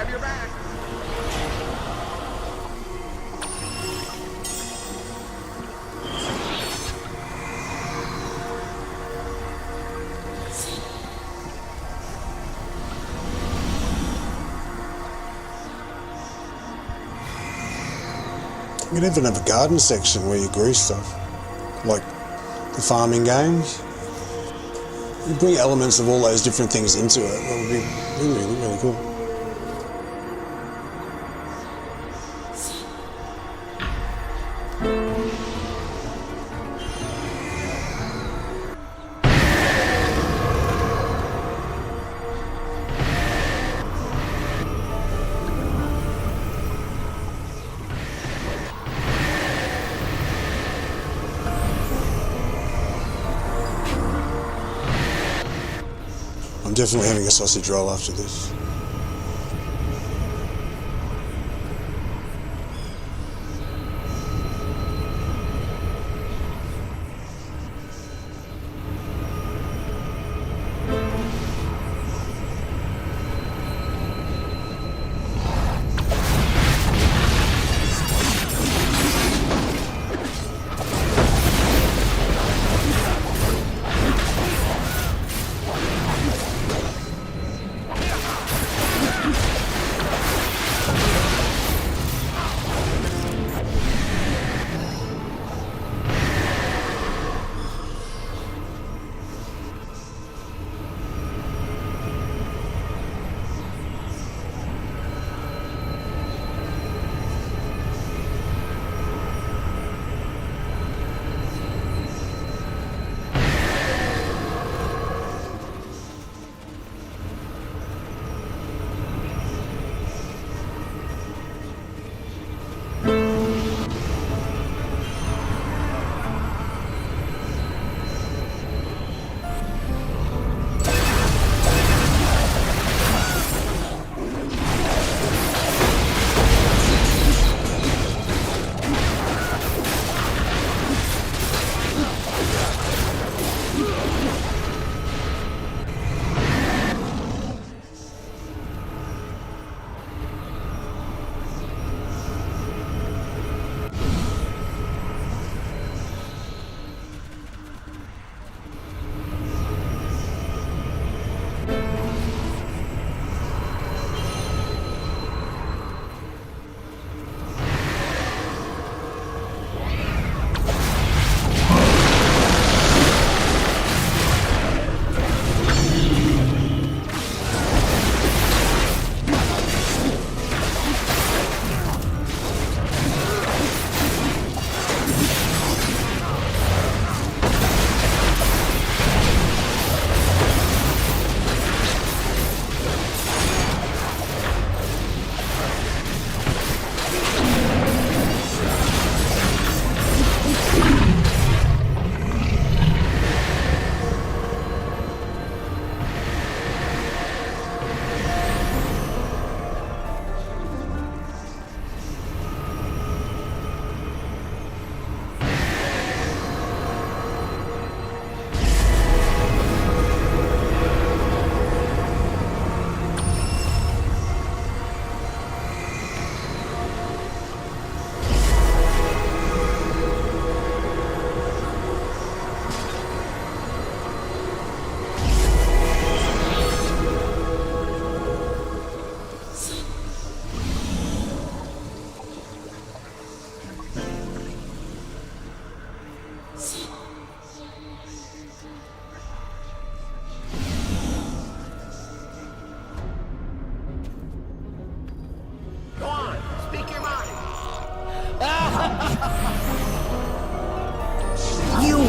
have your back. You can even have a garden section where you grew stuff, like the farming games. You bring elements of all those different things into it. That would be really, really cool. I'm definitely having a sausage roll after this.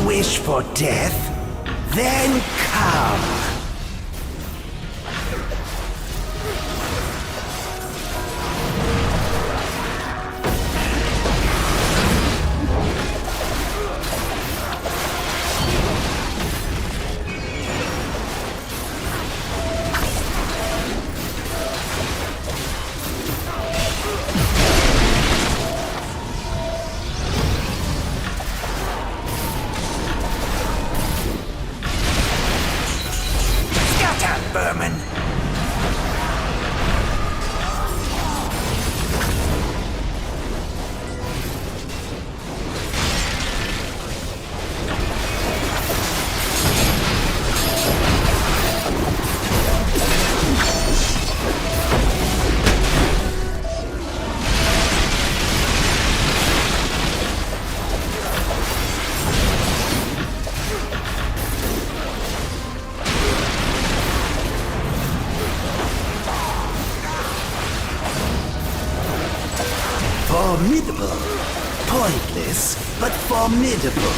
Wish for death? Then come. Formidable. Pointless, but formidable.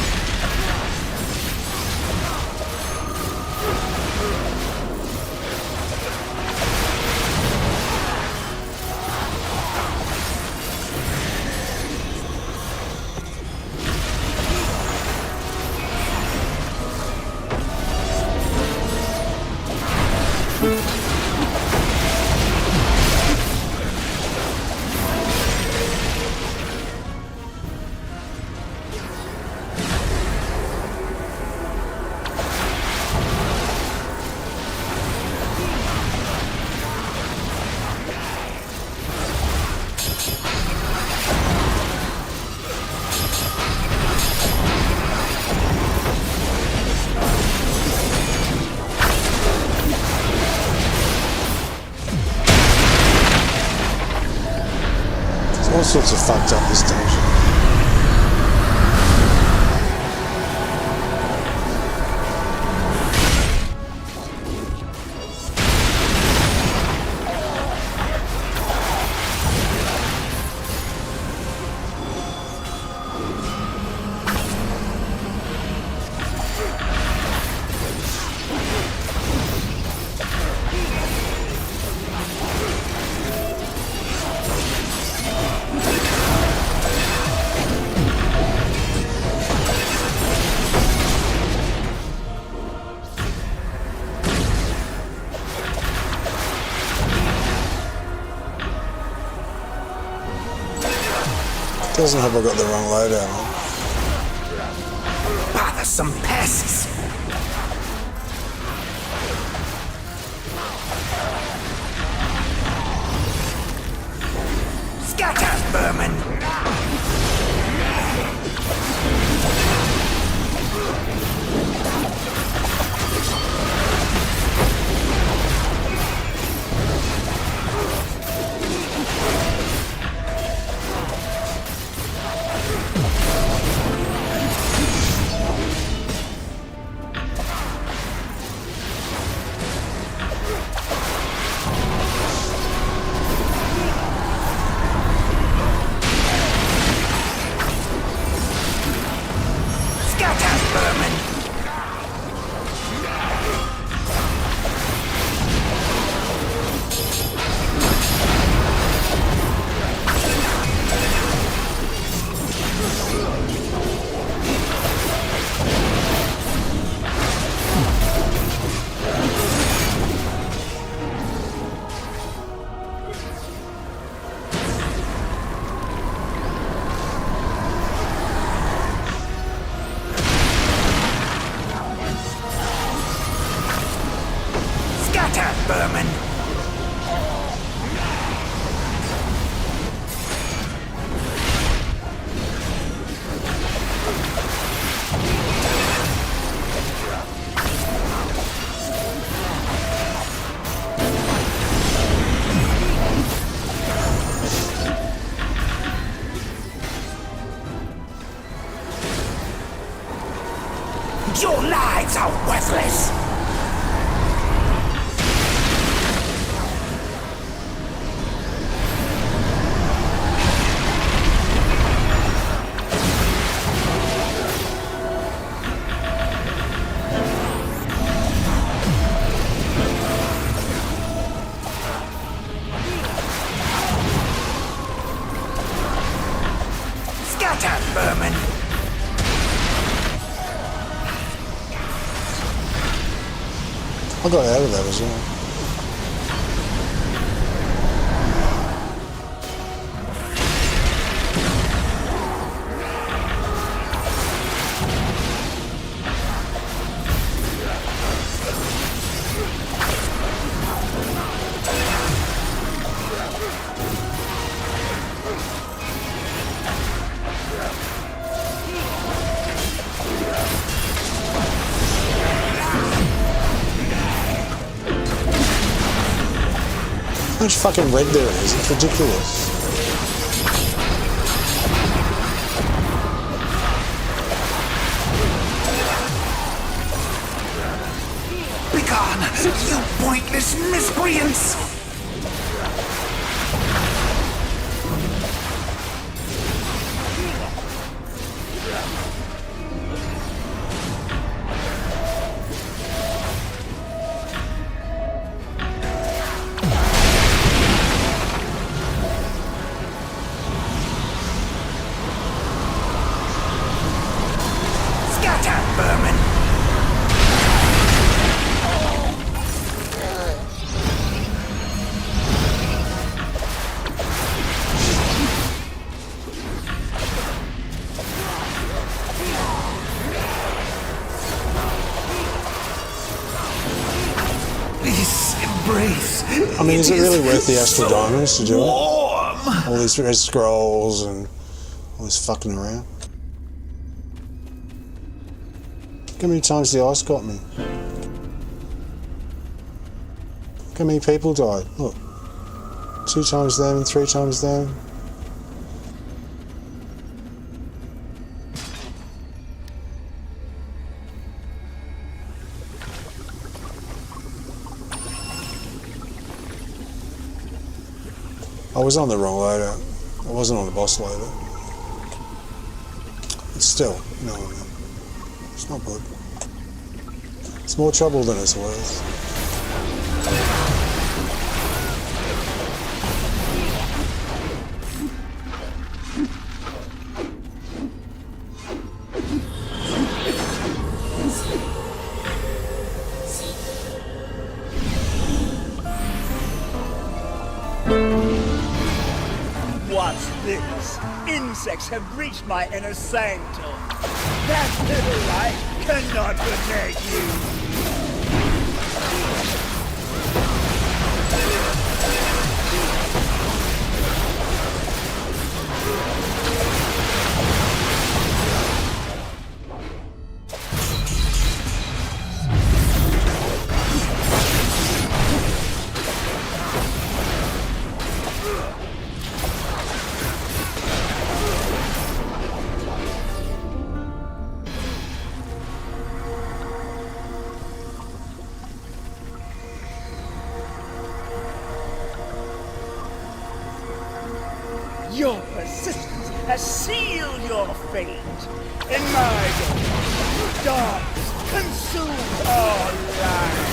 All sorts of fucked up this dungeon. Doesn't have I got the wrong loadout on. Bothersome pests. Scatter, vermin. Your lives are worthless! Scatter, vermin! I got out of that as well. How much fucking red there is, it's ridiculous. Begone, you pointless miscreants! This embrace. I mean, is it really worth the Astral Diamonds to do it? Warm. All these red scrolls and all this fucking around. Look how many times the ice got me. Look how many people died. Look. 2 times them, 3 times them. I was on the wrong loadout. I wasn't on the boss loadout. But still, you know what I mean. It's not good. It's more trouble than it's worth. What's this? Insects have reached my inner sanctum. That little light cannot protect you. Your persistence has sealed your fate. In my domain, darkness consumes all life.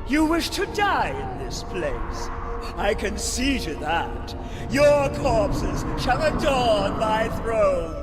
You wish to die in this place. I can see to that. Your corpses shall adorn my throne.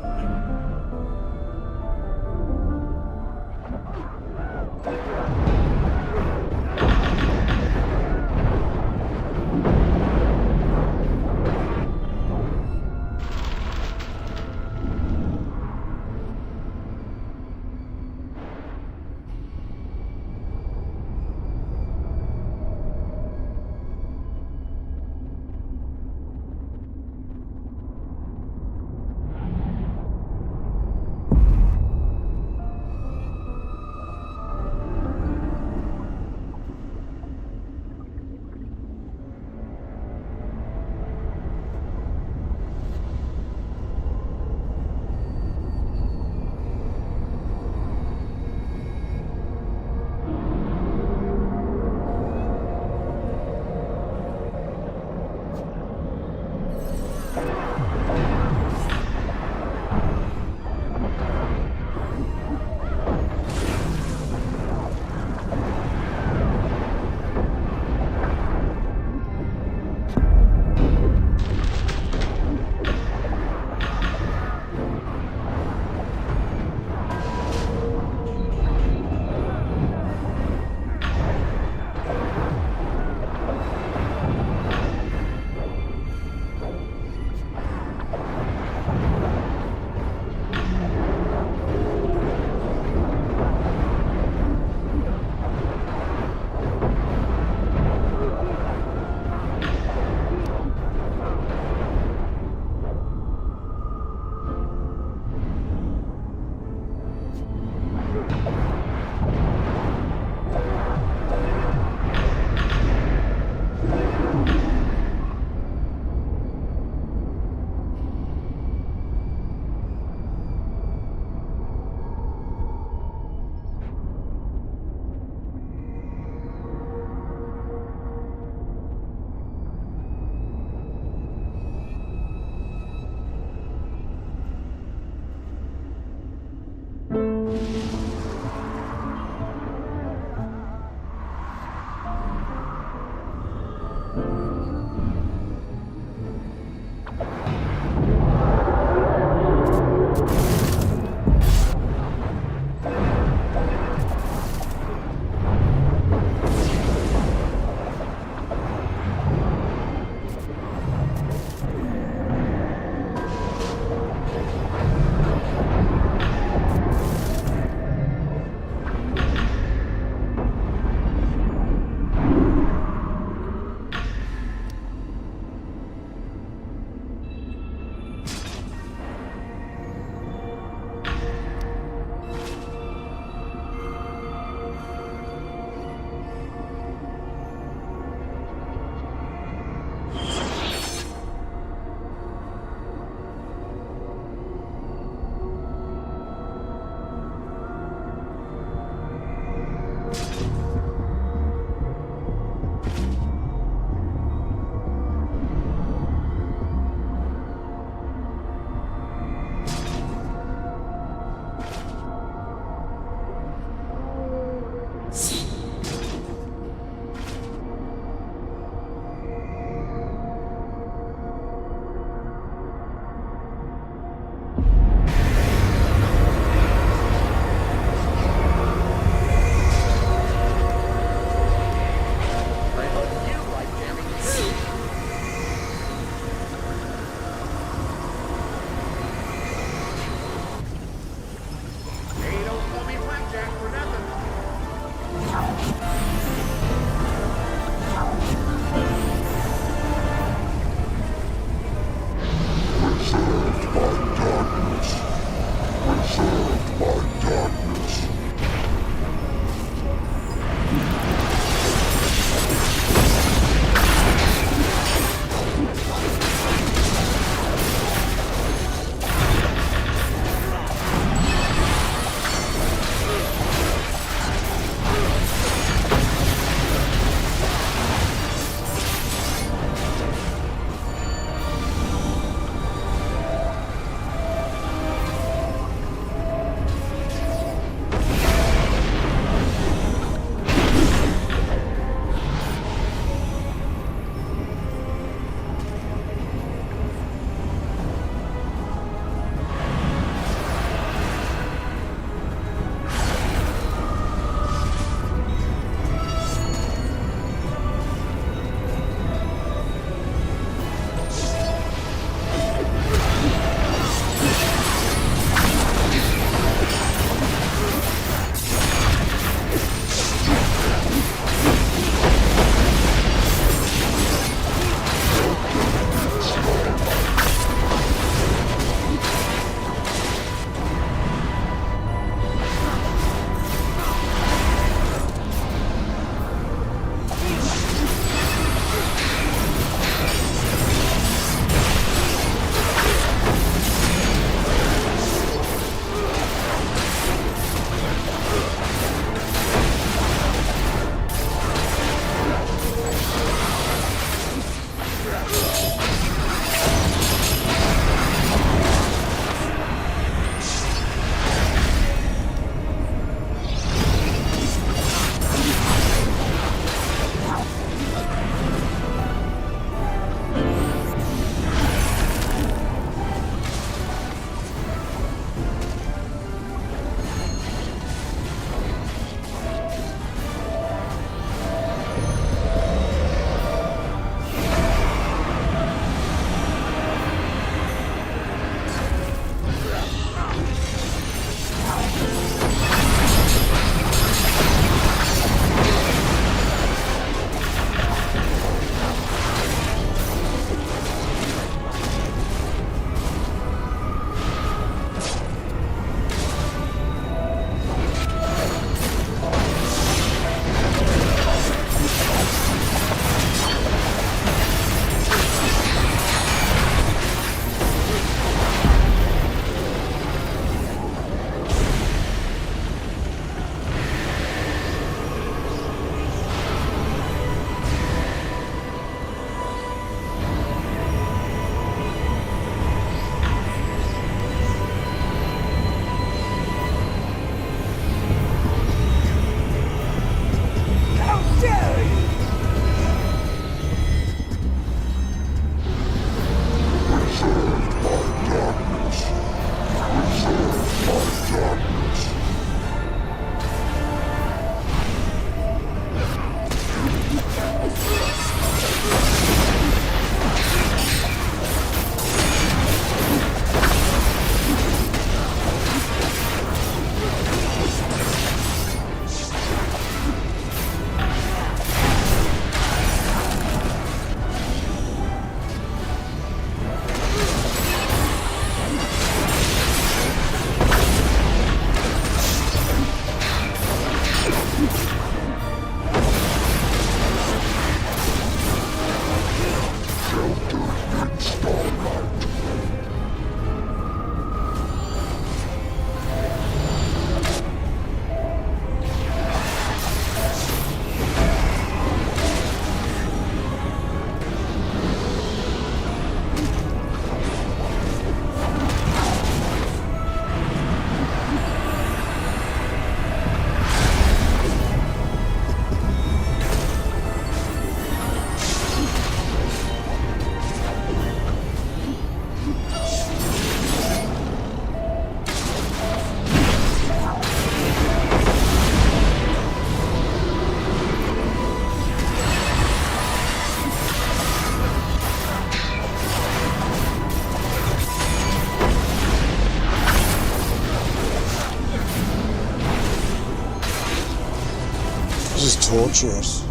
torturous.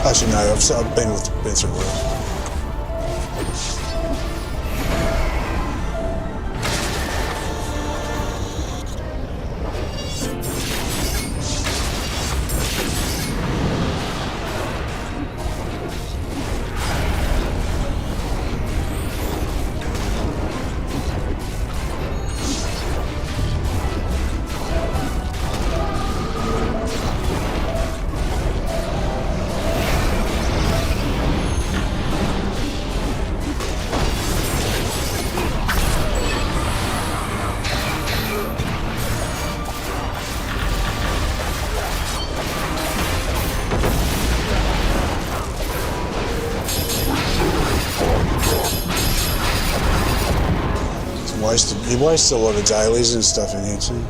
Actually, no, I've been through worse. He wastes a lot of dailies and stuff in here too.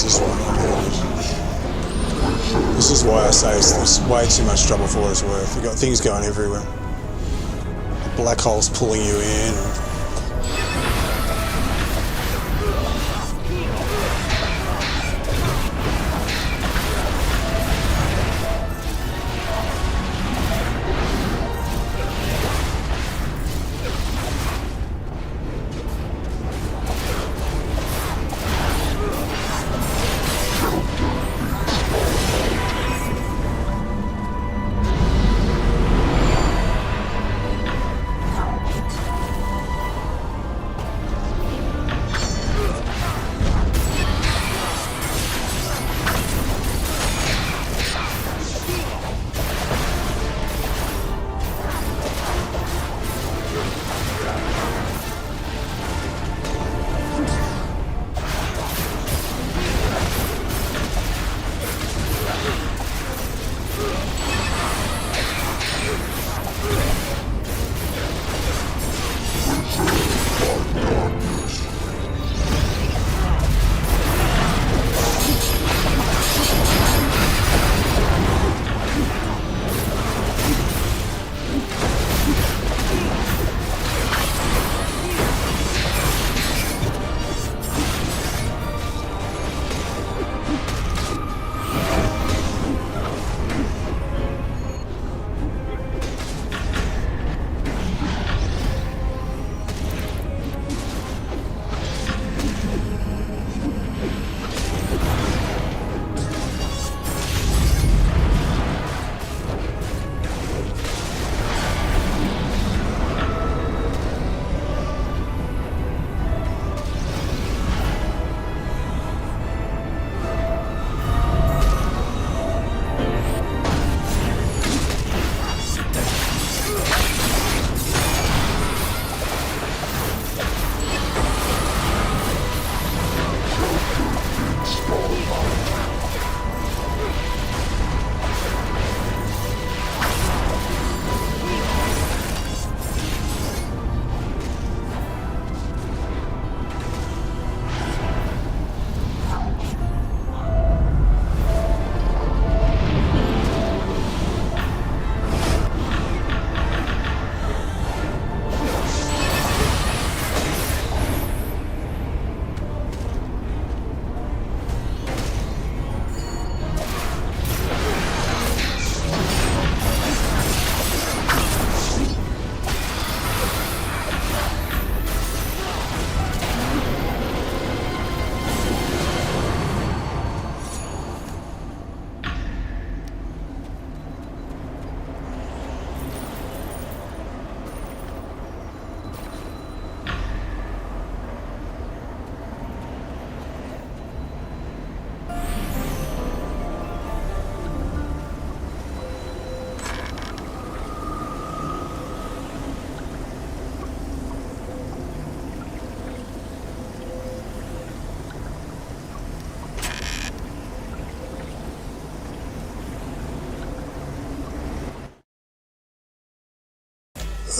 This one. This is why I say it's way too much trouble for what it's worth. You've got things going everywhere. Black holes pulling you in.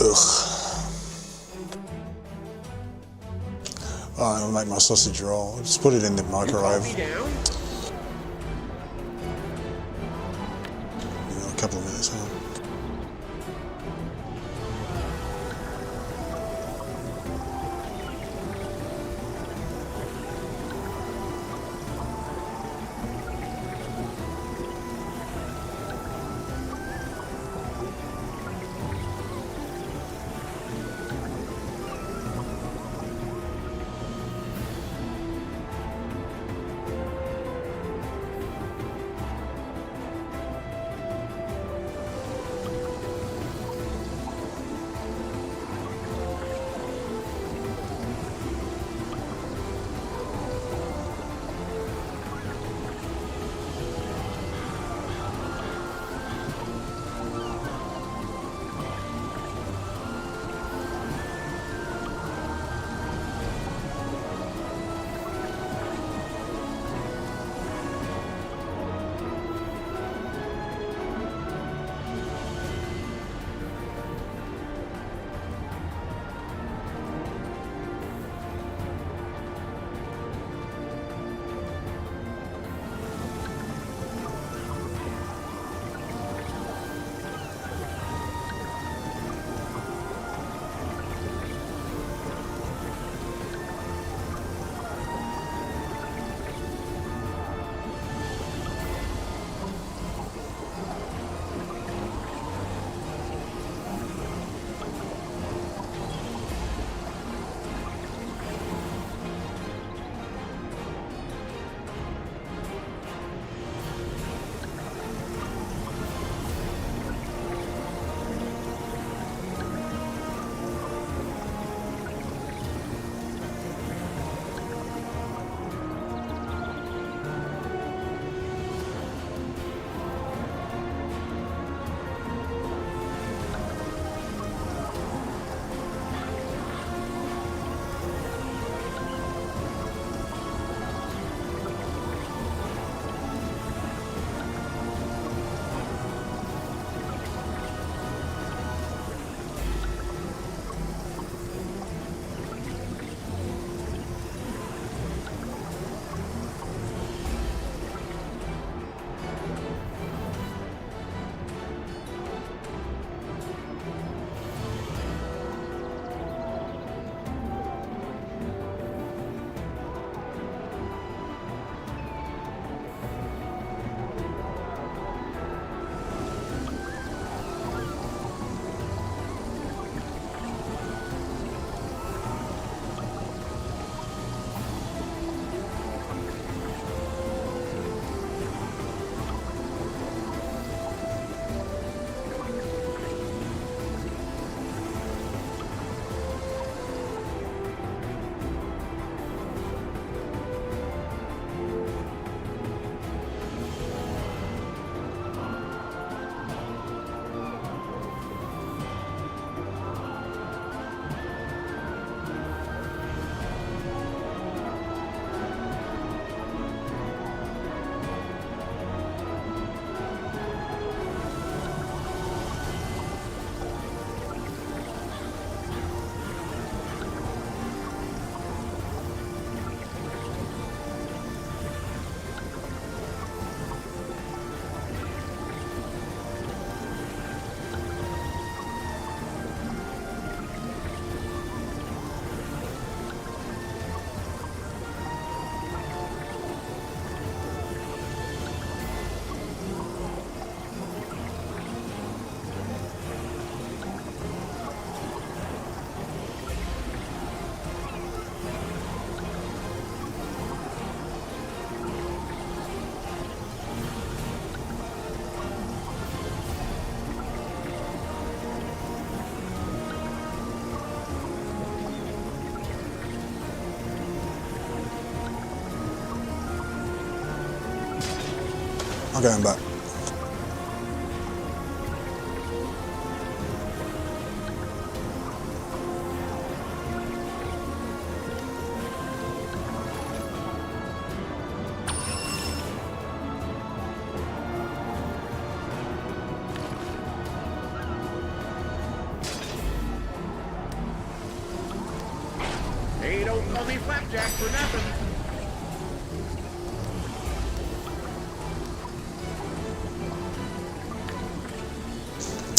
Alright, I'll make my sausage roll. Just put it in the microwave. A couple of minutes, huh? I'm going back. flapjack for nothing.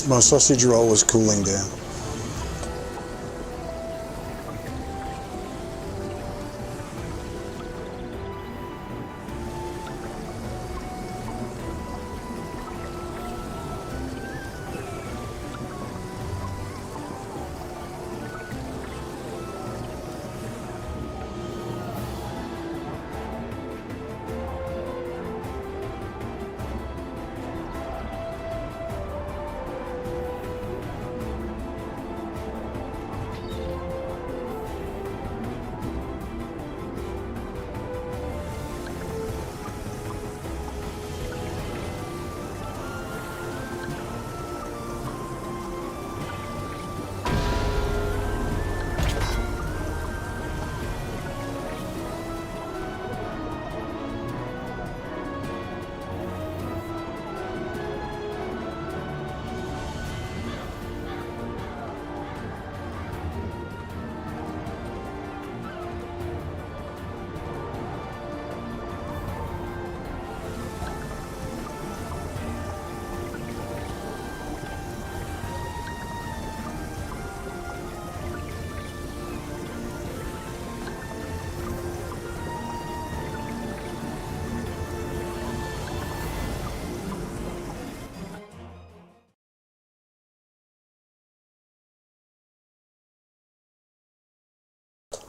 My sausage roll is cooling down.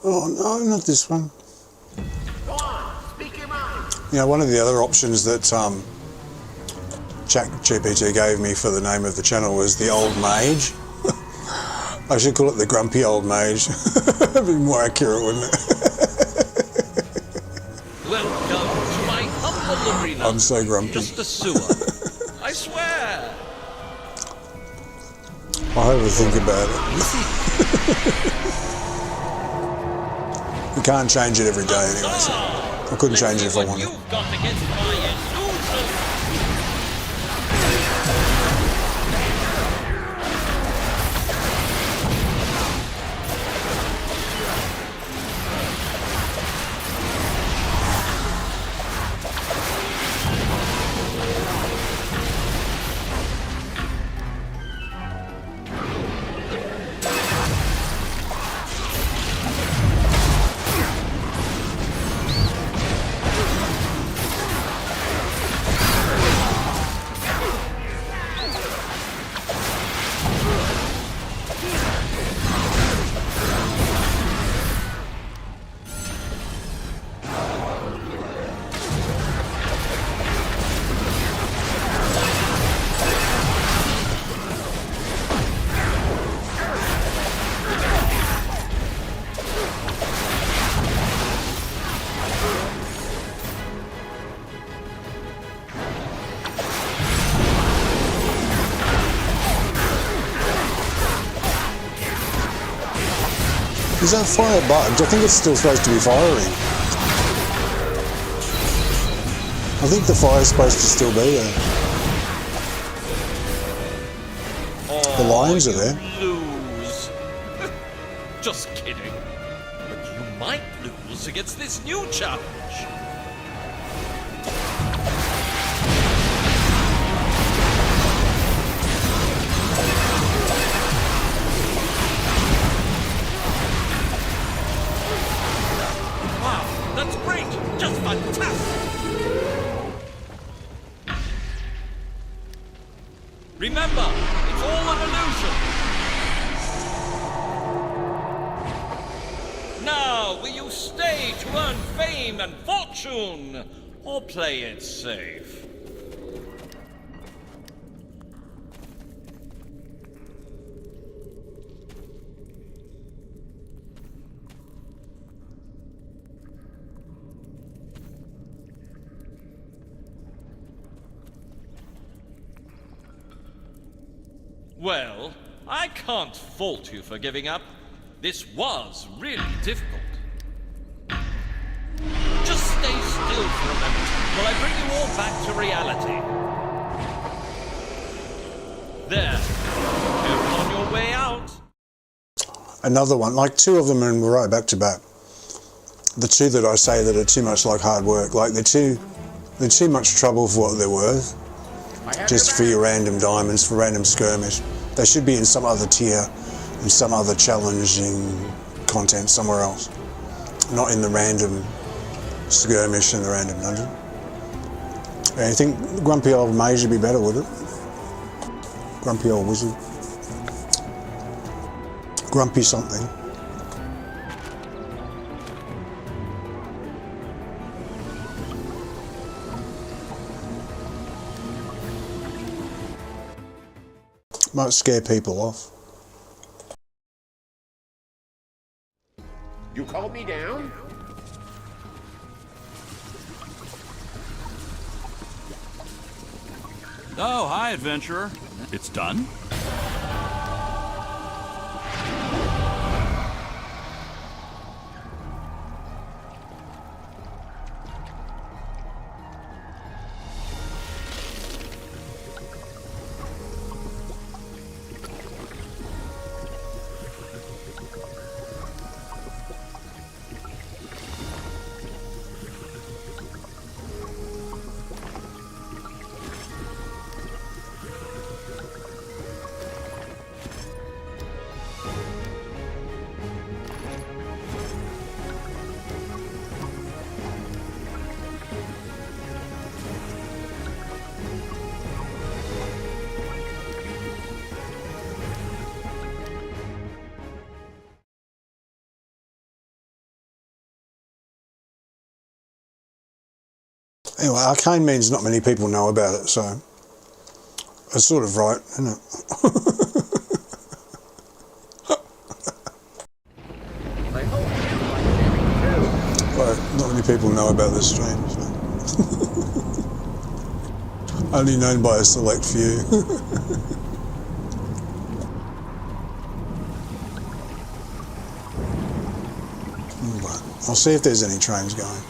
Oh no, not this one. Go on, speak your mind. You know, one of the other options that ChatGPT gave me for the name of the channel was the Old Mage. I should call it the Grumpy Old Mage. That'd be more accurate, wouldn't it? Welcome to my humble arena. I'm so grumpy. Just a sewer. I swear. I'll overthink about it. You can't change it every day anyway, so I couldn't change it if I wanted. You've got against my illusion. Is that fire bugged? I think it's still supposed to be firing. I think the fire's supposed to still be there. The lions are there. Lose. Just kidding. But you might lose against this new challenge. That's great! Just fantastic! Remember, it's all an illusion! Now, will you stay to earn fame and fortune, or play it safe? Well, I can't fault you for giving up. This was really difficult. Just stay still for a moment while I bring you all back to reality. There. Careful on your way out. Another one, like two of them and we're right back to back. the two that I say that are too much like hard work, like they're too much trouble for what they're worth, just for your random diamonds, for random skirmish. They should be in some other tier, in some other challenging content somewhere else, not in the random skirmish and the random dungeon. You think grumpy old mage would be better, would it? Grumpy old wizard. Grumpy something. Might scare people off. You called me down? Oh, hi, adventurer. It's done? Anyway, arcane means not many people know about it, so it's sort of right, isn't it? Well, not many people know about this stream, so. Only known by a select few. But I'll see if there's any trains going.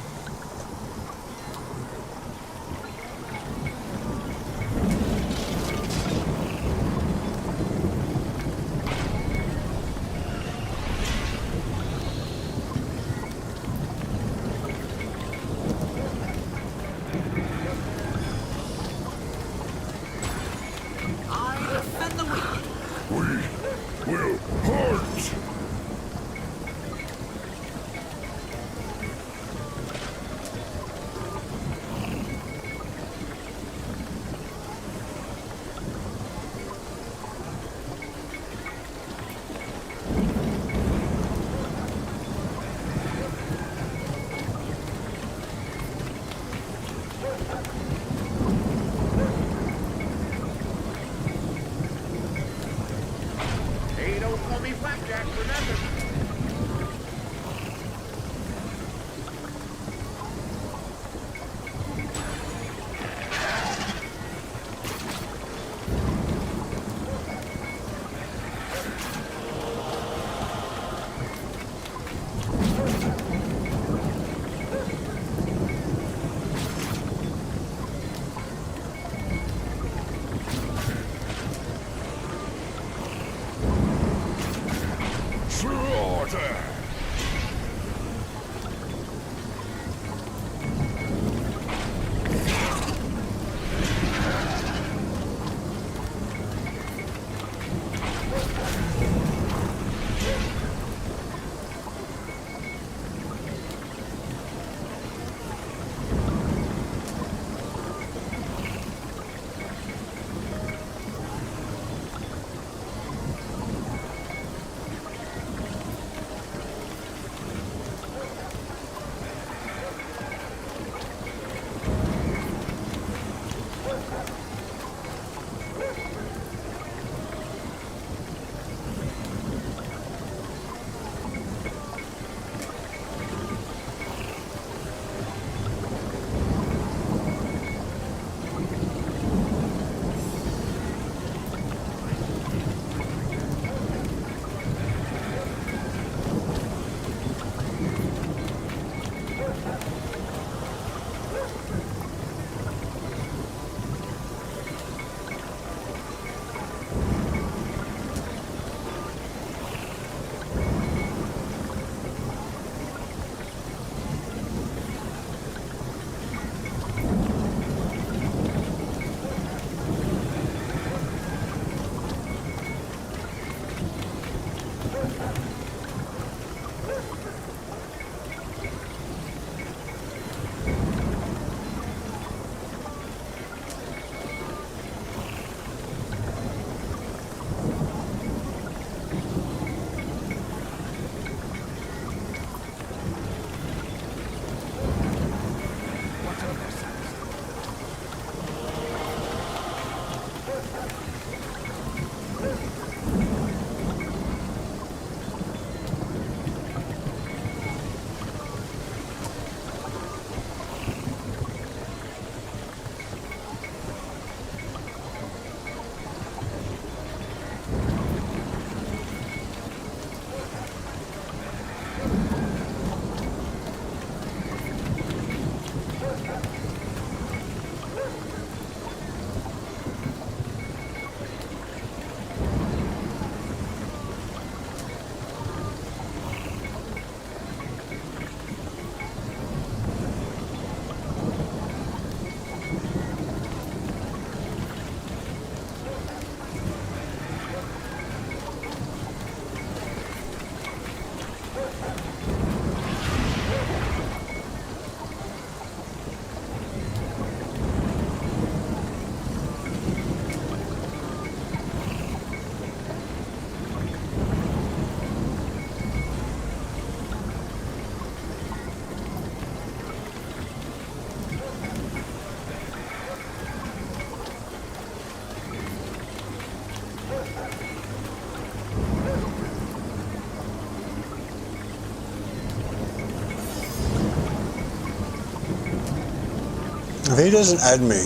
If he doesn't add me,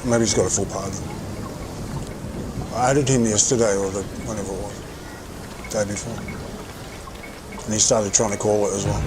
maybe he's got a full party. I added him yesterday or whenever it was, day before. And he started trying to call it as well.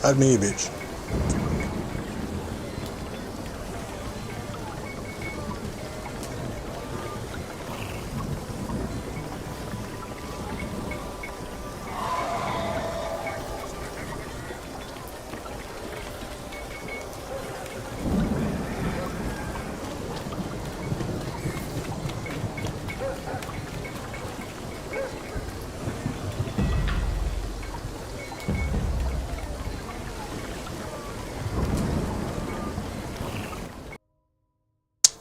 Add me, you bitch.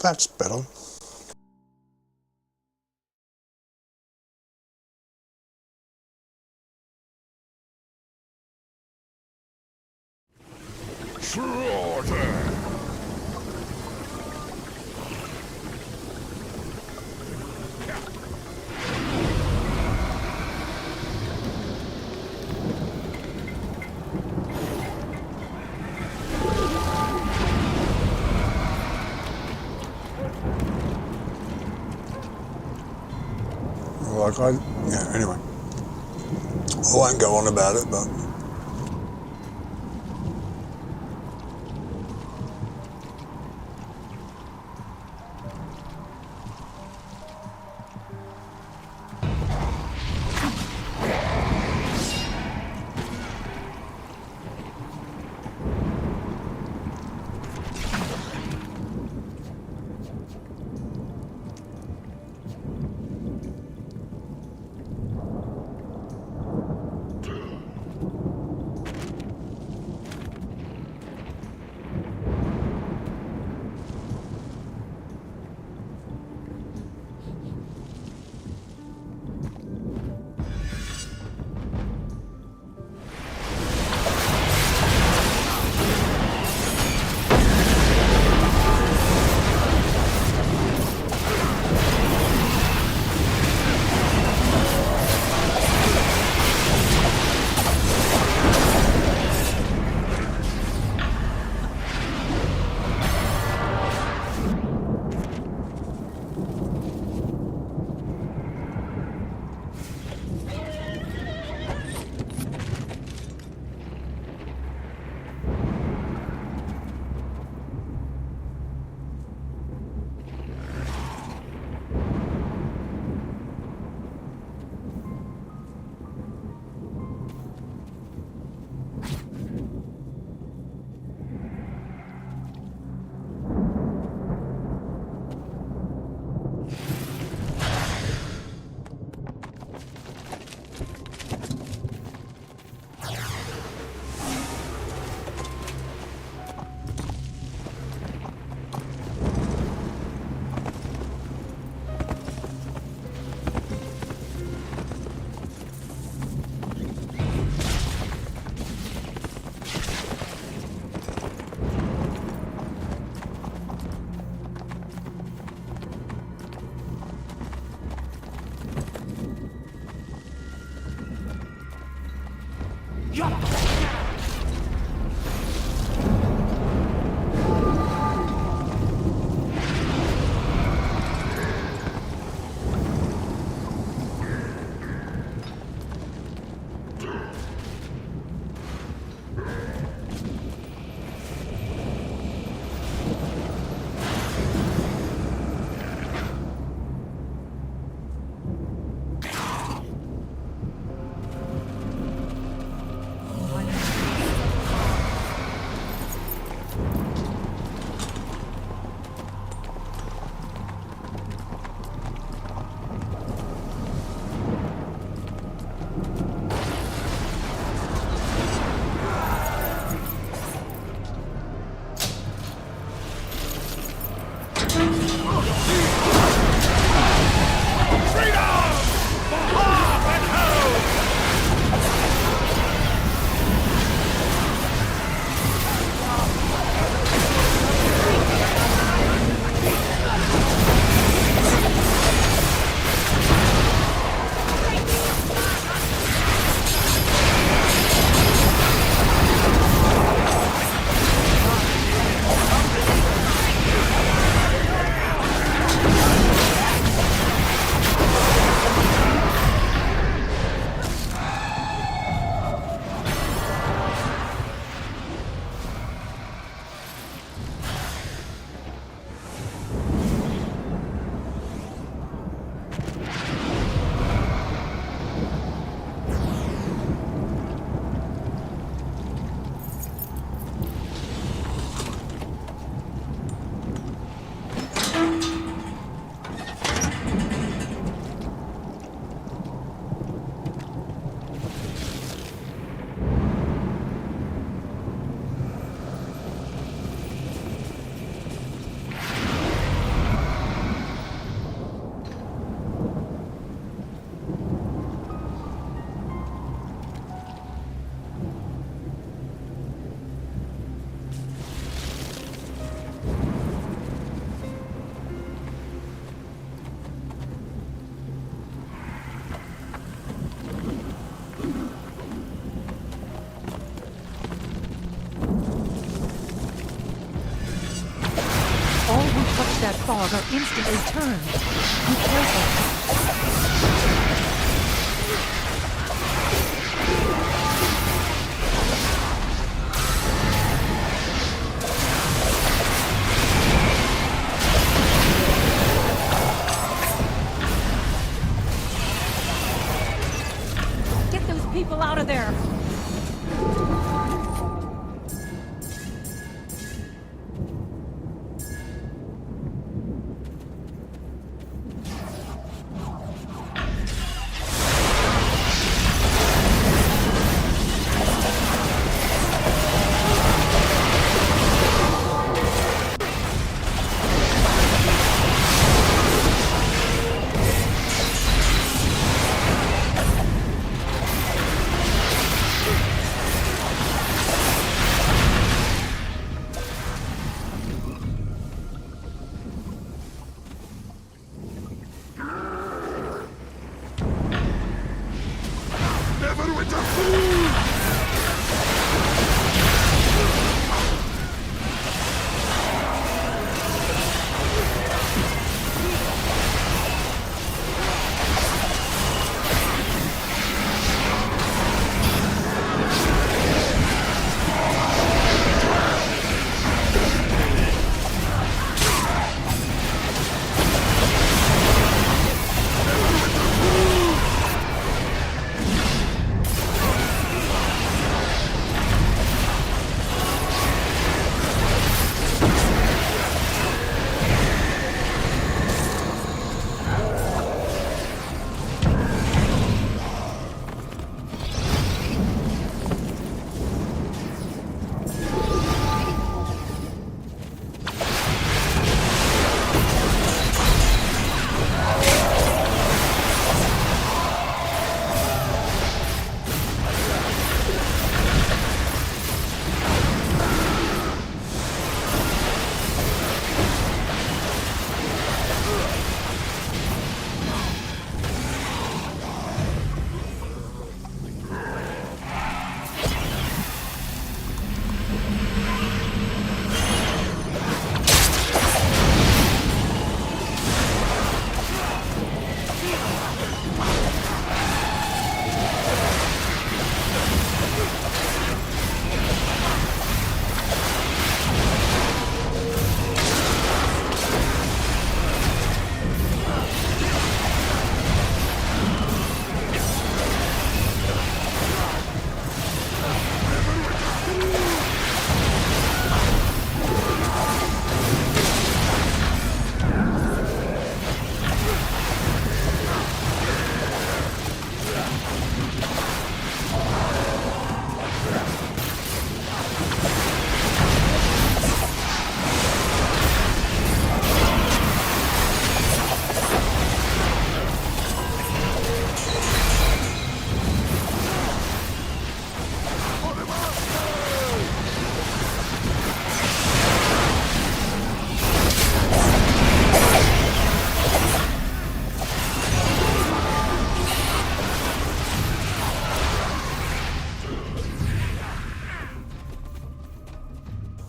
That's better. Like yeah, anyway. I won't go on about it, but that fog are instantly turned. Be careful. Get those people out of there!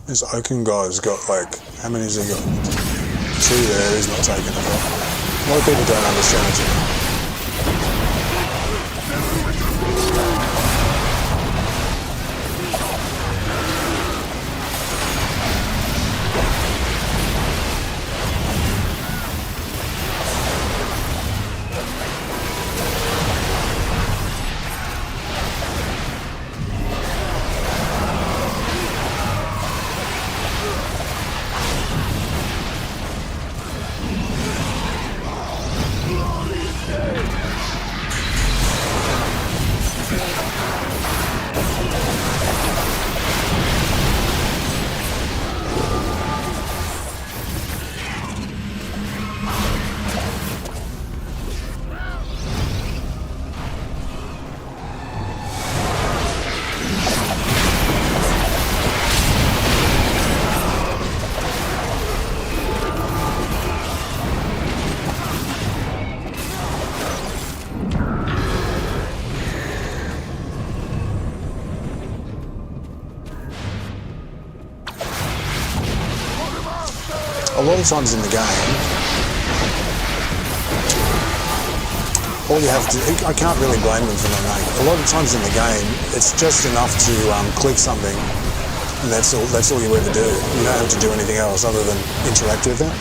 This Oaken guy's got like, how many has he got? 2 there, he's not taking it off. A lot of people don't understand it. a lot of times in the game, all you have to, I can't really blame them for not knowing. A lot of times in the game, it's just enough to click something, and that's all you ever do. You don't have to do anything else other than interact with it.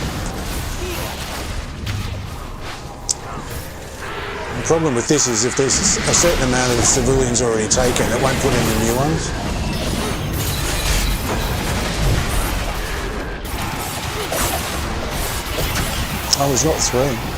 The problem with this is if there's a certain amount of civilians already taken, it won't put any new ones. Oh, there's not 3.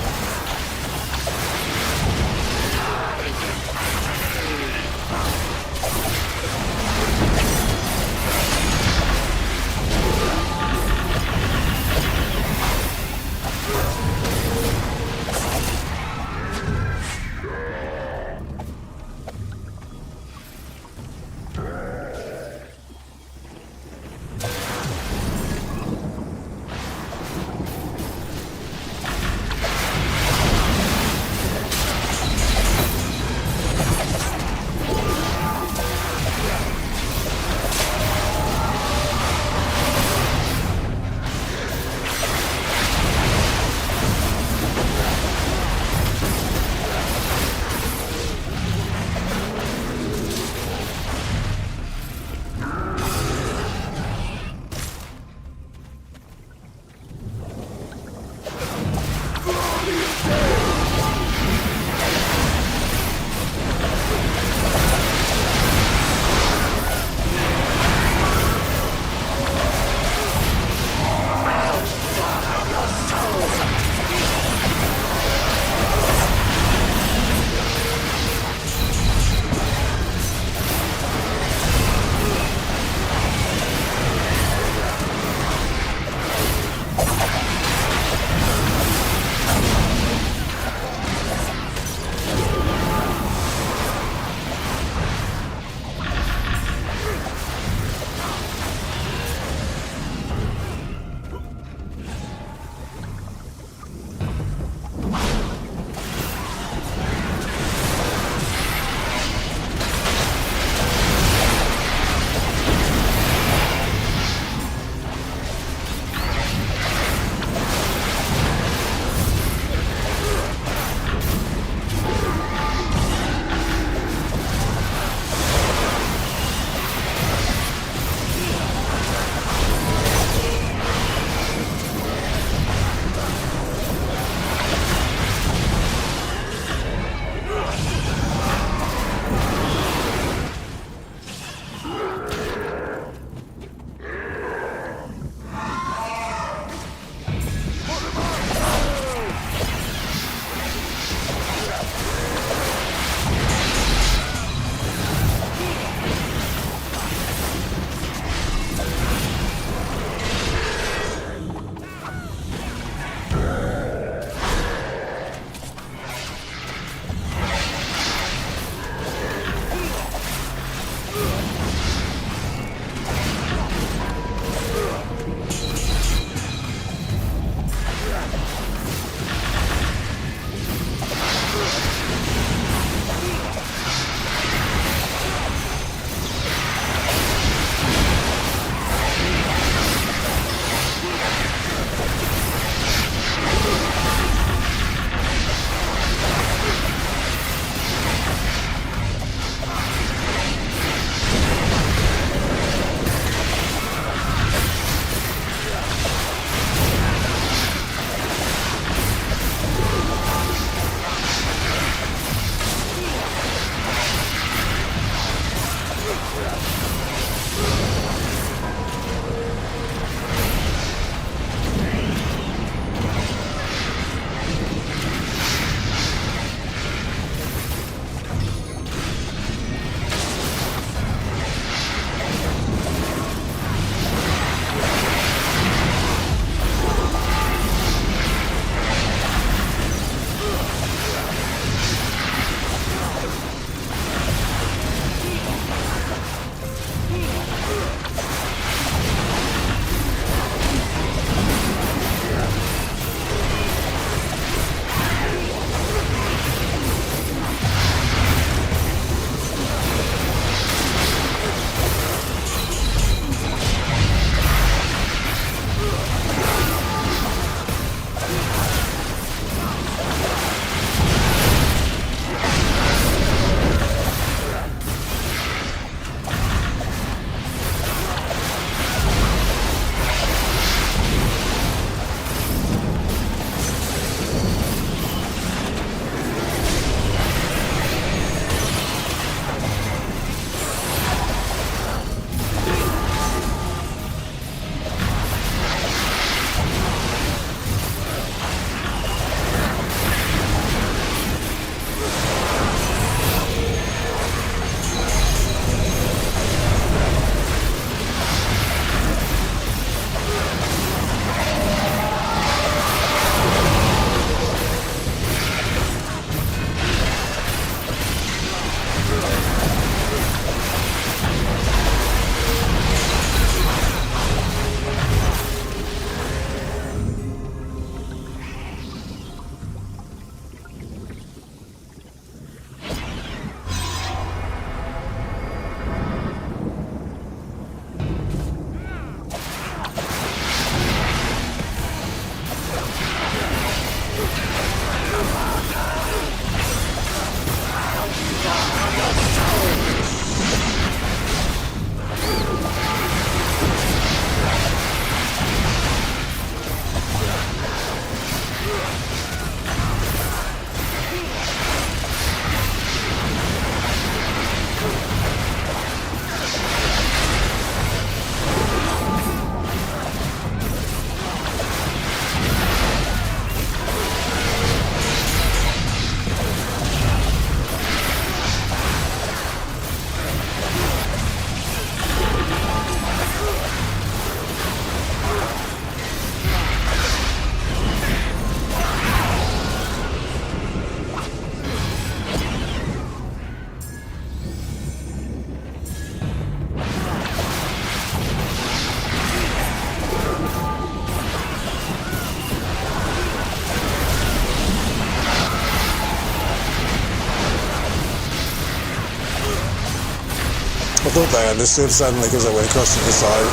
thought they understood suddenly because I went across to the side.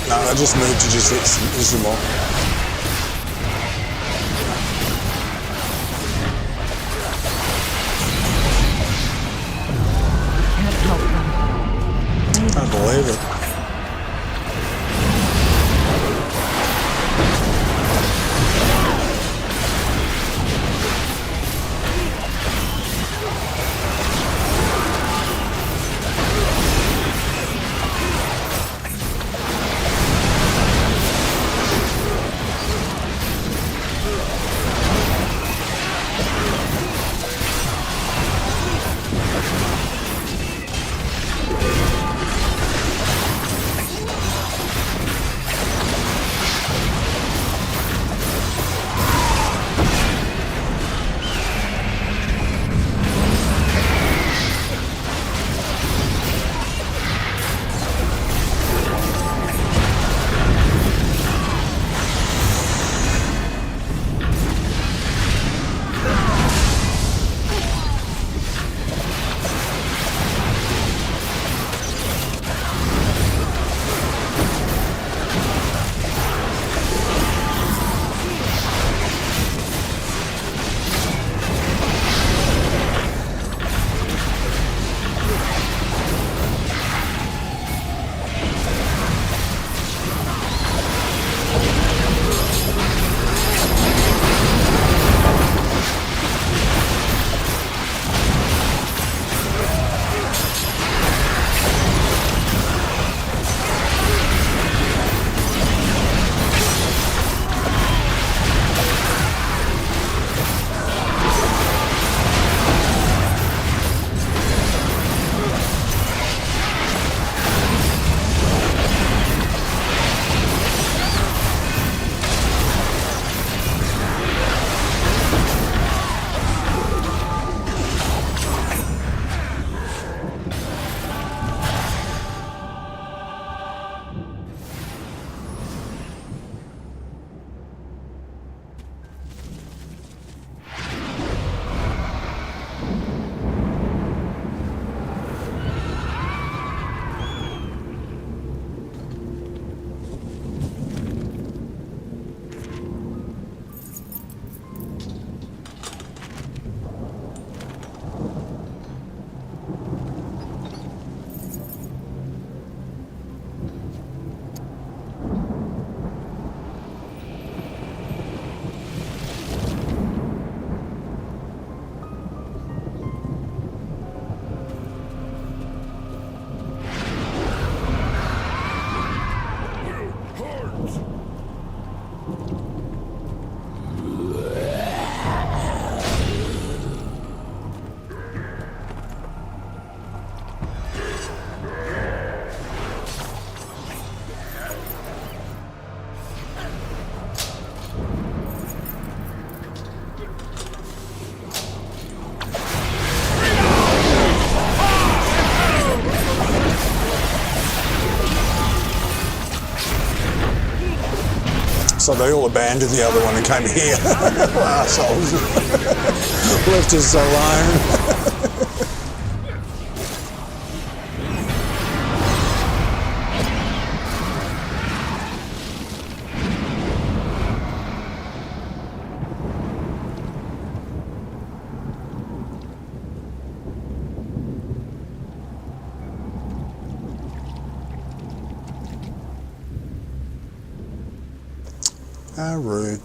No, I just moved to just hit some more. Can't help them. Can't believe it. So they all abandoned the other one and came here. Assholes. Left us alone. How rude.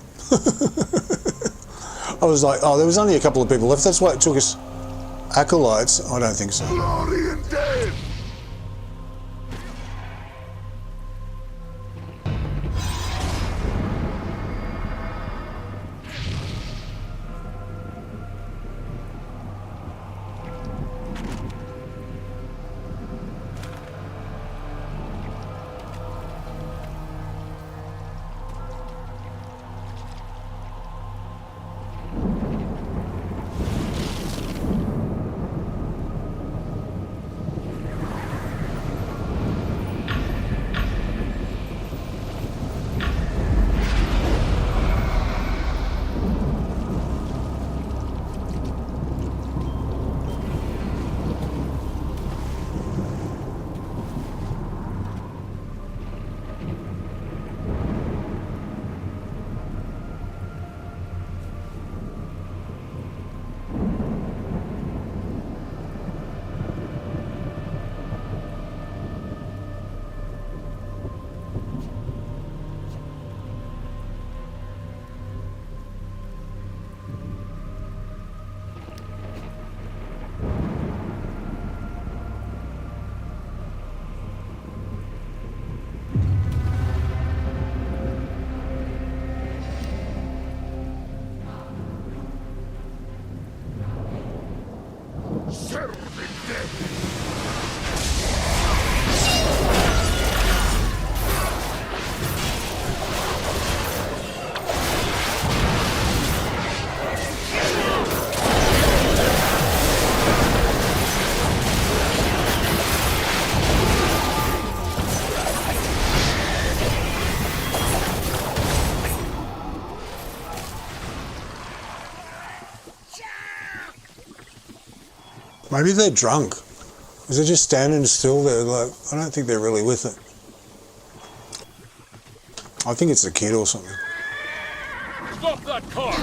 I was like, oh, there was only a couple of people left. That's why it took us. Acolytes? I don't think so. Bloody and dead! Maybe they're drunk. Is they're just standing still? They're like, I don't think they're really with it. I think it's a kid or something. Stop that car!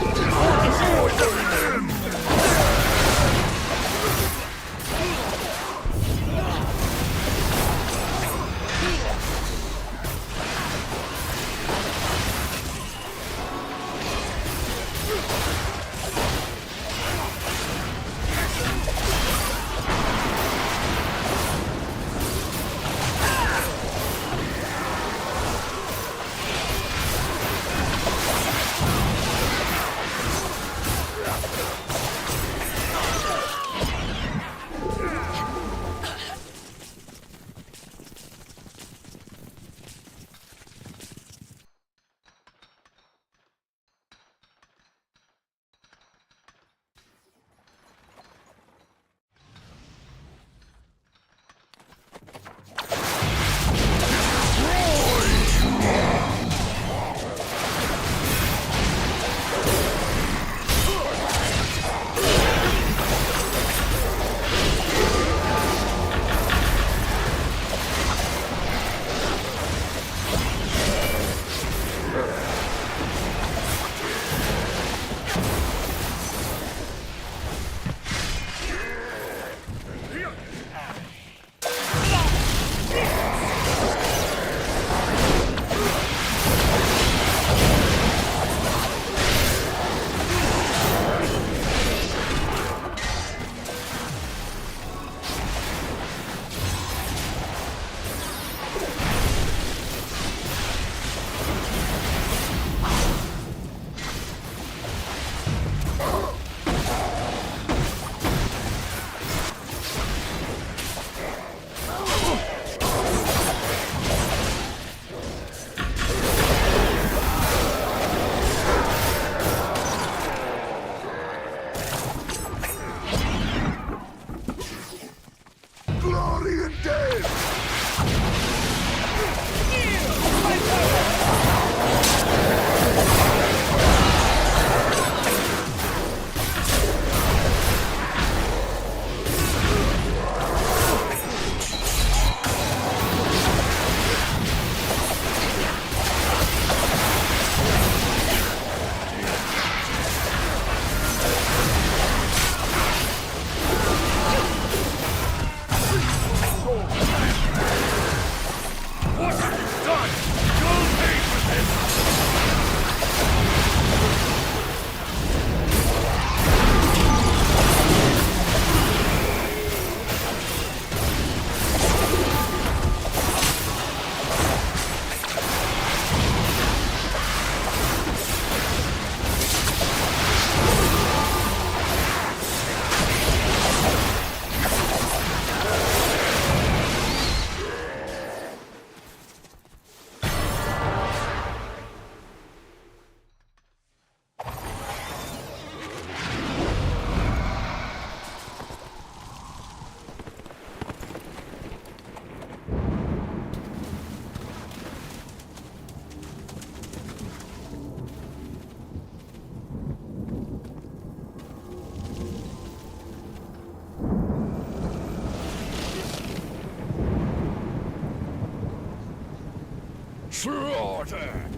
Slaughter!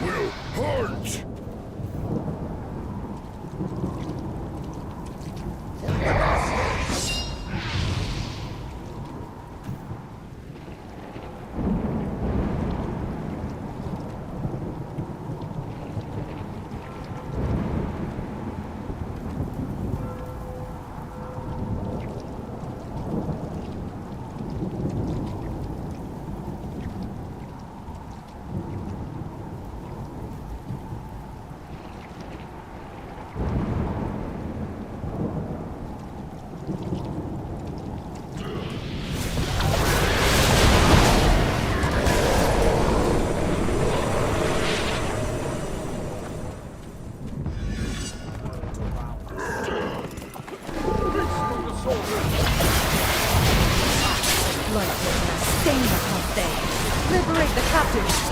Will hunt! Liberate the captives!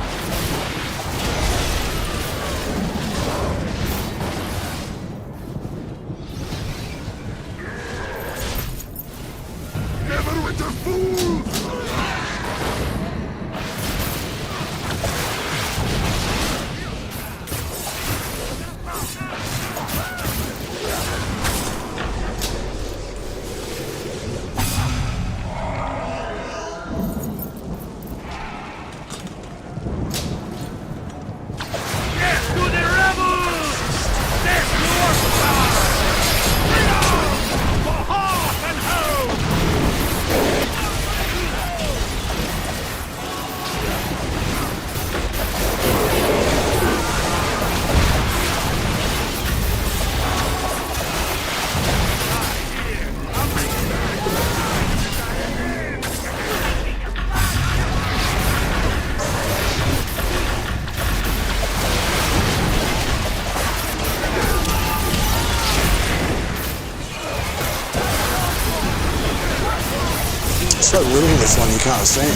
little, this one, you can't see him.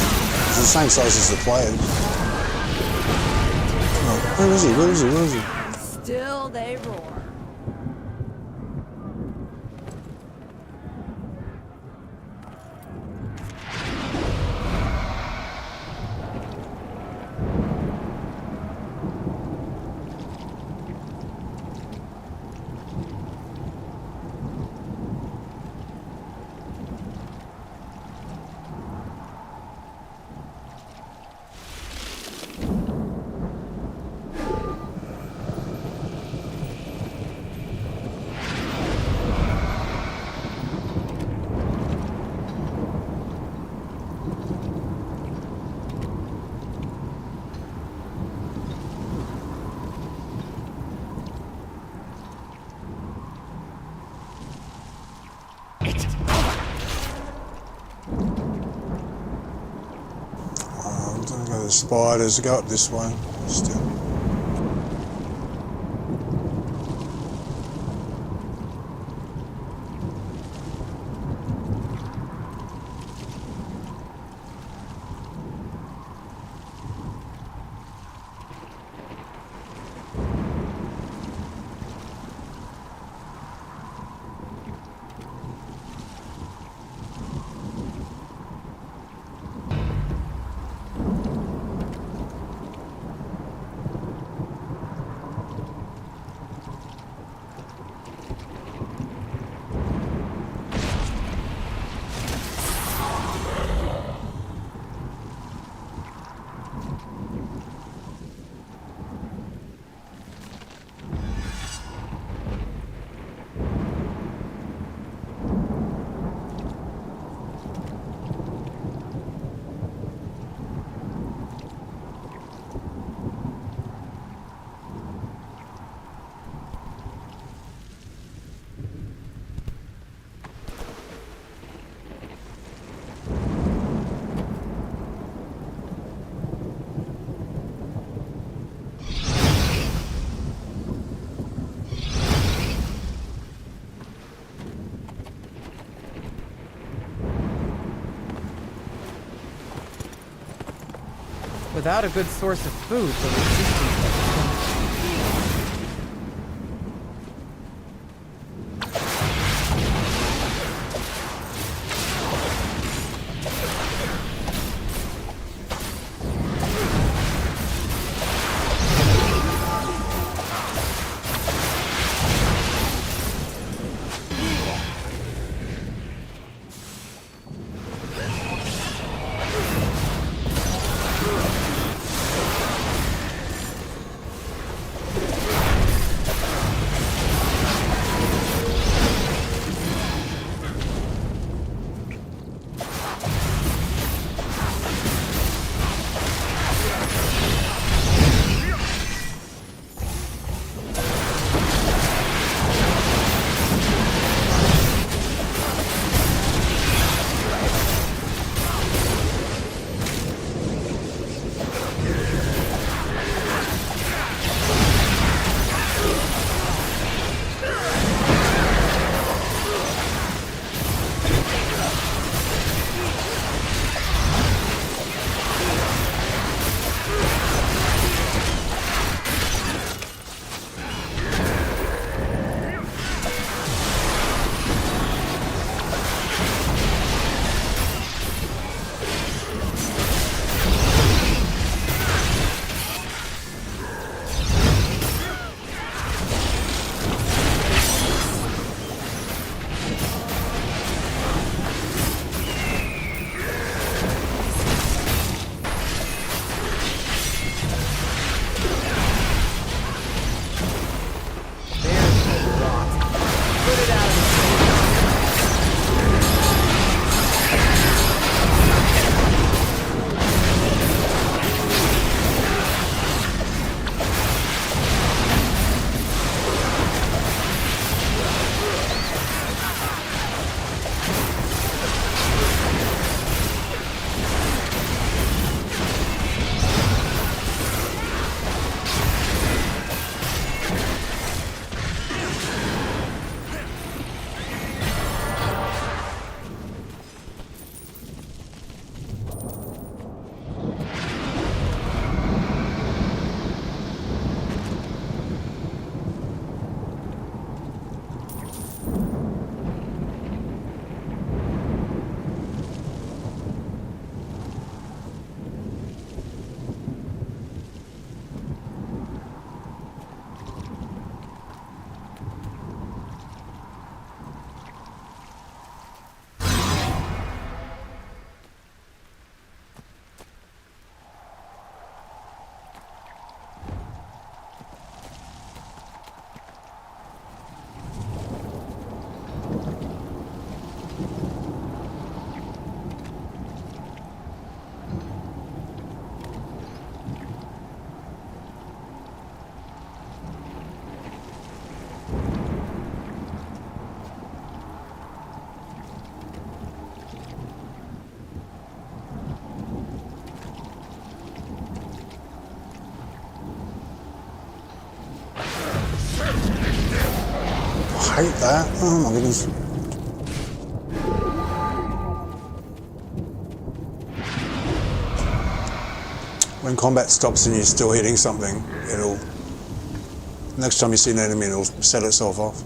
It's the same size as the player. Oh, where is he? Where is he? Where is he? Still they roar. The spiders go up this way still. Without a good source of food, the resistance hate that. Oh my goodness. When combat stops and you're still hitting something, it'll... Next time you see an enemy, it'll set itself off.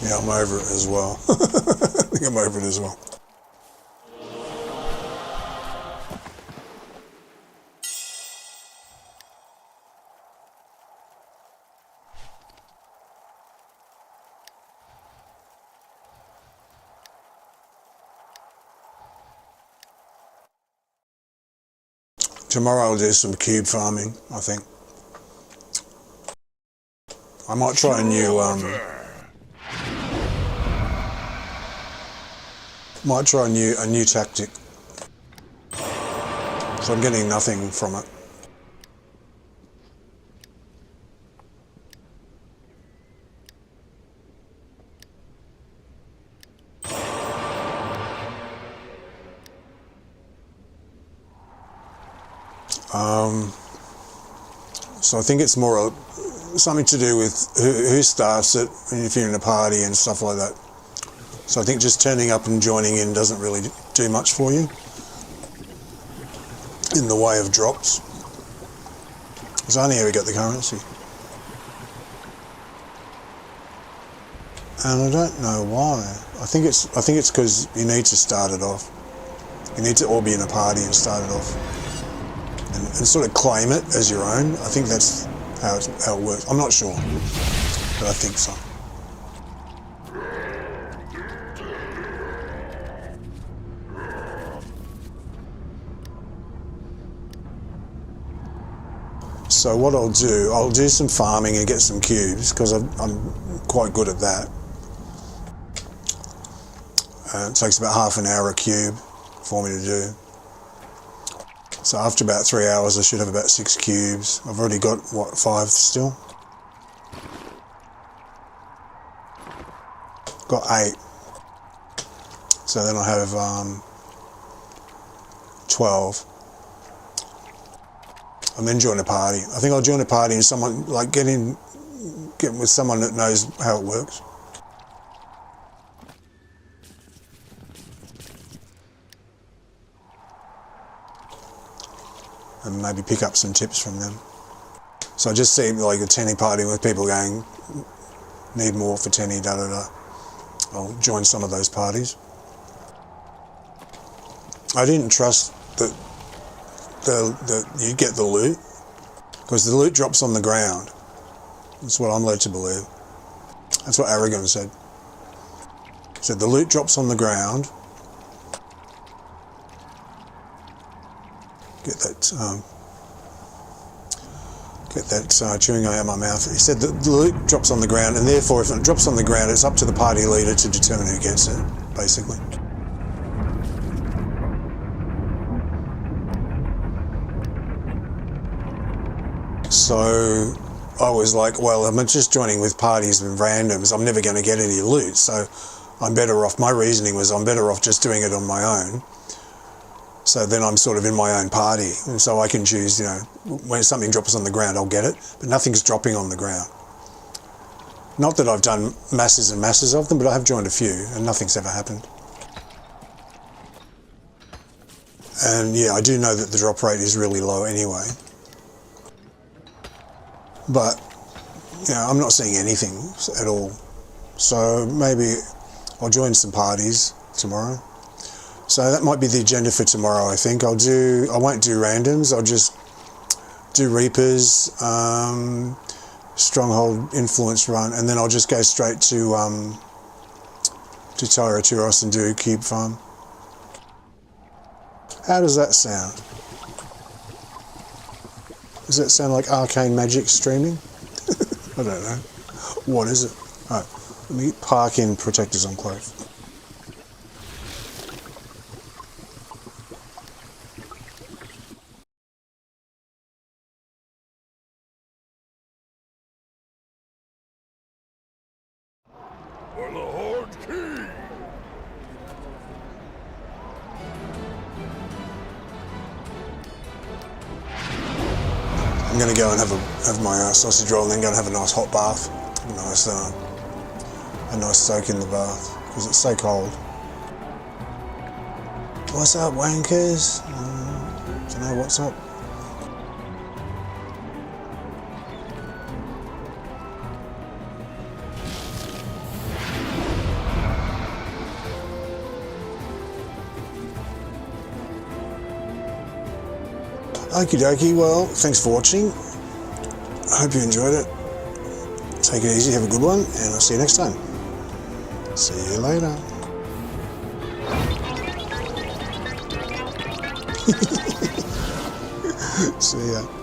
Yeah, I'm over it as well. I think I'm over it as well. Tomorrow I'll do some cube farming, I think. I might try a new a new tactic. So I'm getting nothing from it. So I think it's more something to do with who starts it, and if you're in a party and stuff like that. So I think just turning up and joining in doesn't really do much for you in the way of drops. It's only how we get the currency. And I don't know why. I think it's because you need to start it off. You need to all be in a party and start it off. And sort of claim it as your own. I think that's how it works. I'm not sure, but I think so. So what I'll do some farming and get some cubes, because I'm quite good at that. It takes about half an hour a cube for me to do. So after about 3 hours I should have about 6 cubes. I've already got, what, 5 still? Got 8. So then I have 12. And then join a party. I think I'll join a party and someone, like get with someone that knows how it works. And maybe pick up some tips from them. So I just see like a tenny party with people going, need more for tenny, da da da. I'll join some of those parties. I didn't trust that you get the loot, because the loot drops on the ground. That's what I'm led to believe. That's what Aragon said. He said the loot drops on the ground. Get that chewing eye out of my mouth. He said that the loot drops on the ground, and therefore if it drops on the ground, it's up to the party leader to determine who gets it, basically. So I was like, well, I'm just joining with parties and randoms. I'm never going to get any loot, so I'm better off. My reasoning was I'm better off just doing it on my own. So then I'm sort of in my own party, and so I can choose, you know, when something drops on the ground, I'll get it, but nothing's dropping on the ground. Not that I've done masses and masses of them, but I have joined a few, and nothing's ever happened. And yeah, I do know that the drop rate is really low anyway. But, you know, I'm not seeing anything at all. So maybe I'll join some parties tomorrow. So that might be the agenda for tomorrow, I think. I won't do randoms, I'll just do Reapers, Stronghold influence run, and then I'll just go straight to Tyraturos and do cube farm. How does that sound? Does that sound like arcane magic streaming? I don't know. What is it? Alright, let me park in Protectors Enclave. For the Horde King! I'm going to go and have my sausage roll and then go and have a nice hot bath. A nice soak in the bath, because it's so cold. What's up, wankers? Don't know what's up. Okie dokie, well, thanks for watching. I hope you enjoyed it. Take it easy, have a good one, and I'll see you next time. See you later. See ya.